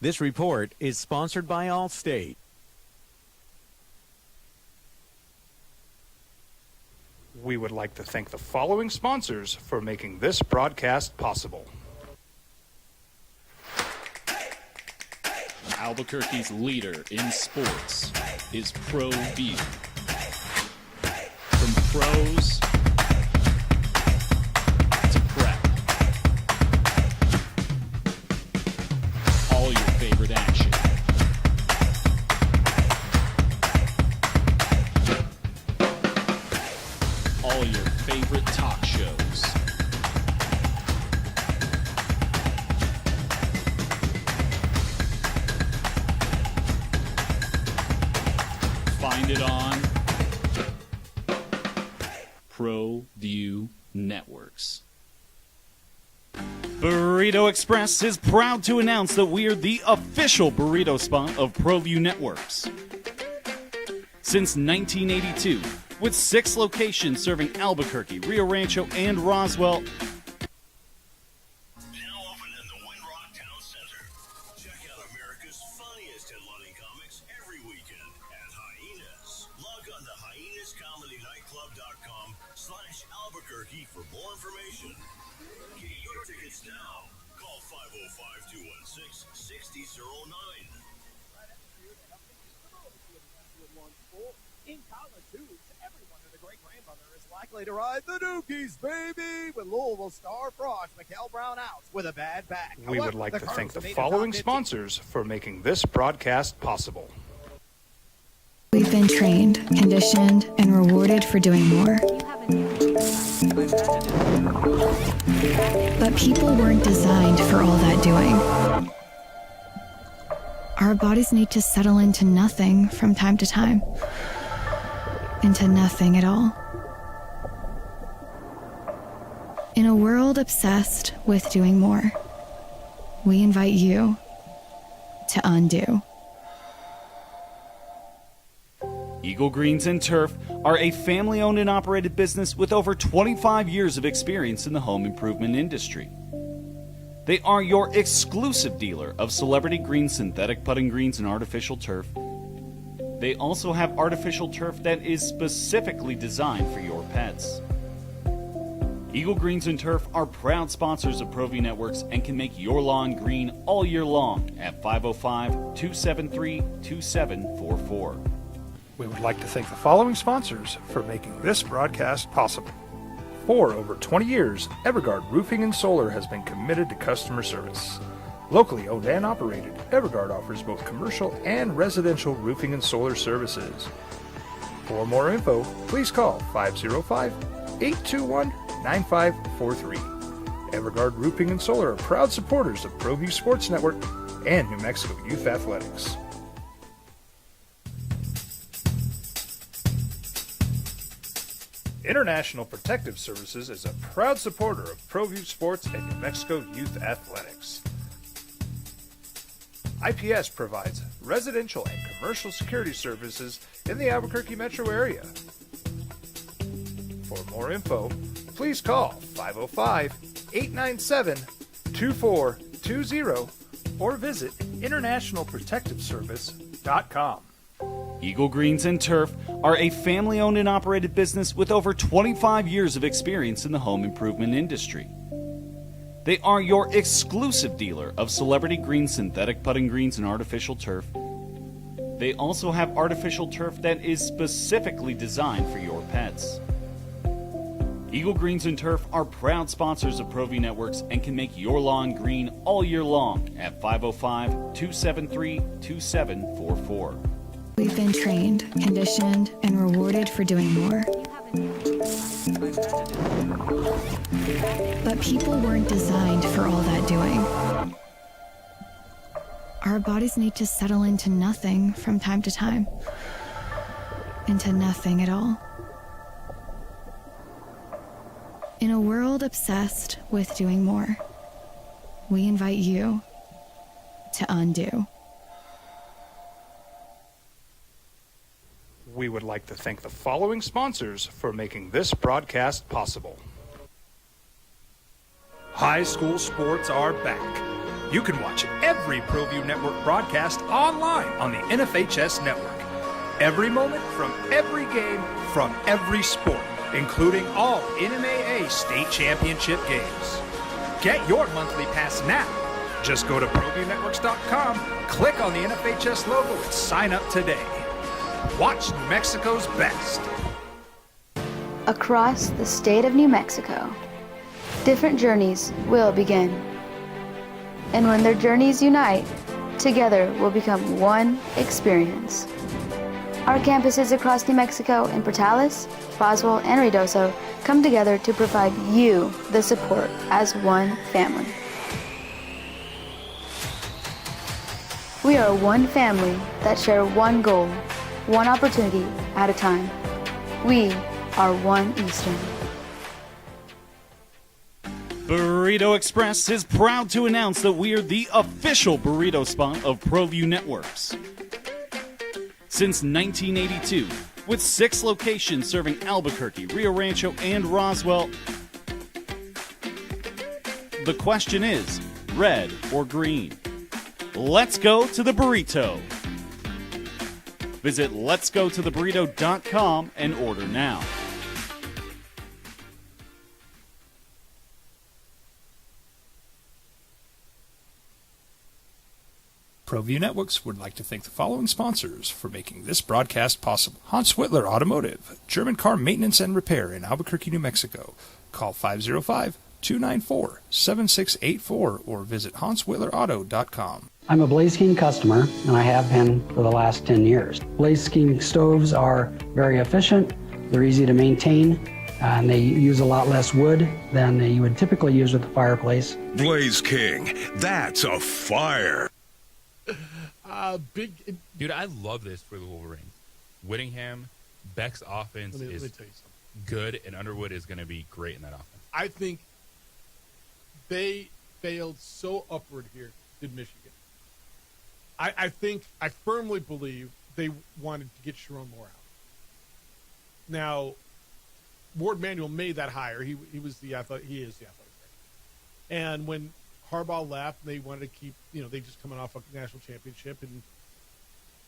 This report is sponsored by Allstate. We would like to thank the following sponsors for making this broadcast possible. Albuquerque's leader in sports is ProView. From pros to prep, all your favorite action. All your favorite talk shows. Find it on ProView Networks. Burrito Express is proud to announce that we are the official burrito spot of ProView Networks. Since 1982, with 6 locations serving Albuquerque, Rio Rancho, and Roswell. Albuquerque for more information. Get your tickets now. Call 505-216-6009. In college hoops, everyone and their great-grandmother is likely to ride the Dookies, baby, with Louisville star Frost Mikael Brown out with a bad back. We would like to thank the following sponsors for making this broadcast possible. We've been trained, conditioned, and rewarded for doing more. But people weren't designed for all that doing. Our bodies need to settle into nothing from time to time. Into nothing at all. In a world obsessed with doing more, we invite you to undo. Eagle Greens and Turf are a family-owned and operated business with over 25 years of experience in the home improvement industry. They are your exclusive dealer of celebrity green, synthetic putting greens, and artificial turf. They also have artificial turf that is specifically designed for your pets. Eagle Greens and Turf are proud sponsors of ProView Networks and can make your lawn green all year long at 505-273-2744. We would like to thank the following sponsors for making this broadcast possible. For over 20 years, Evergard Roofing and Solar has been committed to customer service. Locally owned and operated, Evergard offers both commercial and residential roofing and solar services. For more info, please call 505-821-9543. Evergard Roofing and Solar are proud supporters of ProView Sports Network and New Mexico Youth Athletics. International Protective Services is a proud supporter of ProView Sports and New Mexico Youth Athletics. IPS provides residential and commercial security services in the Albuquerque metro area. For more info, please call 505-897-2420 or visit internationalprotectiveservice.com. Eagle Greens and Turf are a family-owned and operated business with over 25 years of experience in the home improvement industry. They are your exclusive dealer of celebrity green, synthetic putting greens, and artificial turf. They also have artificial turf that is specifically designed for your pets. Eagle Greens and Turf are proud sponsors of ProView Networks and can make your lawn green all year long at 505-273-2744. We've been trained, conditioned, and rewarded for doing more. But people weren't designed for all that doing. Our bodies need to settle into nothing from time to time. Into nothing at all. In a world obsessed with doing more, we invite you to undo. We would like to thank the following sponsors for making this broadcast possible. High school sports are back. You can watch every ProView Network broadcast online on the NFHS network. Every moment from every game from every sport, including all NMAA state championship games. Get your monthly pass now. Just go to ProViewNetworks.com, click on the NFHS logo, and sign up today. Watch New Mexico's best. Across the state of New Mexico, different journeys will begin. And when their journeys unite, together will become one experience. Our campuses across New Mexico in Portales, Roswell, and Ruidoso come together to provide you the support as one family. We are one family that share one goal, one opportunity at a time. We are One Eastern. Burrito Express is proud to announce that we are the official burrito spot of ProView Networks. Since 1982, with 6 locations serving Albuquerque, Rio Rancho, and Roswell, the question is, red or green? Let's go to the burrito. Visit letsgototheburrito.com and order now. ProView Networks would like to thank the following sponsors for making this broadcast possible. Hans Whitler Automotive, German car maintenance and repair in Albuquerque, New Mexico. Call 505-294-7684 or visit HansWhitlerAuto.com. I'm a Blaze King customer, and I have been for the last 10 years. Blaze King stoves are very efficient, they're easy to maintain, and they use a lot less wood than you would typically use with a fireplace. Blaze King, that's a fire. Dude, I love this for the Wolverines. Whittingham, Beck's offense let me is tell you something. good, and Underwood is going to be great in that offense. I think they failed so upward here, did Michigan. I firmly believe they wanted to get Sharon Moore out. Now, Ward Manuel made that hire. He is the athletic director. And when Harbaugh left, they wanted to keep, they just coming off a national championship, and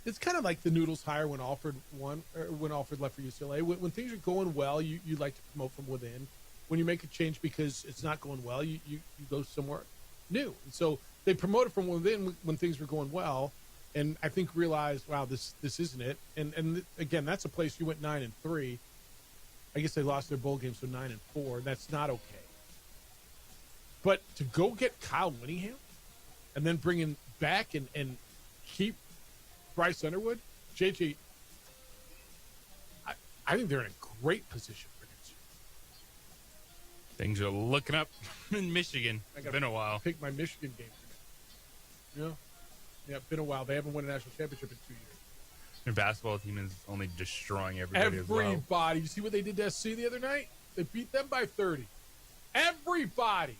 it's kind of like the Noodles hire when Alford left for UCLA. When things are going well, you like to promote from within. When you make a change because it's not going well, you go somewhere new. And so they promoted from within when things were going well, and I think realized, wow, this isn't it. And again, that's a place you went 9-3. I guess they lost their bowl game, so 9-4. That's not okay. But to go get Kyle Whittingham and then bring him back and keep Bryce Underwood, JJ, I think they're in a great position for next year. Things are looking up in Michigan. It's been a while. Pick my Michigan game for me. Yeah, it's been a while. They haven't won a national championship in 2 years. Their basketball team is only destroying everybody as well. Everybody. You see what they did to SC the other night? They beat them by 30. Everybody.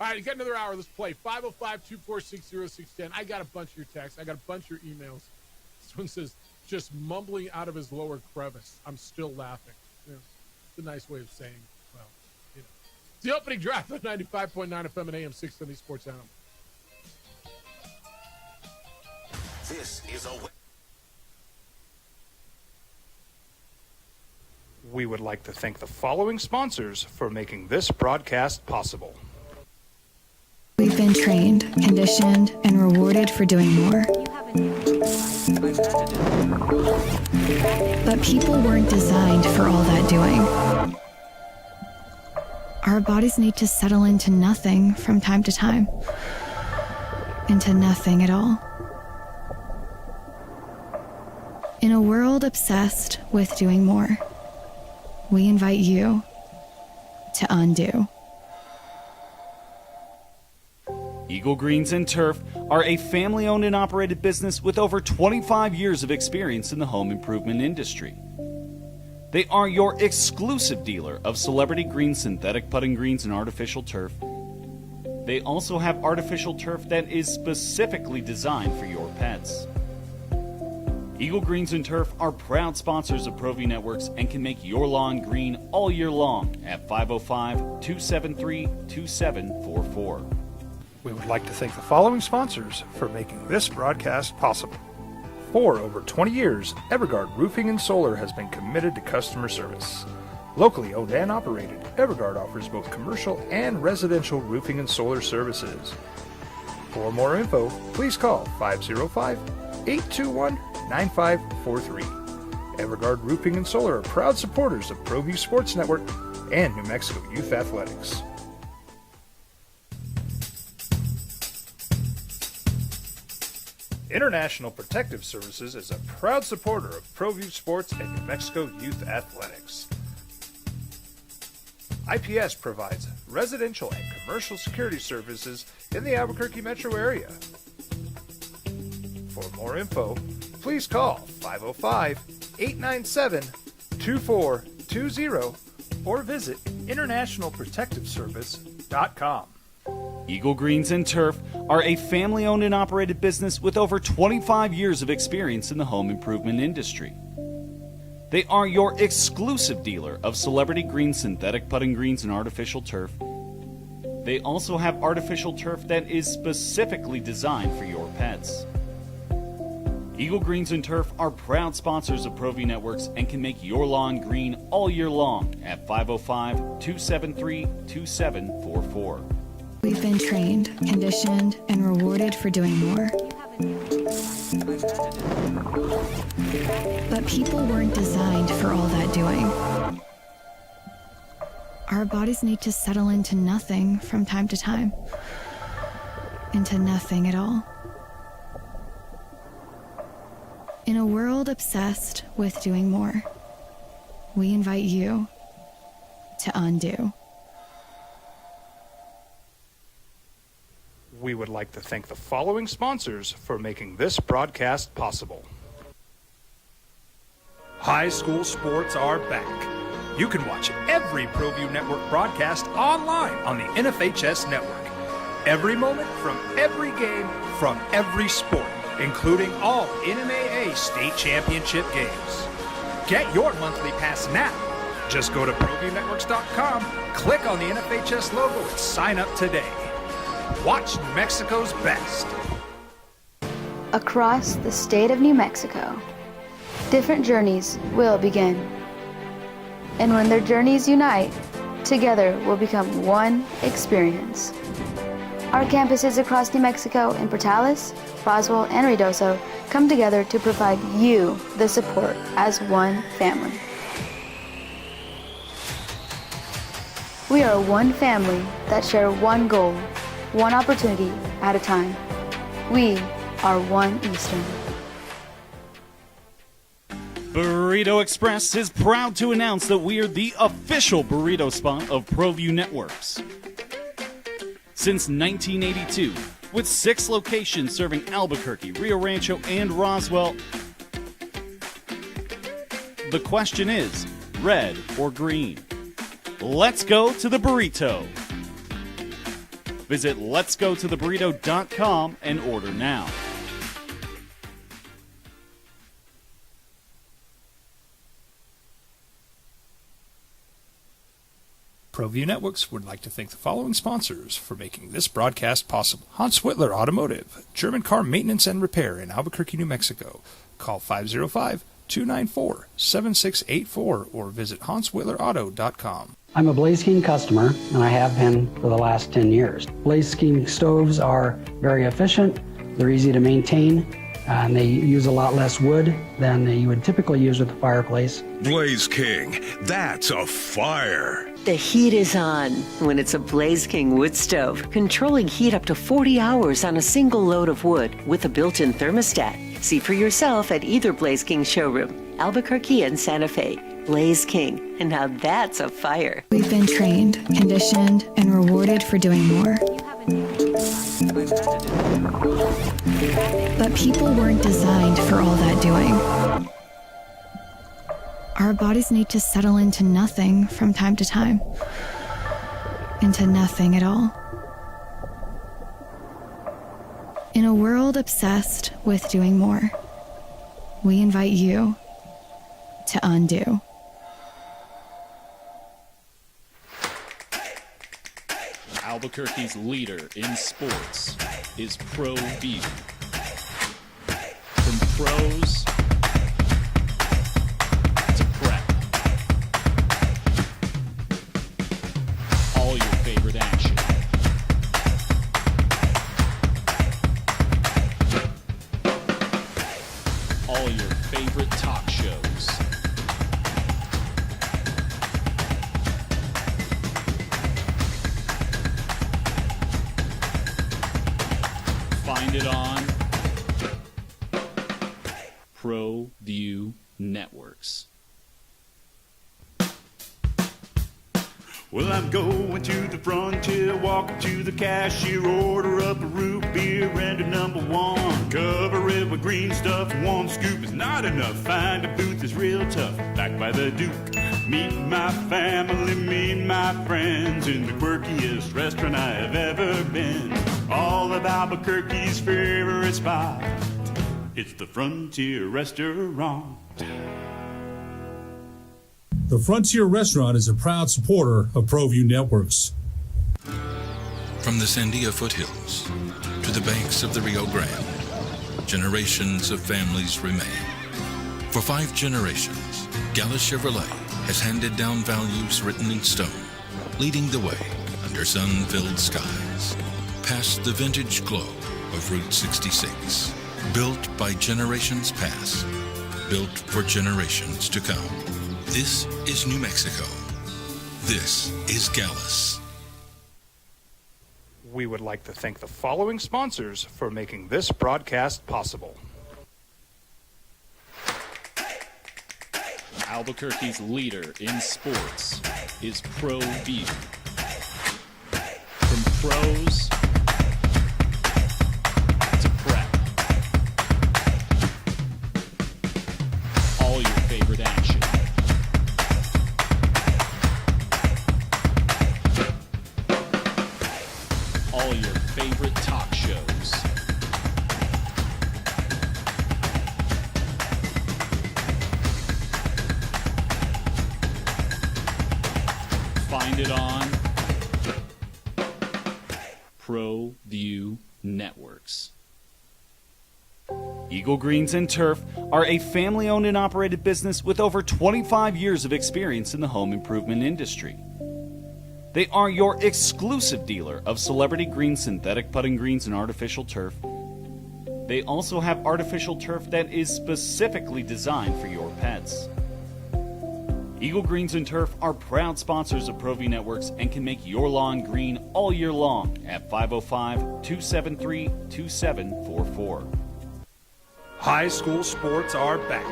All right, you got another hour. Let's play. 505-246-0610. I got a bunch of your texts. I got a bunch of your emails. This one says, just mumbling out of his lower crevice. I'm still laughing. It's a nice way of saying, well, It's the opening drive of 95.9 FM and AM 670 Sports Animal. This is a... We would like to thank the following sponsors for making this broadcast possible. We've been trained, conditioned, and rewarded for doing more. But people weren't designed for all that doing. Our bodies need to settle into nothing from time to time. Into nothing at all. In a world obsessed with doing more, we invite you to undo. Eagle Greens and Turf are a family-owned and operated business with over 25 years of experience in the home improvement industry. They are your exclusive dealer of celebrity green, synthetic putting greens, and artificial turf. They also have artificial turf that is specifically designed for your pets. Eagle Greens and Turf are proud sponsors of ProView Networks and can make your lawn green all year long at 505-273-2744. We would like to thank the following sponsors for making this broadcast possible. For over 20 years, Evergard Roofing and Solar has been committed to customer service. Locally owned and operated, Evergard offers both commercial and residential roofing and solar services. For more info, please call 505-821-9543. Evergard Roofing and Solar are proud supporters of ProView Sports Network and New Mexico Youth Athletics. International Protective Services is a proud supporter of ProView Sports and New Mexico Youth Athletics. IPS provides residential and commercial security services in the Albuquerque metro area. For more info, please call 505-897-2420 or visit internationalprotectiveservice.com. Eagle Greens and Turf are a family-owned and operated business with over 25 years of experience in the home improvement industry. They are your exclusive dealer of Celebrity Green synthetic putting greens and artificial turf. They also have artificial turf that is specifically designed for your pets. Eagle Greens and Turf are proud sponsors of ProView Networks and can make your lawn green all year long at 505-273-2744. We've been trained, conditioned, and rewarded for doing more. But people weren't designed for all that doing. Our bodies need to settle into nothing from time to time. Into nothing at all. In a world obsessed with doing more, we invite you to undo. We would like to thank the following sponsors for making this broadcast possible. High school sports are back. You can watch every ProView Network broadcast online on the NFHS network. Every moment from every game from every sport, including all NMAA state championship games. Get your monthly pass now. Just go to ProViewNetworks.com, click on the NFHS logo, and sign up today. Watch New Mexico's best. Across the state of New Mexico, different journeys will begin. And when their journeys unite, together will become one experience. Our campuses across New Mexico in Portales, Roswell, and Ruidoso come together to provide you the support as one family. We are one family that share one goal, one opportunity at a time. We are One Eastern. Burrito Express is proud to announce that we are the official burrito spot of ProView Networks. Since 1982, with 6 locations serving Albuquerque, Rio Rancho, and Roswell, the question is, red or green? Let's go to the burrito. Visit letsgototheburrito.com and order now. ProView Networks would like to thank the following sponsors for making this broadcast possible. Hans Whitler Automotive, German car maintenance and repair in Albuquerque, New Mexico. Call 505-294-7684 or visit HansWhitlerAuto.com. I'm a Blaze King customer, and I have been for the last 10 years. Blaze King stoves are very efficient, they're easy to maintain, and they use a lot less wood than you would typically use with a fireplace. Blaze King, that's a fire. The heat is on when it's a Blaze King wood stove, controlling heat up to 40 hours on a single load of wood with a built-in thermostat. See for yourself at either Blaze King showroom, Albuquerque and Santa Fe. Blaze King, and now that's a fire. We've been trained, conditioned, and rewarded for doing more. But people weren't designed for all that doing. Our bodies need to settle into nothing from time to time. Into nothing at all. In a world obsessed with doing more, we invite you to undo. Albuquerque's leader in sports is ProView. From pros to prep, all your favorite action. All your favorite talk shows. Find it on ProView Networks. Well, I'm going to the frontier, walking to the cashier, order up a root beer and a number one. Cover it with green stuff, one scoop is not enough. Find a booth is real tough, back by the Duke. Meet my family, meet my friends in the quirkiest restaurant I have ever been. All of Albuquerque's favorite spot, it's the Frontier Restaurant. The Frontier Restaurant is a proud supporter of ProView Networks. From the Sandia foothills to the banks of the Rio Grande, generations of families remain. For 5 generations, Gallus Chevrolet has handed down values written in stone, leading the way under sun-filled skies, past the vintage glow of Route 66. Built by generations past, built for generations to come. This is New Mexico. This is Gallus. We would like to thank the following sponsors for making this broadcast possible. Albuquerque's leader in sports is ProView. From pros to prep, all your favorite action. All your favorite talk shows. Find it on ProView Networks. Eagle Greens and Turf are a family-owned and operated business with over 25 years of experience in the home improvement industry. They are your exclusive dealer of celebrity green synthetic putting greens and artificial turf. They also have artificial turf that is specifically designed for your pets. Eagle Greens and Turf are proud sponsors of ProView Networks and can make your lawn green all year long at 505-273-2744. High school sports are back.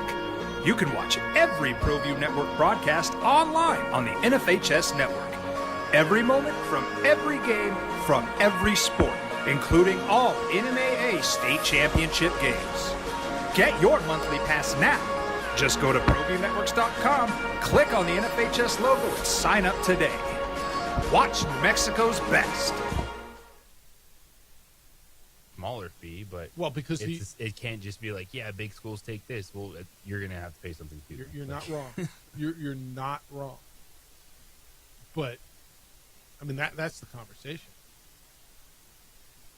You can watch every ProView Network broadcast online on the NFHS network. Every moment from every game from every sport, including all NMAA state championship games. Get your monthly pass now. Just go to ProViewNetworks.com, click on the NFHS logo, and sign up today. Watch New Mexico's best. Smaller fee, but because it can't just be like, yeah, big schools take this. Well, you're going to have to pay something too. You're not wrong. You're not wrong. But I mean that's the conversation.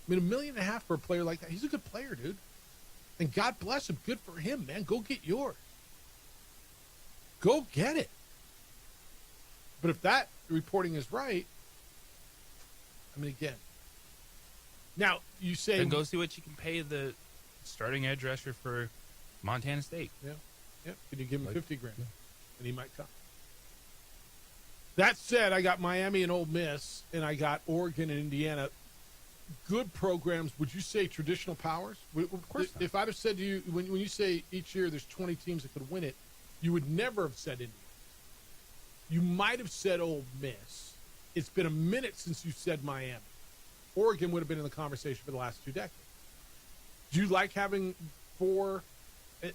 I mean, $1.5 million for a player like that. He's a good player, dude. And God bless him. Good for him, man. Go get yours. Go get it. But if that reporting is right, I mean, again. Now, you say... Then go see what you can pay the starting edge rusher for Montana State. Yeah. Can you give him $50,000? Yeah. And he might come. That said, I got Miami and Ole Miss, and I got Oregon and Indiana. Good programs. Would you say traditional powers? Of course not. If I'd have said to you, when you say each year there's 20 teams that could win it, you would never have said Indiana. You might have said Ole Miss. It's been a minute since you said Miami. Oregon would have been in the conversation for the last 2 decades. Do you like having 4,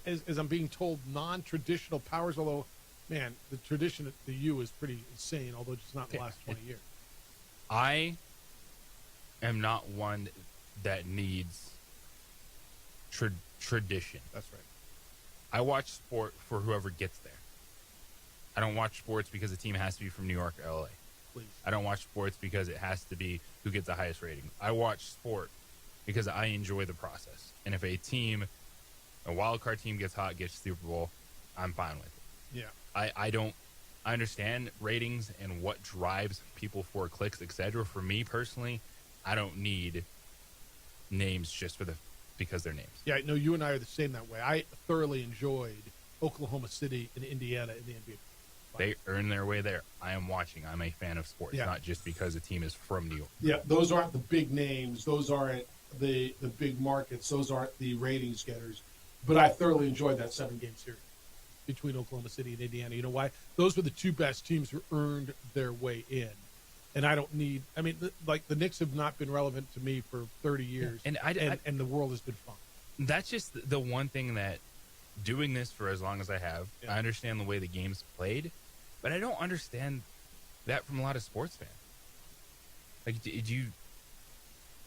as I'm being told, non-traditional powers? Although, man, the tradition at the U is pretty insane, although just not in the last 20 years. I am not one that needs tradition. That's right. I watch sport for whoever gets there. I don't watch sports because the team has to be from New York or LA. Please. I don't watch sports because it has to be who gets the highest rating. I watch sport because I enjoy the process. And if a wild card team gets hot, gets Super Bowl, I'm fine with it. Yeah. I understand ratings and what drives people for clicks, etc. For me personally, I don't need names just because they're names. Yeah, no, you and I are the same that way. I thoroughly enjoyed Oklahoma City and Indiana in the NBA. They earn their way there. I am watching. I'm a fan of sports, Yeah. not just because a team is from New York. Yeah, those aren't the big names. Those aren't the big markets. Those aren't the ratings getters. But I thoroughly enjoyed that 7-game series between Oklahoma City and Indiana. You know why? Those were the two best teams who earned their way in. And I don't need – I mean, like the Knicks have not been relevant to me for 30 years, And and the world has been fun. That's just the one thing that doing this for as long as I have, I understand the way the game's played, but I don't understand that from a lot of sports fans. Like,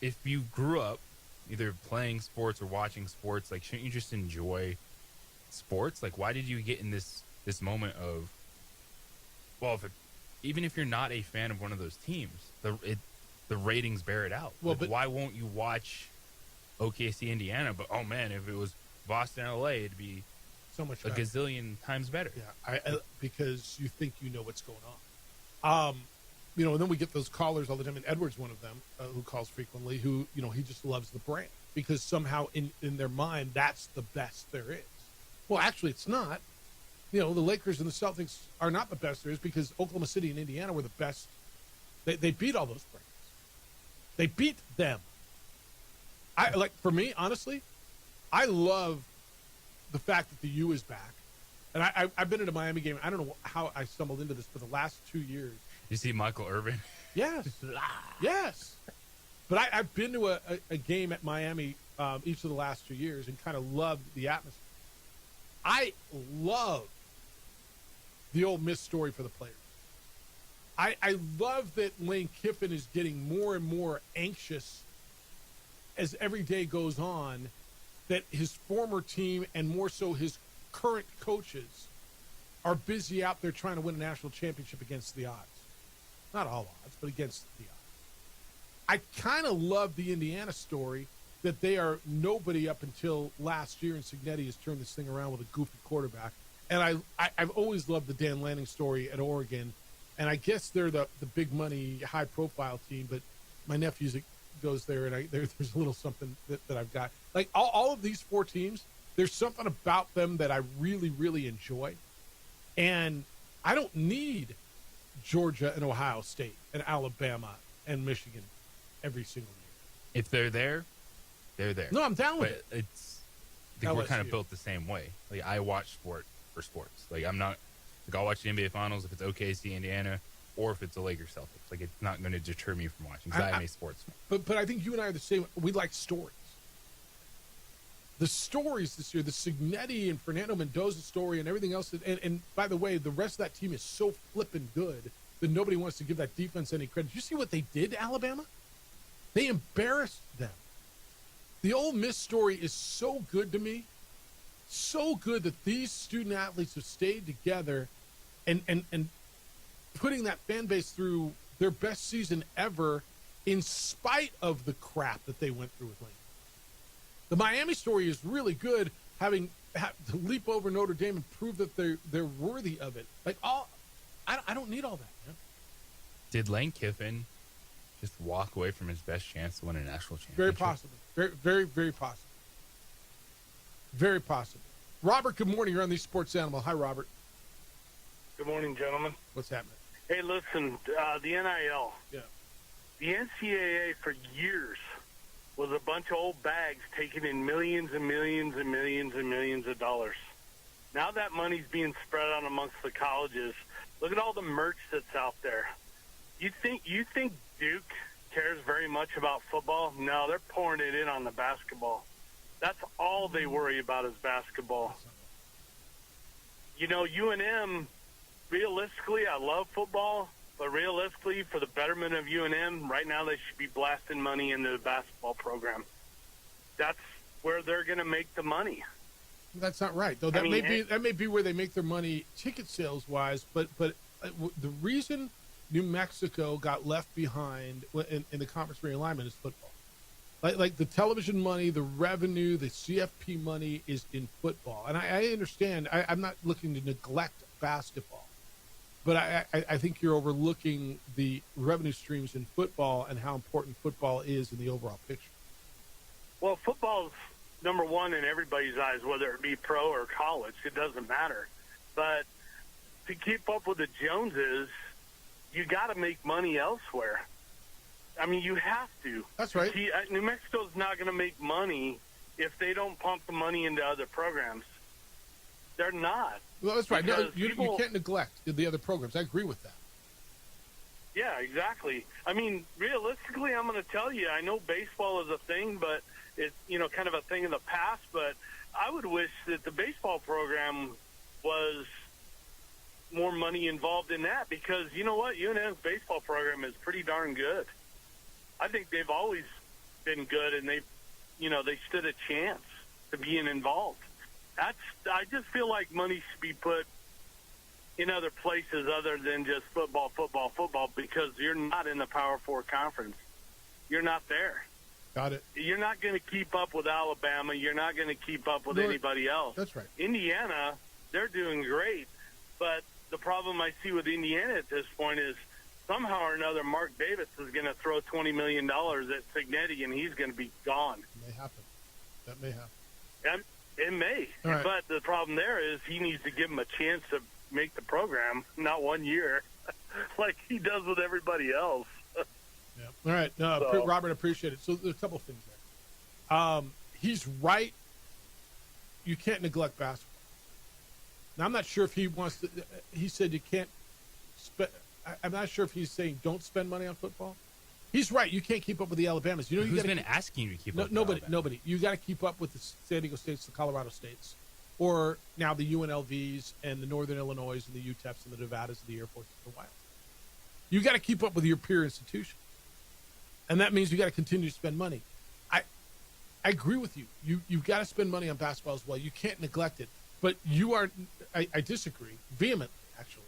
if you grew up either playing sports or watching sports, like, shouldn't you just enjoy sports? Like, why did you get in this moment of, well, even if you're not a fan of one of those teams, the ratings bear it out. Well, Like, but why won't you watch OKC Indiana? But oh man, if it was Boston LA, it'd be so much a better. gazillion times better. Yeah, because you think you know what's going on. You know, and then we get those callers all the time, and Edward's one of them who calls frequently, who, you know, he just loves the brand because somehow in their mind, that's the best there is. Well, actually, it's not. You know, the Lakers and the Celtics are not the best there is because Oklahoma City and Indiana were the best. They beat all those brands. They beat them. For me, honestly, I love the fact that the U is back. And I've been at a Miami game. I don't know how I stumbled into this for the last 2 years. You see Michael Irvin? Yes. Yes. But I've been to a game at Miami each of the last 2 years and kind of loved the atmosphere. I love the Ole Miss story for the players. I love that Lane Kiffin is getting more and more anxious as every day goes on, that his former team and more so his current coaches are busy out there trying to win a national championship against the odds. Not all odds, but against the odds. I kind of love the Indiana story that they are nobody up until last year, and Cignetti has turned this thing around with a goofy quarterback. And I've always loved the Dan Lanning story at Oregon, and I guess they're the big money, high profile team. But my nephew goes there, and there's a little something that I've got. Like all of these 4 teams, there's something about them that I really, really enjoy, and I don't need Georgia and Ohio State and Alabama and Michigan every single year. If they're there, they're there. No, I'm down with but it. I think we're kind of built the same way. Like, I watch sport for sports. Like, I'm not like, I'll watch the NBA Finals if it's OKC Indiana or if it's the Lakers Celtics. Like, it's not going to deter me from watching because I'm a sports fan. But I think you and I are the same. We like stories. The stories this year, the Cignetti and Fernando Mendoza story and everything else. And by the way, the rest of that team is so flippin' good that nobody wants to give that defense any credit. Did you see what they did to Alabama? They embarrassed them. The Ole Miss story is so good to me. So good that these student athletes have stayed together and putting that fan base through their best season ever in spite of the crap that they went through with Lane. The Miami story is really good, having to leap over Notre Dame and prove that they're worthy of it. Like, I don't need all that, man. Did Lane Kiffin just walk away from his best chance to win a national championship? Very possible. Very, very, very possible. Very possible. Robert, good morning. You're on the Sports Animal. Hi, Robert. Good morning, gentlemen. What's happening? Hey, listen, the NIL. Yeah. The NCAA for years was a bunch of old bags taking in millions and millions and millions and millions of dollars. Now that money's being spread out amongst the colleges. Look at all the merch that's out there. You think Duke cares very much about football? No, they're pouring it in on the basketball. That's all they worry about is basketball. You know, UNM, realistically, I love football, but realistically, for the betterment of UNM, right now they should be blasting money into the basketball program. That's where they're going to make the money. That's not right, though. That may be where they make their money ticket sales wise. But the reason New Mexico got left behind in the conference realignment is football. Like the television money, the revenue, the CFP money is in football. And I understand. I'm not looking to neglect basketball, but I think you're overlooking the revenue streams in football and how important football is in the overall picture. Well, football's number one in everybody's eyes, whether it be pro or college. It doesn't matter. But to keep up with the Joneses, you got to make money elsewhere. I mean, you have to. That's right. New Mexico's not going to make money if they don't pump the money into other programs. They're not. Well, that's right. No, you can't neglect the other programs. I agree with that. Yeah, exactly. I mean, realistically, I'm going to tell you, I know baseball is a thing, but it's, kind of a thing in the past, but I would wish that the baseball program was more money involved in that, because you know what? UNM's baseball program is pretty darn good. I think they've always been good, and they stood a chance to being involved. I just feel like money should be put in other places other than just football, because you're not in the Power Four conference. You're not there. Got it. You're not going to keep up with Alabama. You're not going to keep up with anybody else. That's right. Indiana, they're doing great, but the problem I see with Indiana at this point is somehow or another Mark Davis is going to throw $20 million at Signetti, and he's going to be gone. It may happen. That may happen. And it may. Right. But the problem there is he needs to give him a chance to make the program, not 1 year, like he does with everybody else. Yeah. All right. Robert, appreciate it. So there's a couple of things there. He's right. You can't neglect basketball. Now, I'm not sure if he wants to. He said you can't spend. I'm not sure if he's saying don't spend money on football. He's right. You can't keep up with the Alabamas. Who's been asking you to keep up with nobody. Alabama? Nobody. You got to keep up with the San Diego States, the Colorado States, or now the UNLVs and the Northern Illinois and the UTEPs and the Nevadas and the Air Force and the Wild. You got to keep up with your peer institution, and that means you got to continue to spend money. I agree with you. You've got to spend money on basketball as well. You can't neglect it. But you are. I disagree vehemently, actually,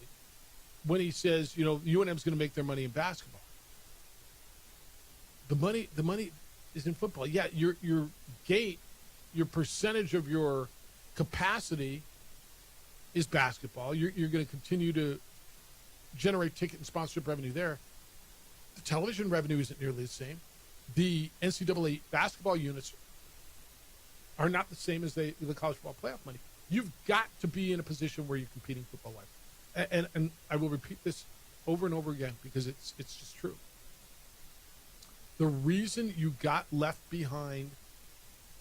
when he says UNM's going to make their money in basketball. The money is in football. Yeah, your gate, your percentage of your capacity is basketball. You're going to continue to generate ticket and sponsorship revenue there. The television revenue isn't nearly the same. The NCAA basketball units are not the same as the college football playoff money. You've got to be in a position where you're competing football-wise. And I will repeat this over and over again because it's just true. The reason you got left behind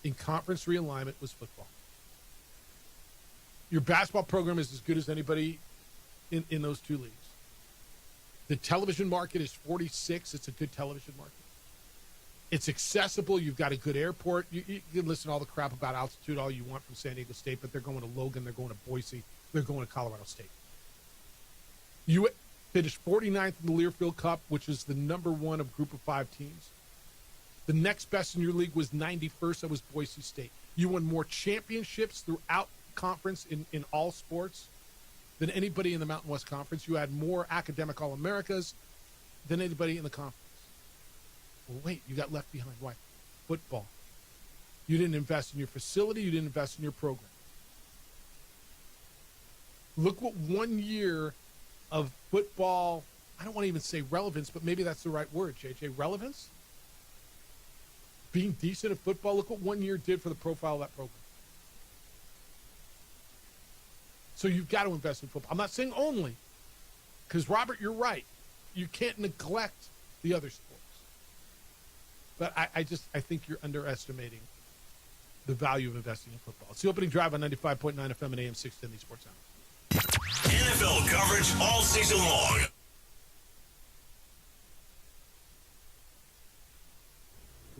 in conference realignment was football. Your basketball program is as good as anybody in those two leagues. The television market is 46. It's a good television market. It's accessible. You've got a good airport. You can listen to all the crap about altitude all you want from San Diego State, but they're going to Logan, they're going to Boise, they're going to Colorado State. You finished 49th in the Learfield Cup, which is the number one of Group of 5 teams. The next best in your league was 91st. That was Boise State. You won more championships throughout conference in all sports than anybody in the Mountain West Conference. You had more academic All-Americas than anybody in the conference. Well, wait, you got left behind. Why? Football. You didn't invest in your facility. You didn't invest in your program. Look what 1 year of football, I don't want to even say relevance, but maybe that's the right word, JJ. Relevance? Being decent at football, look what 1 year did for the profile of that program. So you've got to invest in football. I'm not saying only, because, Robert, you're right. You can't neglect the other sports. But I think you're underestimating the value of investing in football. It's the opening drive on 95.9 FM and AM 610, the Sports Hour. NFL coverage all season long.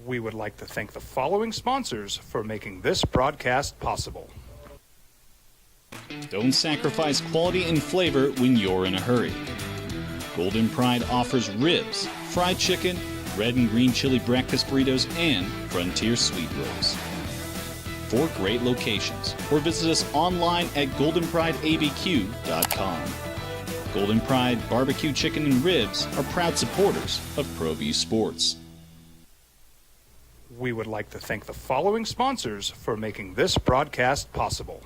We would like to thank the following sponsors for making this broadcast possible. Don't sacrifice quality and flavor when you're in a hurry. Golden Pride offers ribs, fried chicken, red and green chili breakfast burritos, and Frontier sweet rolls. 4 great locations, or visit us online at goldenprideabq.com. Golden Pride Barbecue Chicken and Ribs are proud supporters of ProView Sports. We would like to thank the following sponsors for making this broadcast possible.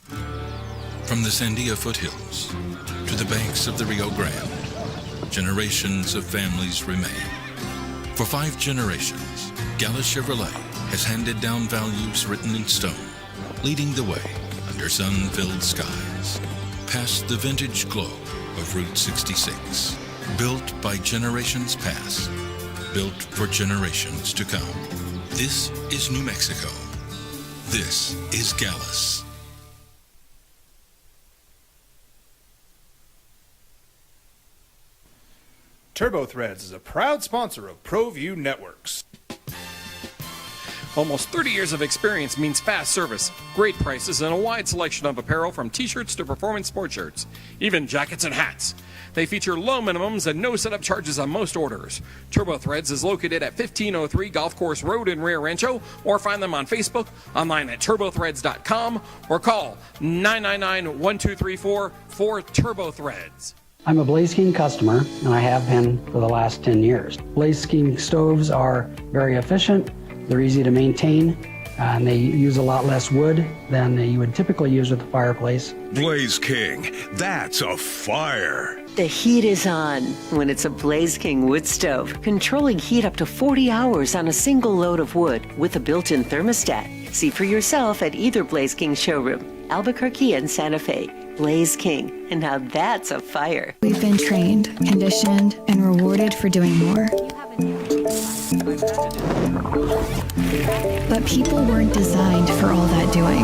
From the Sandia foothills to the banks of the Rio Grande, generations of families remain. For 5 generations, Gala Chevrolet has handed down values written in stone, leading the way under sun-filled skies, past the vintage glow of Route 66. Built by generations past, built for generations to come. This is New Mexico. This is Gallus. TurboThreads is a proud sponsor of ProView Networks. Almost 30 years of experience means fast service, great prices, and a wide selection of apparel from t-shirts to performance sport shirts, even jackets and hats. They feature low minimums and no setup charges on most orders. TurboThreads is located at 1503 Golf Course Road in Rio Rancho, or find them on Facebook, online at turbothreads.com, or call 999-1234 for TurboThreads. I'm a Blaze King customer, and I have been for the last 10 years. Blaze King stoves are very efficient, they're easy to maintain, and they use a lot less wood than you would typically use with a fireplace. Blaze King, that's a fire. The heat is on when it's a Blaze King wood stove, controlling heat up to 40 hours on a single load of wood with a built-in thermostat. See for yourself at either Blaze King showroom, Albuquerque and Santa Fe. Blaze King, and now that's a fire. We've been trained, conditioned, and rewarded for doing more. But people weren't designed for all that doing.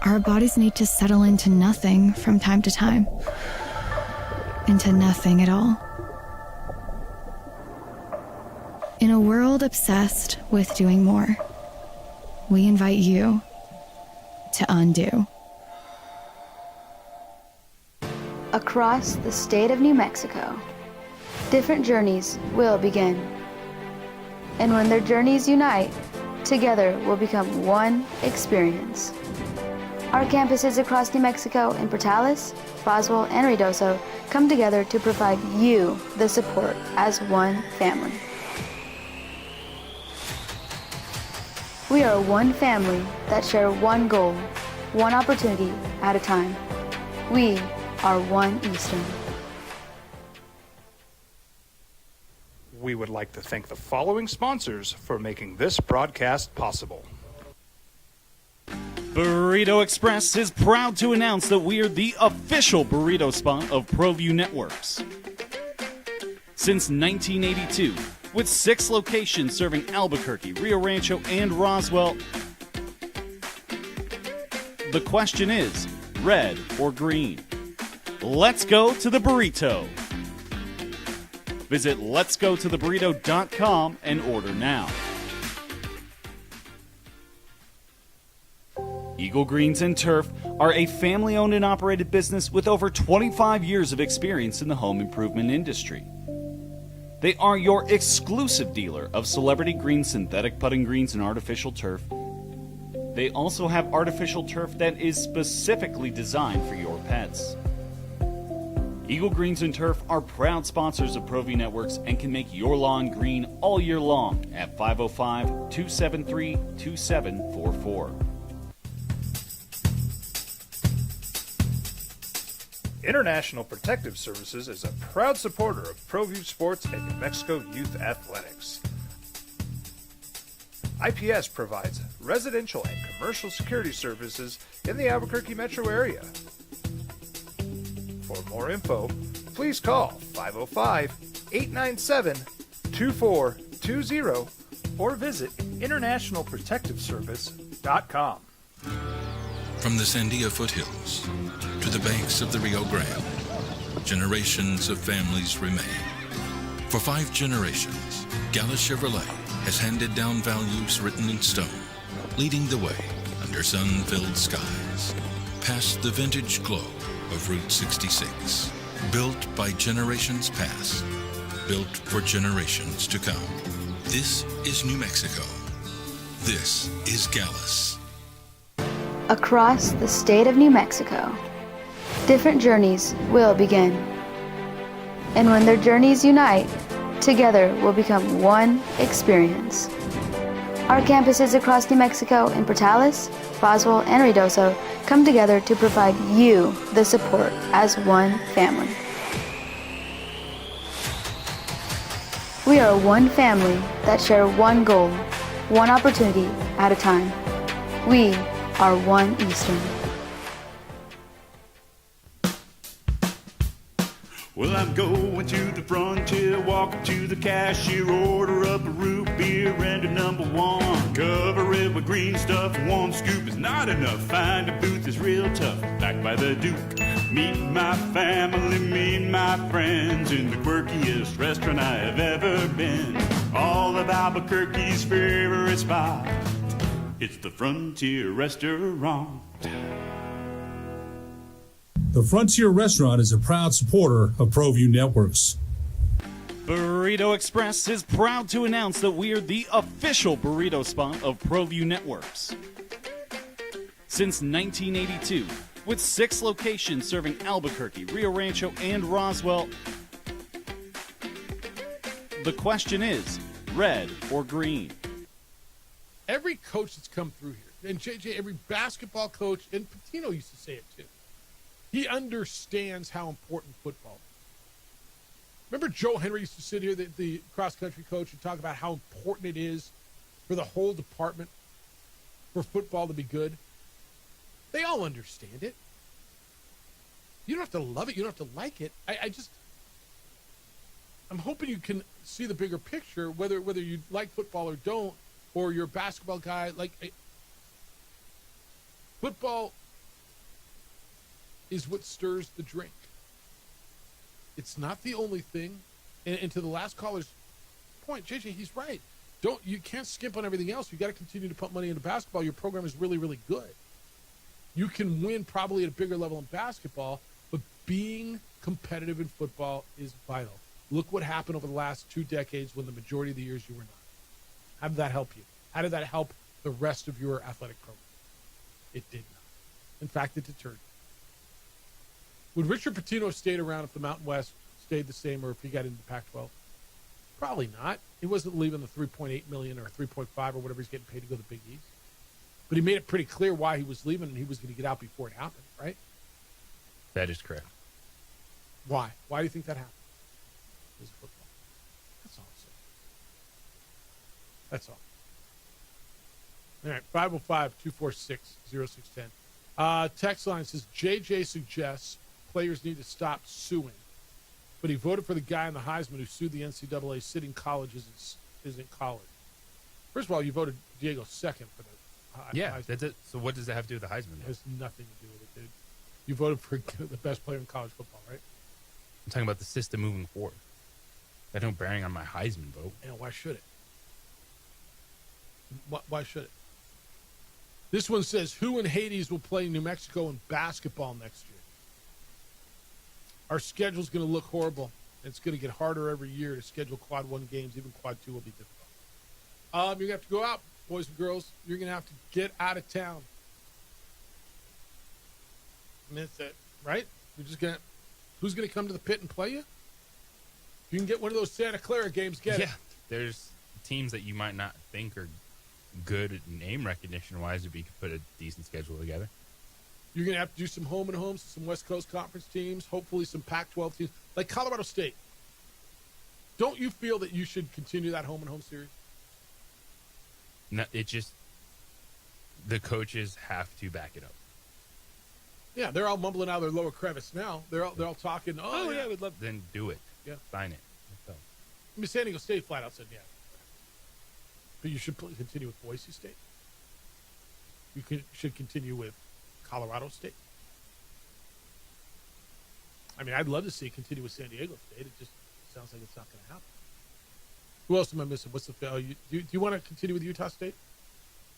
Our bodies need to settle into nothing from time to time. Into nothing at all. In a world obsessed with doing more, we invite you to undo. Across the state of New Mexico, different journeys will begin. And when their journeys unite, together will become one experience. Our campuses across New Mexico in Portales, Roswell, and Ruidoso come together to provide you the support as one family. We are one family that share one goal, one opportunity at a time. We are One Eastern. We would like to thank the following sponsors for making this broadcast possible. Burrito Express is proud to announce that we are the official burrito spot of ProView Networks. Since 1982, with 6 locations serving Albuquerque, Rio Rancho, and Roswell, the question is, red or green? Let's go to the burrito. Visit letsgototheburrito.com and order now. Eagle Greens and Turf are a family-owned and operated business with over 25 years of experience in the home improvement industry. They are your exclusive dealer of celebrity green, synthetic putting greens, and artificial turf. They also have artificial turf that is specifically designed for your pets. Eagle Greens and Turf are proud sponsors of ProView Networks and can make your lawn green all year long at 505-273-2744. International Protective Services is a proud supporter of ProView Sports and New Mexico Youth Athletics. IPS provides residential and commercial security services in the Albuquerque metro area. For more info, please call 505-897-2420 or visit internationalprotectiveservice.com. From the Sandia foothills to the banks of the Rio Grande, generations of families remain. For 5 generations, Gala Chevrolet has handed down values written in stone, leading the way under sun-filled skies, past the vintage glow of Route 66. Built by generations past, built for generations to come. This is New Mexico. This is Gallus. Across the state of New Mexico, different journeys will begin. And when their journeys unite, together will become one experience. Our campuses across New Mexico in Portales, Roswell, and Ruidoso come together to provide you the support as one family. We are one family that share one goal, one opportunity at a time. We are One Eastern. Well, I'm going to the frontier, walking to the cashier, order up a root beer and a number one. Cover it with green stuff, one scoop is not enough. Find a booth is real tough, back by the Duke. Meet my family, meet my friends in the quirkiest restaurant I have ever been. All of Albuquerque's favorite spot, it's the Frontier Restaurant. The Frontier Restaurant is a proud supporter of ProView Networks. Burrito Express is proud to announce that we are the official burrito spot of ProView Networks. Since 1982, with 6 locations serving Albuquerque, Rio Rancho, and Roswell, the question is, red or green? Every coach that's come through here, and JJ, every basketball coach, and Patino used to say it too, he understands how important football is. Remember Joe Henry used to sit here, the cross-country coach, and talk about how important it is for the whole department for football to be good? They all understand it. You don't have to love it. You don't have to like it. I'm hoping you can see the bigger picture, whether you like football or don't, or you're a basketball guy. Football is what stirs the drink. It's not the only thing. And to the last caller's point, JJ, he's right. You can't skimp on everything else. You got to continue to put money into basketball. Your program is really, really good. You can win probably at a bigger level in basketball, but being competitive in football is vital. Look what happened over the last 2 decades when the majority of the years you were not. How did that help you? How did that help the rest of your athletic program? It did not. In fact, it deterred you. Would Richard Pitino have stayed around if the Mountain West stayed the same, or if he got into the Pac-12? Probably not. He wasn't leaving the $3.8 million or $3.5 or whatever he's getting paid to go to the Big East. But he made it pretty clear why he was leaving, and he was going to get out before it happened, right? That is correct. Why? Why do you think that happened? Because of football. That's all I'm saying. That's all. All right, 505-246-0610. Text line says, JJ suggests players need to stop suing, but he voted for the guy in the Heisman who sued the NCAA sitting colleges isn't college. First of all, you voted Diego second for the Heisman. That's it. So what does that have to do with the Heisman? It has nothing to do with it, dude. You voted for the best player in college football, right? I'm talking about the system moving forward. That don't bearing on my Heisman vote. And why should it? Why should it? This one says, who in Hades will play New Mexico in basketball next year? Our schedule's going to look horrible. It's going to get harder every year to schedule quad 1 games. Even quad 2 will be difficult. You're going to have to go out, boys and girls. You're going to have to get out of town. And that's it, right? Who's going to come to the pit and play you? You can get one of those Santa Clara games, get it. Yeah, there's teams that you might not think are good at name recognition-wise if you could put a decent schedule together. You're going to have to do some home and homes, some West Coast Conference teams, hopefully some Pac-12 teams, like Colorado State. Don't you feel that you should continue that home and home series? No, the coaches have to back it up. Yeah, they're all mumbling out of their lower crevice now. They're all talking. Oh yeah, we'd love. Then do it. Yeah, sign it. I mean, San Diego State flat out said yeah, but you should continue with Boise State. You should continue with Colorado State. I mean, I'd love to see it continue with San Diego State. It just sounds like it's not going to happen. Who else am I missing? What's the? Do you want to continue with Utah State?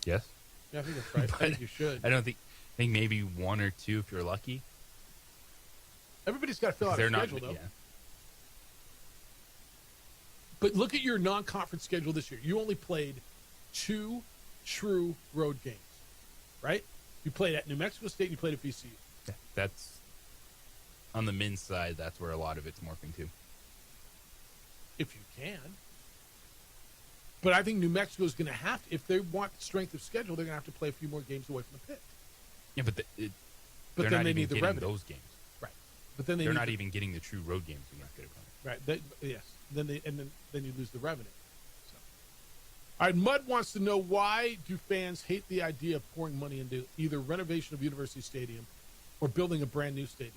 Yes. Yeah, I think that's right. I think you should. I think maybe 1 or 2 if you're lucky. Everybody's got to fill out a schedule, though. Yeah. But look at your non-conference schedule this year. You only played 2 true road games, right? You played at New Mexico State and you played at VCU. Yeah, that's on the men's side. That's where a lot of it's morphing to. If you can. But I think New Mexico is going to have to, if they want strength of schedule, they're going to have to play a few more games away from the pit. Yeah, but But they're then not they even need the getting revenue. those games. Right. But then they're not even getting the true road games in North Carolina. Right. Yes. Then you lose the revenue. So. All right. Mud wants to know, why do fans hate the idea of pouring money into either renovation of University Stadium or building a brand new stadium?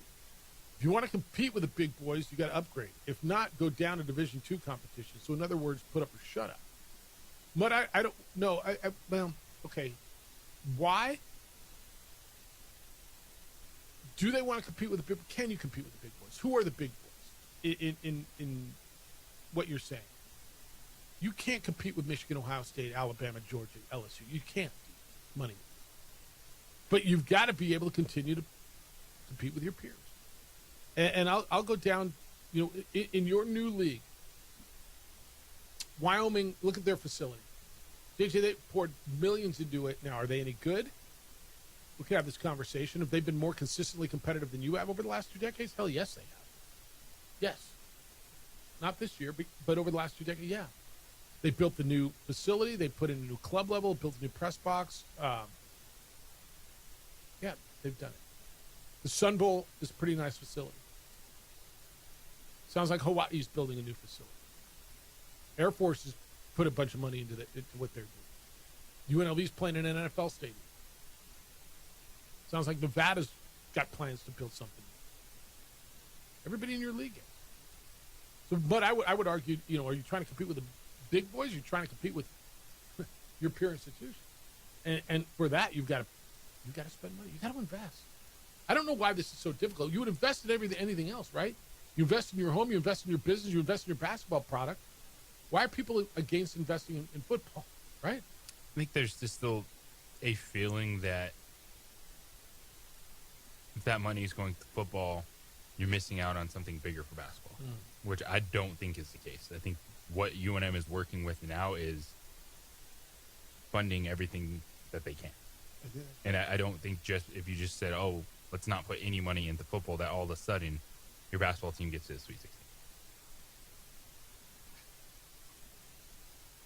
If you want to compete with the big boys, you got to upgrade. If not, go down to Division II competition. So in other words, put up or shut up. Mud, I don't know. Well, okay. Why? Do they want to compete with the big? Can you compete with the big boys? Who are the big boys in what you're saying? You can't compete with Michigan, Ohio State, Alabama, Georgia, LSU. You can't. Money. But you've got to be able to continue to compete with your peers. And I'll go down. You know, in your new league, Wyoming. Look at their facility. JJ, they poured millions into it. Now, are they any good? We could have this conversation. Have they been more consistently competitive than you have over the last 2 decades? Hell, yes, they have. Yes. Not this year, but over the last 2 decades, yeah. They built the new facility. They put in a new club level, built a new press box. Yeah, they've done it. The Sun Bowl is a pretty nice facility. Sounds like Hawaii's building a new facility. Air Force has put a bunch of money into what they're doing. UNLV's playing in an NFL stadium. Sounds like Nevada's got plans to build something. Everybody in your league is. So, but I would argue, you know, are you trying to compete with the big boys? You're trying to compete with your peer institution, and for that you've got to spend money. You got to invest. I don't know why this is so difficult. You would invest in anything else, right? You invest in your home, you invest in your business, you invest in your basketball product. Why are people against investing in football, right? I think there's just still a feeling that if that money is going to football, you're missing out on something bigger for basketball, which I don't think is the case. I think what UNM is working with now is funding everything that they can. And I don't think just if you just said, oh, let's not put any money into football, that all of a sudden your basketball team gets to the Sweet 16.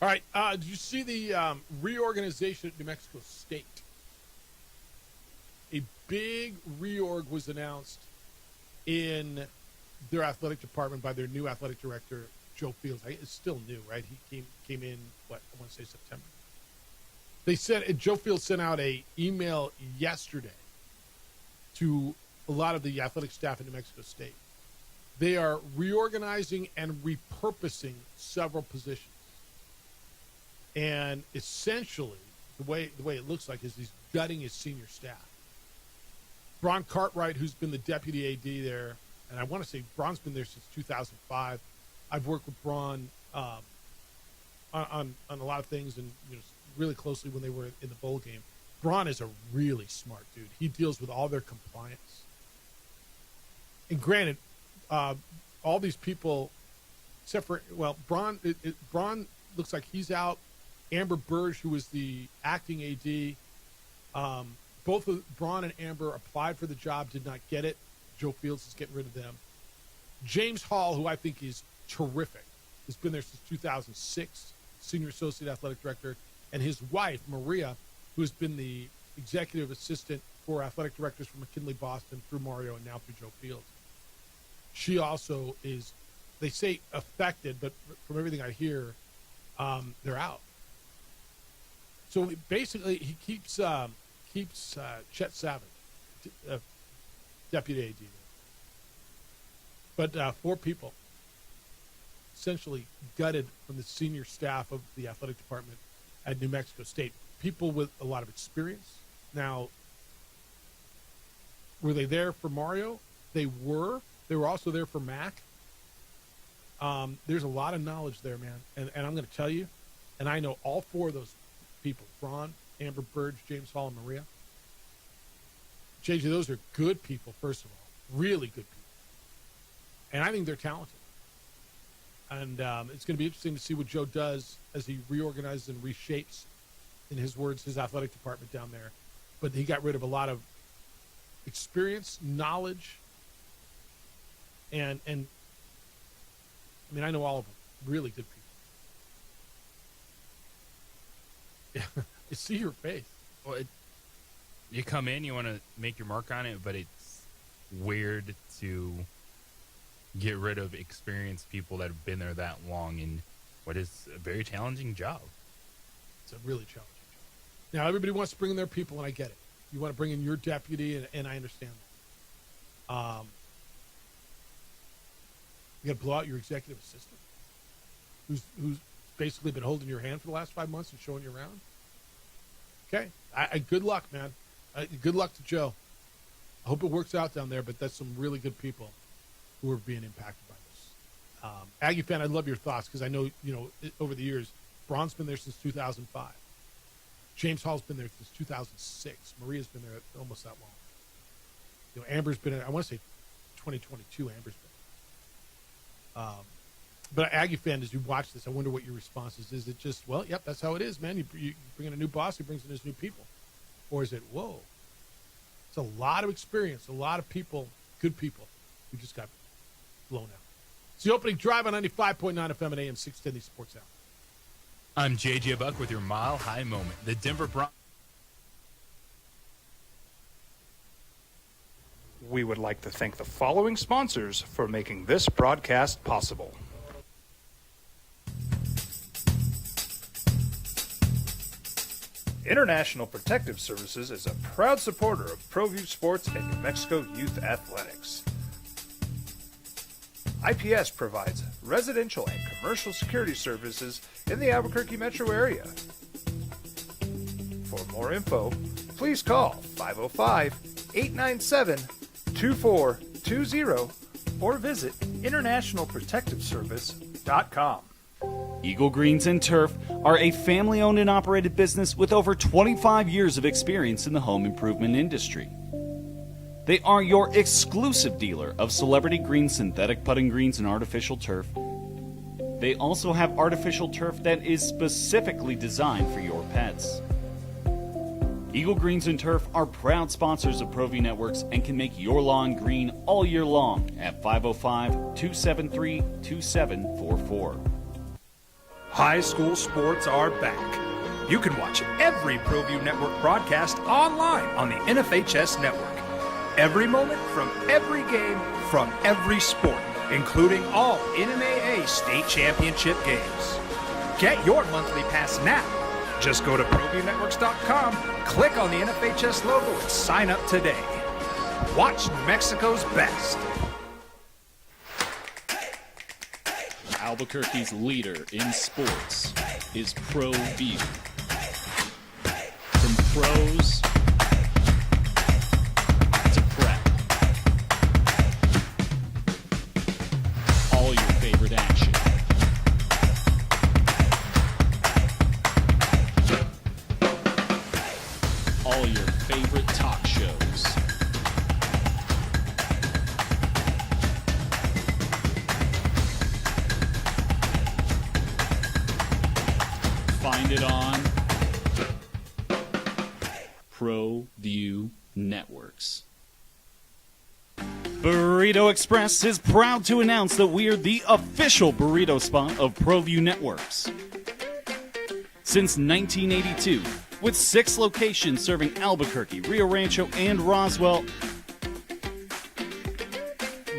All right. Did you see the reorganization at New Mexico State? A big reorg was announced in their athletic department by their new athletic director, Joe Fields. It's still new, right? He came in, I want to say September. They said Joe Fields sent out a email yesterday to a lot of the athletic staff in New Mexico State. They are reorganizing and repurposing several positions. And essentially, the way it looks like is he's gutting his senior staff. Bron Cartwright, who's been the deputy AD there, and I want to say Bron's been there since 2005. I've worked with Bron on a lot of things, and really closely when they were in the bowl game. Bron is a really smart dude. He deals with all their compliance. And granted, all these people, except for Bron looks like he's out. Amber Burge, who was the acting AD, both of Bron and Amber applied for the job, did not get it. Joe Fields is getting rid of them. James Hall, who I think is terrific, has been there since 2006, senior associate athletic director, and his wife, Maria, who has been the executive assistant for athletic directors from McKinley Boston through Mario and now through Joe Fields. She also is, they say affected, but from everything I hear, they're out. So basically, he keeps Chet Savage, deputy AD. But 4 people essentially gutted from the senior staff of the athletic department at New Mexico State. People with a lot of experience. Now, were they there for Mario? They were. They were also there for Mac. There's a lot of knowledge there, man. And I'm going to tell you, and I know all 4 of those people, Bron, Amber Burge, James Hall, and Maria. JJ, those are good people, first of all. Really good people. And I think they're talented. And it's going to be interesting to see what Joe does as he reorganizes and reshapes in his words, his athletic department down there. But he got rid of a lot of experience, knowledge, and I mean, I know all of them, really good people. I see your face. Well, you come in, you want to make your mark on it, but it's weird to get rid of experienced people that have been there that long in what is a very challenging job. It's a really challenging job. Now, everybody wants to bring in their people, and I get it. You want to bring in your deputy, and I understand that. You got to blow out your executive assistant, who's basically been holding your hand for the last 5 months and showing you around. Okay, good luck, man. Good luck to Joe. I hope it works out down there, but that's some really good people who are being impacted by this. Aggie fan, I'd love your thoughts, because I know, over the years, Braun's been there since 2005. James Hall's been there since 2006. Maria's been there almost that long. Amber's been there, I want to say 2022, Amber's been there. But Aggie fan, as you watch this, I wonder what your response is. Is it just, well, yep, that's how it is, man. You bring in a new boss, he brings in his new people. Or is it, whoa, it's a lot of experience, a lot of people, good people, who just got blown out. It's the opening drive on 95.9 FM and AM 610, the Sports Hour. I'm JJ Buck with your Mile High Moment. The Denver Broncos. We would like to thank the following sponsors for making this broadcast possible. International Protective Services is a proud supporter of ProView Sports and New Mexico Youth Athletics. IPS provides residential and commercial security services in the Albuquerque metro area. For more info, please call 505-897-2420 or visit internationalprotectiveservice.com. Eagle Greens and Turf are a family-owned and operated business with over 25 years of experience in the home improvement industry. They are your exclusive dealer of Celebrity Green synthetic putting greens and artificial turf. They also have artificial turf that is specifically designed for your pets. Eagle Greens and Turf are proud sponsors of ProView Networks and can make your lawn green all year long at 505-273-2744. High school sports are back. You can watch every ProView Network broadcast online on the NFHS network. Every moment from every game from every sport, including all NMAA state championship games. Get your monthly pass now. Just go to ProViewNetworks.com, click on the NFHS logo, and sign up today. Watch New Mexico's best. Albuquerque's leader in sports is ProView. From pros to prep, all your favorite action. All your favorite talk shows. Find it on ProView Networks. Burrito Express is proud to announce that we are the official burrito spot of ProView Networks. Since 1982, with 6 locations serving Albuquerque, Rio Rancho, and Roswell,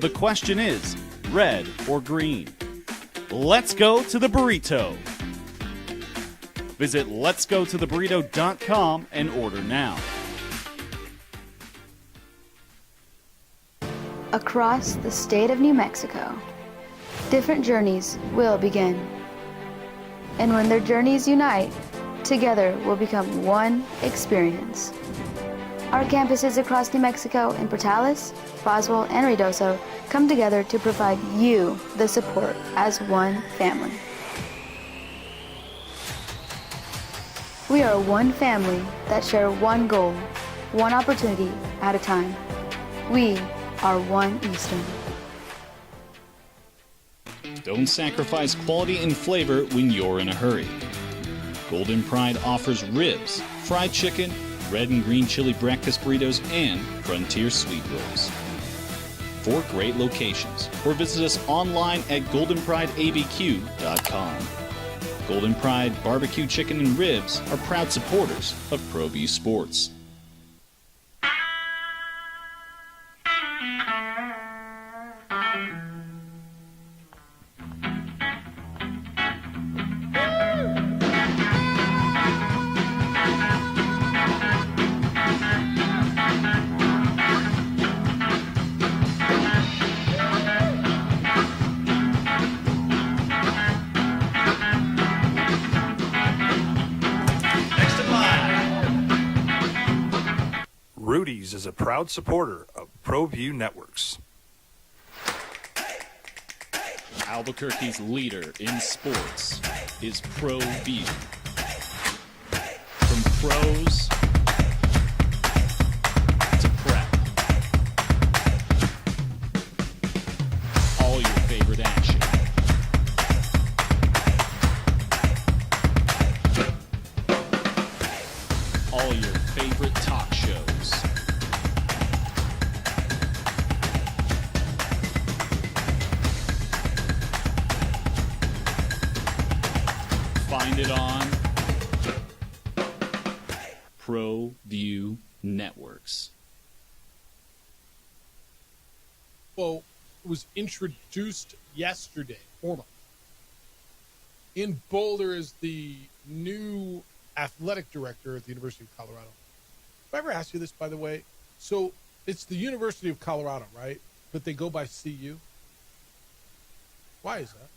the question is, red or green? Let's go to the burrito. Visit letsgototheburrito.com and order now. Across the state of New Mexico, different journeys will begin. And when their journeys unite, together will become one experience. Our campuses across New Mexico in Portales, Roswell, and Ruidoso come together to provide you the support as one family. We are one family that share one goal, one opportunity at a time. We are One Eastern. Don't sacrifice quality and flavor when you're in a hurry. Golden Pride offers ribs, fried chicken, red and green chili breakfast burritos, and Frontier sweet rolls. 4 great locations, or visit us online at goldenprideabq.com. Golden Pride Barbecue Chicken and Ribs are proud supporters of ProView Sports. Rudy's is a proud supporter of ProView Networks. Albuquerque's leader in sports is ProView. From pros to prep, all your favorite action. All your favorite talk shows. Find it on ProView Networks. Well, it was introduced yesterday, formally. In Boulder is the new athletic director at the University of Colorado. Have I ever asked you this, by the way? So it's the University of Colorado, right? But they go by CU. Why is that?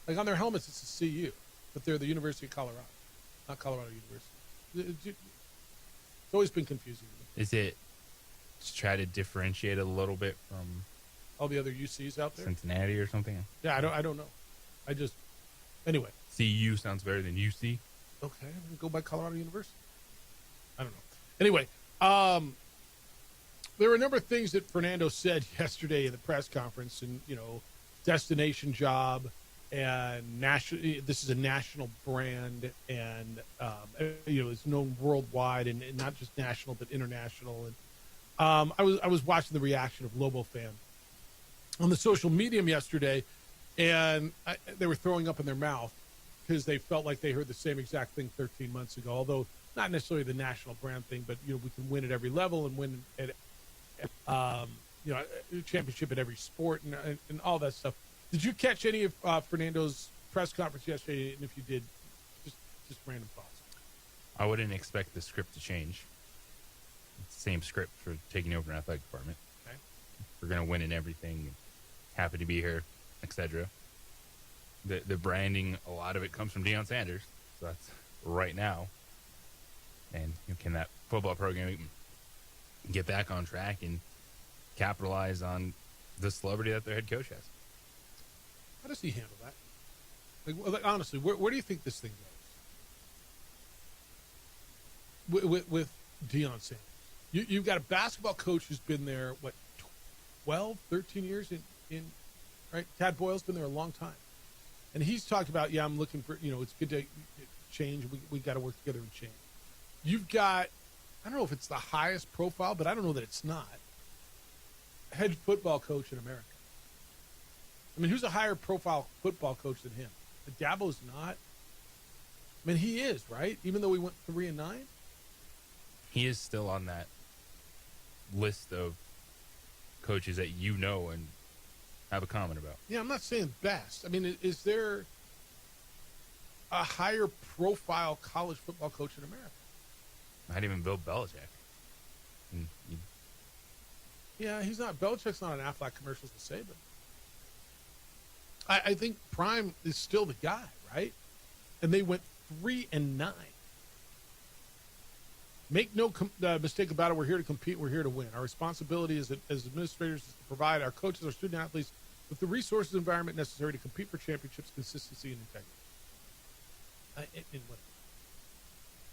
Like on their helmets, it's a CU, but they're the University of Colorado, not Colorado University. It's always been confusing to me. Is it to try to differentiate a little bit from All the other UCs out there? Cincinnati or something? Yeah, I don't know. Anyway. CU sounds better than UC. Okay, then go by Colorado University. I don't know. Anyway, there were a number of things that Fernando said yesterday in the press conference, and destination job, and this is a national brand, and it's known worldwide, and not just national but international. And I was watching the reaction of Lobo fan on the social medium yesterday, and they were throwing up in their mouth because they felt like they heard the same exact thing 13 months ago, although not necessarily the national brand thing, but we can win at every level and win at championship at every sport and all that stuff. Did you catch any of Fernando's press conference yesterday? And if you did, just random thoughts. I wouldn't expect the script to change. It's the same script for taking over an athletic department. Okay. We're going to win in everything. Happy to be here, etc. The branding, a lot of it comes from Deion Sanders. So that's right now. And can that football program get back on track and capitalize on the celebrity that their head coach has? How does he handle that? Like honestly, where do you think this thing goes? With Deion Sanders. You've got a basketball coach who's been there, 12, 13 years in right? Tad Boyle's been there a long time. And he's talked about, I'm looking for, it's good to change. We got to work together and change. You've got, I don't know if it's the highest profile, but I don't know that it's not, head football coach in America. I mean, who's a higher profile football coach than him? Dabo's not. I mean, he is, right? Even though we went 3-9? He is still on that list of coaches that and have a comment about. Yeah, I'm not saying best. I mean, is there a higher profile college football coach in America? Not even Bill Belichick. Yeah, he's not. Belichick's not on Aflac commercials to say, but I think Prime is still the guy, right? And they went 3-9. Make no mistake about it. We're here to compete. We're here to win. Our responsibility as administrators is to provide our coaches, our student athletes, with the resources and environment necessary to compete for championships, consistency, and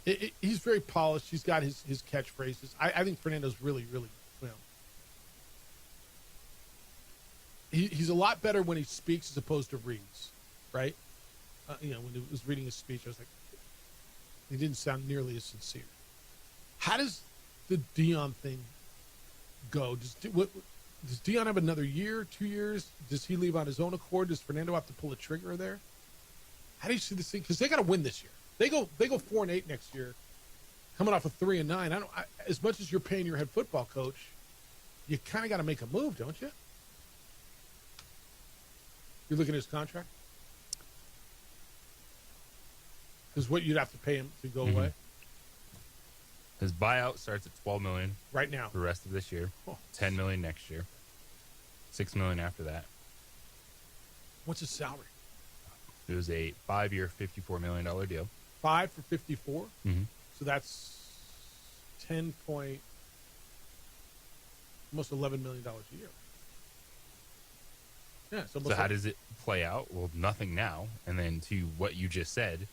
integrity. He's very polished. He's got his catchphrases. I think Fernando's really, really well. He's a lot better when he speaks as opposed to reads, right? when he was reading his speech, I was like, he didn't sound nearly as sincere. How does the Dion thing go? Does Dion have another year, 2 years? Does he leave on his own accord? Does Fernando have to pull a trigger there? How do you see this thing? Because they got to win this year. They go 4-8 next year, coming off of 3-9. As much as you're paying your head football coach, you kind of got to make a move, don't you? You're looking at his contract? Because what you'd have to pay him to go away? His buyout starts at $12 million right now. The rest of this year, $10 million next year, $6 million after that. What's his salary? It was a 5-year, $54 million deal. 5 for 54. Mm-hmm. So that's almost $11 million a year. Yeah. So how does it play out? Well, nothing now. And then to what you just said,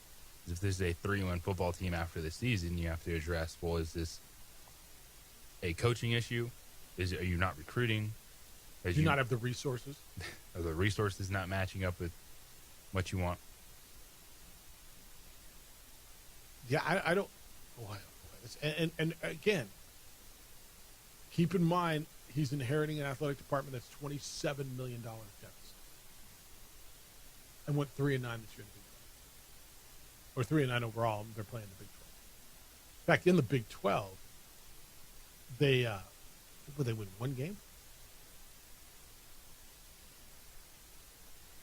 if there's a 3-1 football team after the season, you have to address, well, is this a coaching issue? Are you not recruiting? Do you not have the resources? Are the resources not matching up with what you want? Yeah, I don't. And again, keep in mind he's inheriting an athletic department that's $27 million deficit, and went 3-9 this year in the Big 12, or 3-9 overall. They're playing the Big 12. In fact, in the Big 12, they win one game.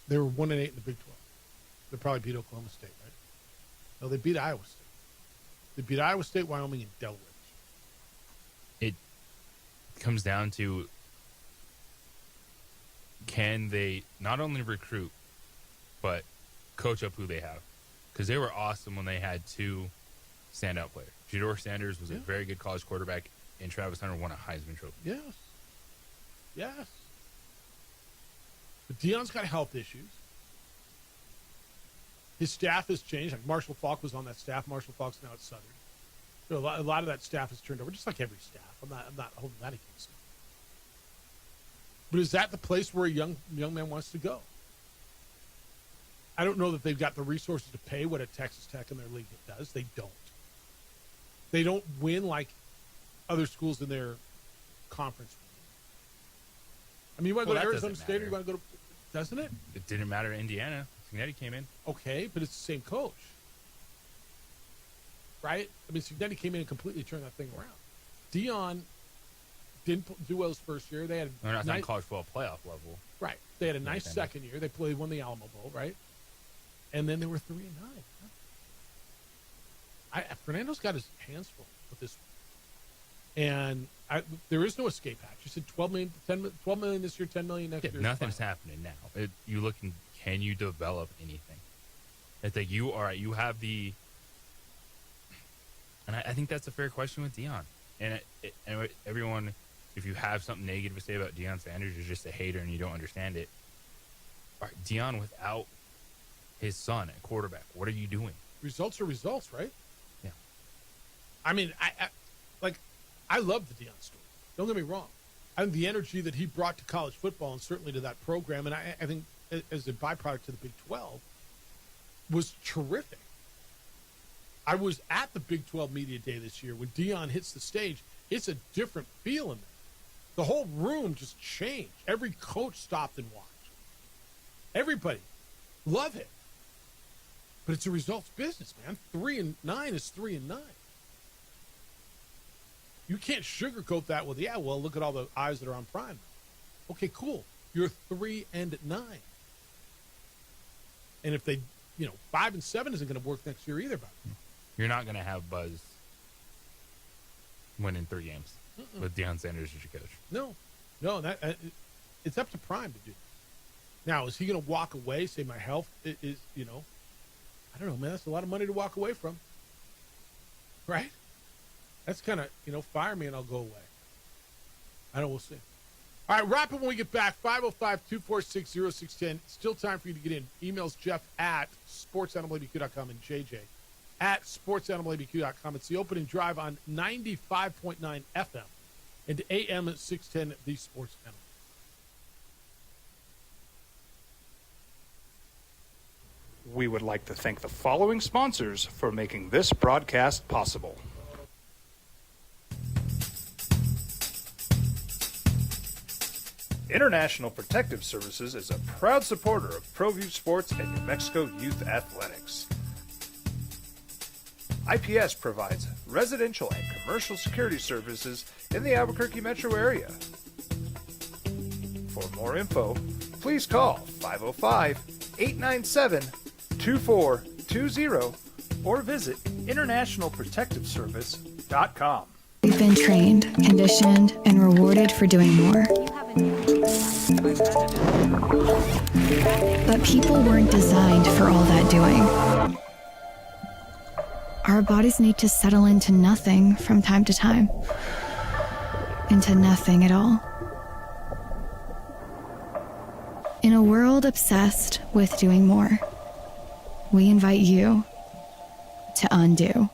They were 1-8 in the Big 12. They probably beat Oklahoma State, right? No, they beat Iowa State. They beat Iowa State, Wyoming, and Delaware. It comes down to, can they not only recruit, but coach up who they have? Because they were awesome when they had 2 standout players. Jador Sanders was a very good college quarterback, and Travis Hunter won a Heisman Trophy. Yes. But Dion's got health issues. His staff has changed. Like Marshall Falk was on that staff. Marshall Falk's now at Southern. So a lot of that staff has turned over, just like every staff. I'm not holding that against him. But is that the place where a young man wants to go? I don't know that they've got the resources to pay what a Texas Tech in their league does. They don't. They don't win like other schools in their conference. I mean, you want to go to Arizona State or you want to go to... Doesn't it? It didn't matter to Indiana. Signetti came in. Okay, but it's the same coach. Right? I mean, Signetti came in and completely turned that thing around. Dion didn't do well his first year. They had They're not on college football playoff level. Right. They had a nice second year. They won the Alamo Bowl, right? And then they were 3-9. Fernando's got his hands full with this one. And there is no escape hatch. You said $12 million this year, $10 million next year. Nothing's happening now. You look and can you develop anything? It's like you have the, and I think that's a fair question with Dion. And everyone, if you have something negative to say about Deion Sanders, you're just a hater and you don't understand it. All right, Dion without his son at quarterback, what are you doing? Results are results, right? Yeah. I mean, I love the Dion story. Don't get me wrong. I think the energy that he brought to college football and certainly to that program, and I think as a byproduct to the Big 12, was terrific. I was at the Big 12 Media Day this year. When Dion hits the stage, it's a different feel in there. The whole room just changed. Every coach stopped and watched. Everybody. Love it. But it's a results business, man. 3-9 is 3-9. You can't sugarcoat that with, well, look at all the eyes that are on Prime. Okay, cool. You're 3-9. And if they, 5-7 isn't going to work next year either, buddy. You're not going to have buzz winning 3 games with Deion Sanders as your coach. No, that it's up to Prime to do. Now, is he going to walk away? Say my health is, I don't know, man. That's a lot of money to walk away from, right? That's kind of, fire me and I'll go away. I don't know. We'll see. All right, wrap it when we get back. 505-246-0610. Still time for you to get in. Emails Jeff at sportsanimalabq.com and JJ at sportsanimalabq.com. It's the opening drive on 95.9 FM and AM 610, the Sports Animal. We would like to thank the following sponsors for making this broadcast possible. International Protective Services is a proud supporter of ProView Sports and New Mexico Youth Athletics. IPS provides residential and commercial security services in the Albuquerque metro area. For more info, please call 505-897-2420 or visit internationalprotectiveservice.com. We've been trained, conditioned, and rewarded for doing more. But people weren't designed for all that doing. Our bodies need to settle into nothing from time to time. Into nothing at all. In a world obsessed with doing more, we invite you to undo.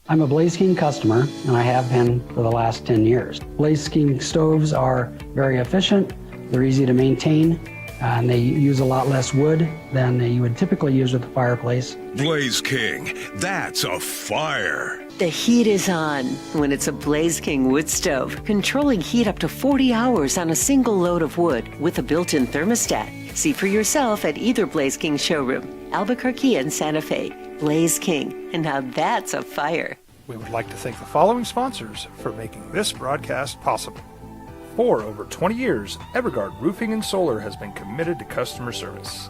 I'm a Blaze King customer, and I have been for the last 10 years. Blaze King stoves are very efficient, they're easy to maintain, and they use a lot less wood than you would typically use with a fireplace. Blaze King, that's a fire. The heat is on when it's a Blaze King wood stove, controlling heat up to 40 hours on a single load of wood with a built-in thermostat. See for yourself at either Blaze King showroom, Albuquerque and Santa Fe. Blaze King, and now that's a fire. We would like to thank the following sponsors for making this broadcast possible. For over 20 years, Evergard Roofing and Solar has been committed to customer service.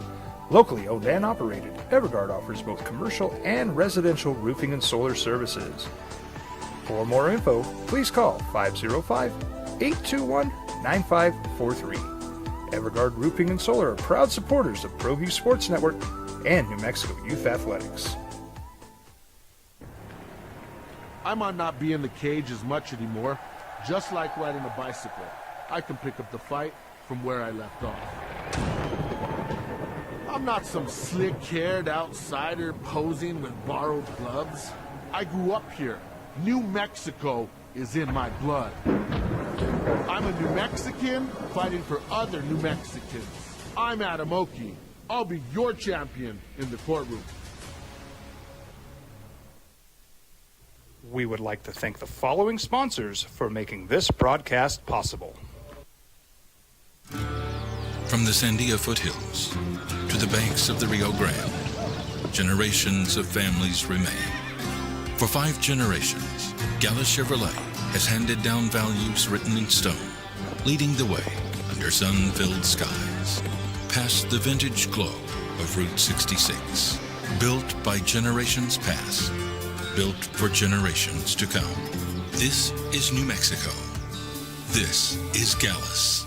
Locally owned and operated, Evergard offers both commercial and residential roofing and solar services. For more info, please call 505-821-9543. Evergard Roofing and Solar are proud supporters of ProView Sports Network and New Mexico Youth Athletics. I might not be in the cage as much anymore. Just like riding a bicycle, I can pick up the fight from where I left off. I'm not some slick-haired outsider posing with borrowed gloves. I grew up here. New Mexico is in my blood. I'm a New Mexican fighting for other New Mexicans. I'm Adam Oki. I'll be your champion in the courtroom. We would like to thank the following sponsors for making this broadcast possible. From the Sandia foothills to the banks of the Rio Grande, generations of families remain. For 5 generations, Gallus Chevrolet has handed down values written in stone, leading the way under sun-filled skies, past the vintage glow of Route 66, built by generations past, built for generations to come. This is New Mexico. This is Gallus.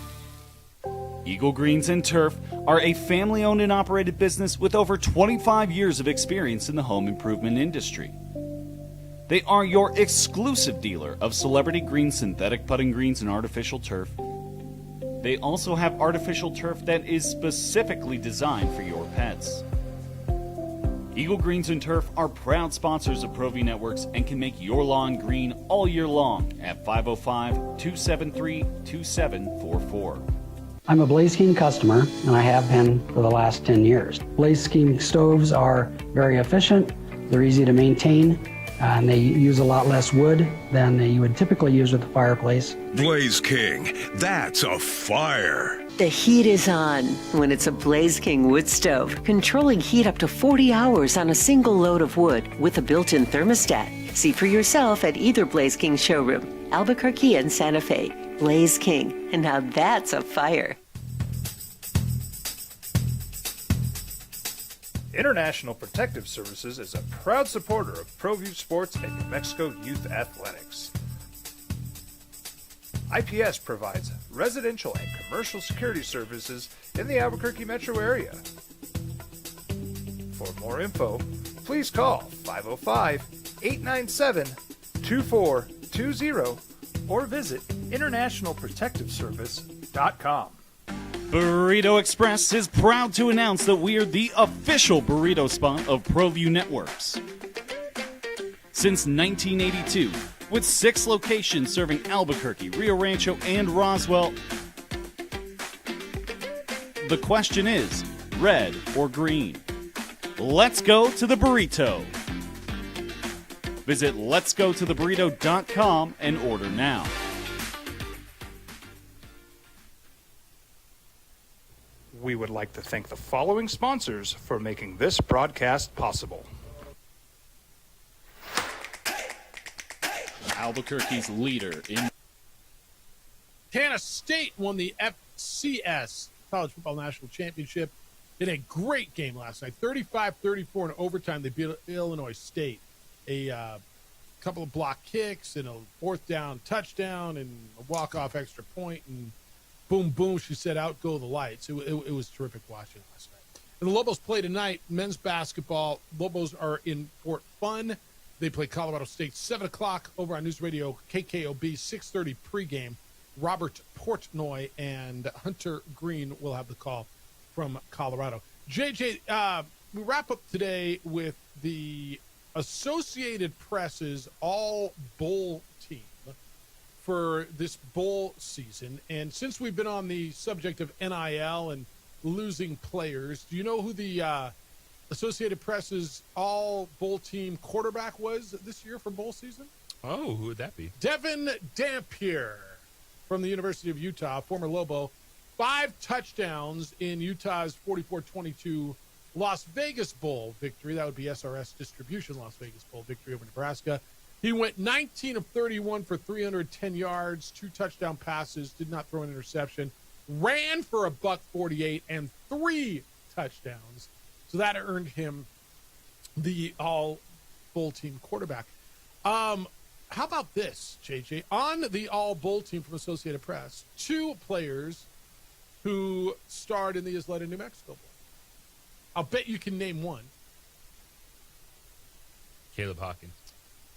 Eagle Greens and Turf are a family-owned and operated business with over 25 years of experience in the home improvement industry. They are your exclusive dealer of celebrity green synthetic putting greens and artificial turf. They also have artificial turf that is specifically designed for your pets. Eagle Greens and Turf are proud sponsors of ProView Networks and can make your lawn green all year long at 505-273-2744. I'm a Blaze King customer, and I have been for the last 10 years. Blaze King stoves are very efficient, they're easy to maintain, and they use a lot less wood than you would typically use with a fireplace. Blaze King, that's a fire. The heat is on when it's a Blaze King wood stove, controlling heat up to 40 hours on a single load of wood with a built-in thermostat. See for yourself at either Blaze King showroom, Albuquerque and Santa Fe. Blaze King, and now that's a fire. International Protective Services is a proud supporter of ProView Sports and New Mexico Youth Athletics. IPS provides residential and commercial security services in the Albuquerque metro area. For more info, please call 505-897-2420 or visit internationalprotectiveservice.com. Burrito Express is proud to announce that we are the official burrito spot of ProView Networks. Since 1982, with 6 locations serving Albuquerque, Rio Rancho, and Roswell, the question is, red, or green. Let's go to the burrito. Visit letsgototheburrito.com and order now. We would like to thank the following sponsors for making this broadcast possible. Albuquerque's leader in Montana State won the FCS College Football National Championship in a great game last night. 35-34 in overtime. They beat Illinois State. A couple of block kicks and a fourth down touchdown and a walk-off extra point, and boom, boom, she said, out go the lights. It was terrific watching last night. And the Lobos play tonight, men's basketball. Lobos are in Fort Fun. They play Colorado State 7 o'clock over on News Radio KKOB, 6:30 pregame. Robert Portnoy and Hunter Green will have the call from Colorado. JJ, we wrap up today with the Associated Press's all-bowl team for this bowl season. And since we've been on the subject of NIL and losing players, do you know who the Associated Press's all-bowl team quarterback was this year for bowl season? Oh, who would that be? Devin Dampier from the University of Utah, former Lobo. 5 touchdowns in Utah's 44-22 Las Vegas Bowl victory. That would be SRS Distribution Las Vegas Bowl victory over Nebraska. He went 19 of 31 for 310 yards, 2 touchdown passes, did not throw an interception, ran for a $148 and 3 touchdowns. So that earned him the all-bowl team quarterback. How about this, JJ? On the all-bowl team from Associated Press, 2 players who starred in the Isleta, New Mexico Bowl. I'll bet you can name one. Caleb Hawkins.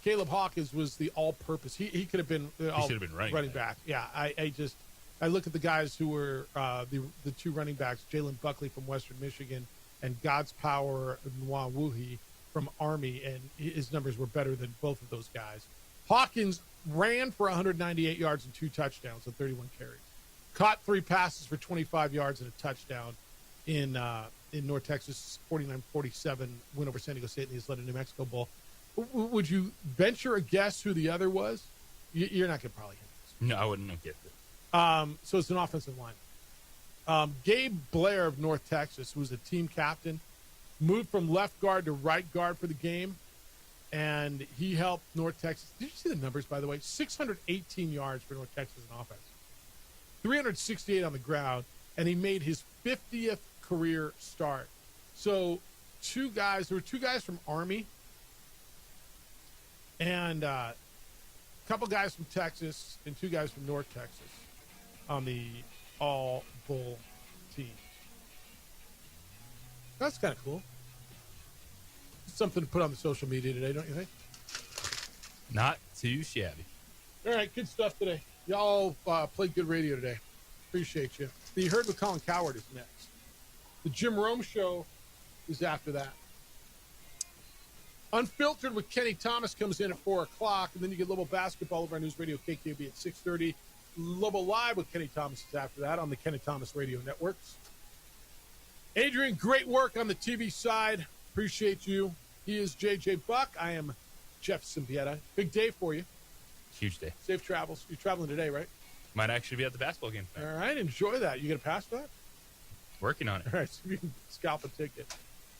Caleb Hawkins was the all-purpose. He could have been running back. Yeah, I look at the guys who were the 2 running backs, Jalen Buckley from Western Michigan and God's Power Nwawuhi from Army, and his numbers were better than both of those guys. Hawkins ran for 198 yards and 2 touchdowns on 31 carries. Caught 3 passes for 25 yards and a touchdown in North Texas 49-47 win over San Diego State in the Isleta, New Mexico Bowl. Would you venture a guess who the other was? You're not going to probably hit this. No, I wouldn't have guessed it. So it's an offensive line. Gabe Blair of North Texas, who was a team captain, moved from left guard to right guard for the game, and he helped North Texas. Did you see the numbers, by the way? 618 yards for North Texas in offense, 368 on the ground, and he made his 50th career start. So there were 2 guys from Army and a couple guys from Texas and 2 guys from North Texas on the all-bowl team. That's kind of cool. Something to put on the social media today, don't you think? Not too shabby. All right, good stuff today. Y'all played good radio today. Appreciate you. The Herd with Colin Cowherd is next. The Jim Rome Show is after that. Unfiltered with Kenny Thomas comes in at 4 o'clock, and then you get Lobo Basketball over on News Radio KKB at 6:30. Lobo Live with Kenny Thomas is after that on the Kenny Thomas Radio Networks. Adrian, great work on the TV side. Appreciate you. He is JJ Buck. I am Jeff Simpieta. Big day for you. Huge day. Safe travels. You're traveling today, right? Might actually be at the basketball game tonight. All right, enjoy that. You get a pass for that? Working on it. All right, so you can scalp a ticket.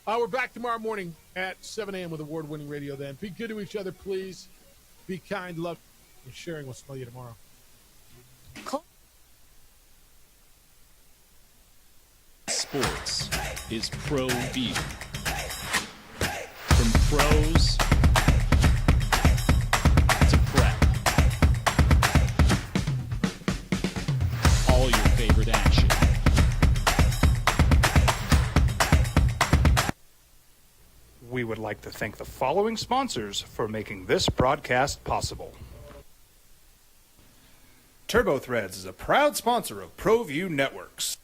We're back tomorrow morning at 7 a.m. with award-winning radio then. Be good to each other, please. Be kind, love, and sharing. We'll smell you tomorrow. Sports is Pro View. From pros to prep. All your favorite action. We would like to thank the following sponsors for making this broadcast possible. TurboThreads is a proud sponsor of ProView Networks.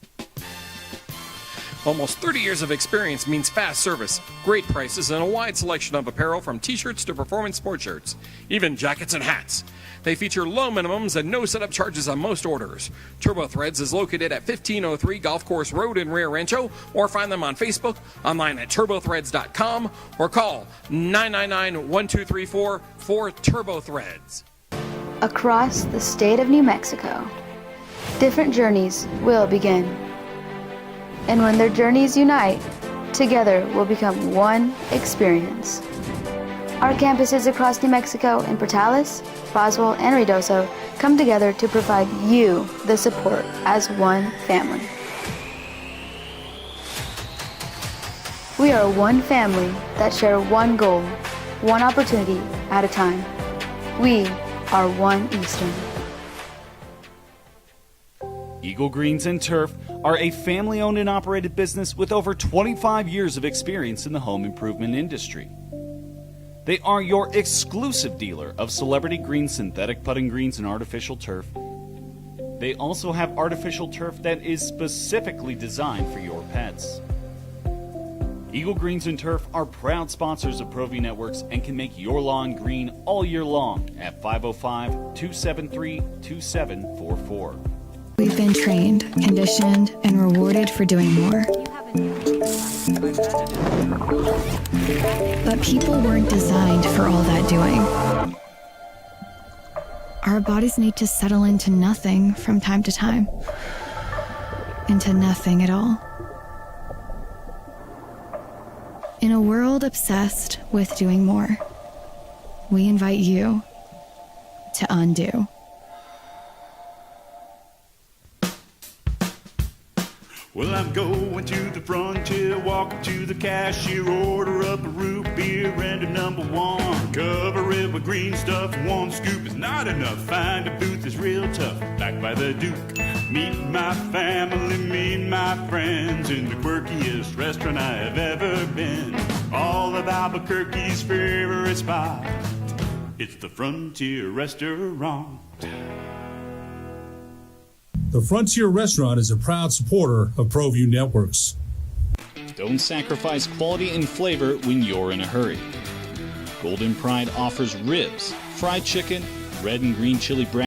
Almost 30 years of experience means fast service, great prices, and a wide selection of apparel from t-shirts to performance sport shirts, even jackets and hats. They feature low minimums and no setup charges on most orders. Turbo Threads is located at 1503 Golf Course Road in Rio Rancho, or find them on Facebook, online at turbothreads.com, or call 999-1234 for Turbo Threads. Across the state of New Mexico, different journeys will begin. And when their journeys unite, together will become one experience. Our campuses across New Mexico in Portales, Roswell, and Ruidoso come together to provide you the support as one family. We are one family that share one goal, one opportunity at a time. We are One Eastern. Eagle Greens and Turf are a family-owned and operated business with over 25 years of experience in the home improvement industry. They are your exclusive dealer of celebrity green synthetic putting greens and artificial turf. They also have artificial turf that is specifically designed for your pets. Eagle Greens and Turf are proud sponsors of ProView Networks and can make your lawn green all year long at 505-273-2744. We've been trained, conditioned, and rewarded for doing more. But people weren't designed for all that doing. Our bodies need to settle into nothing from time to time. Into nothing at all. In a world obsessed with doing more, we invite you to undo. Well, I'm going to the frontier, walking to the cashier, order up a root beer and a number one. Cover it with green stuff, one scoop is not enough. Find a booth is real tough, back by the Duke. Meet my family, meet my friends in the quirkiest restaurant I have ever been. All of Albuquerque's favorite spot, it's the Frontier Restaurant. The Frontier Restaurant is a proud supporter of ProView Networks. Don't sacrifice quality and flavor when you're in a hurry. Golden Pride offers ribs, fried chicken, red and green chili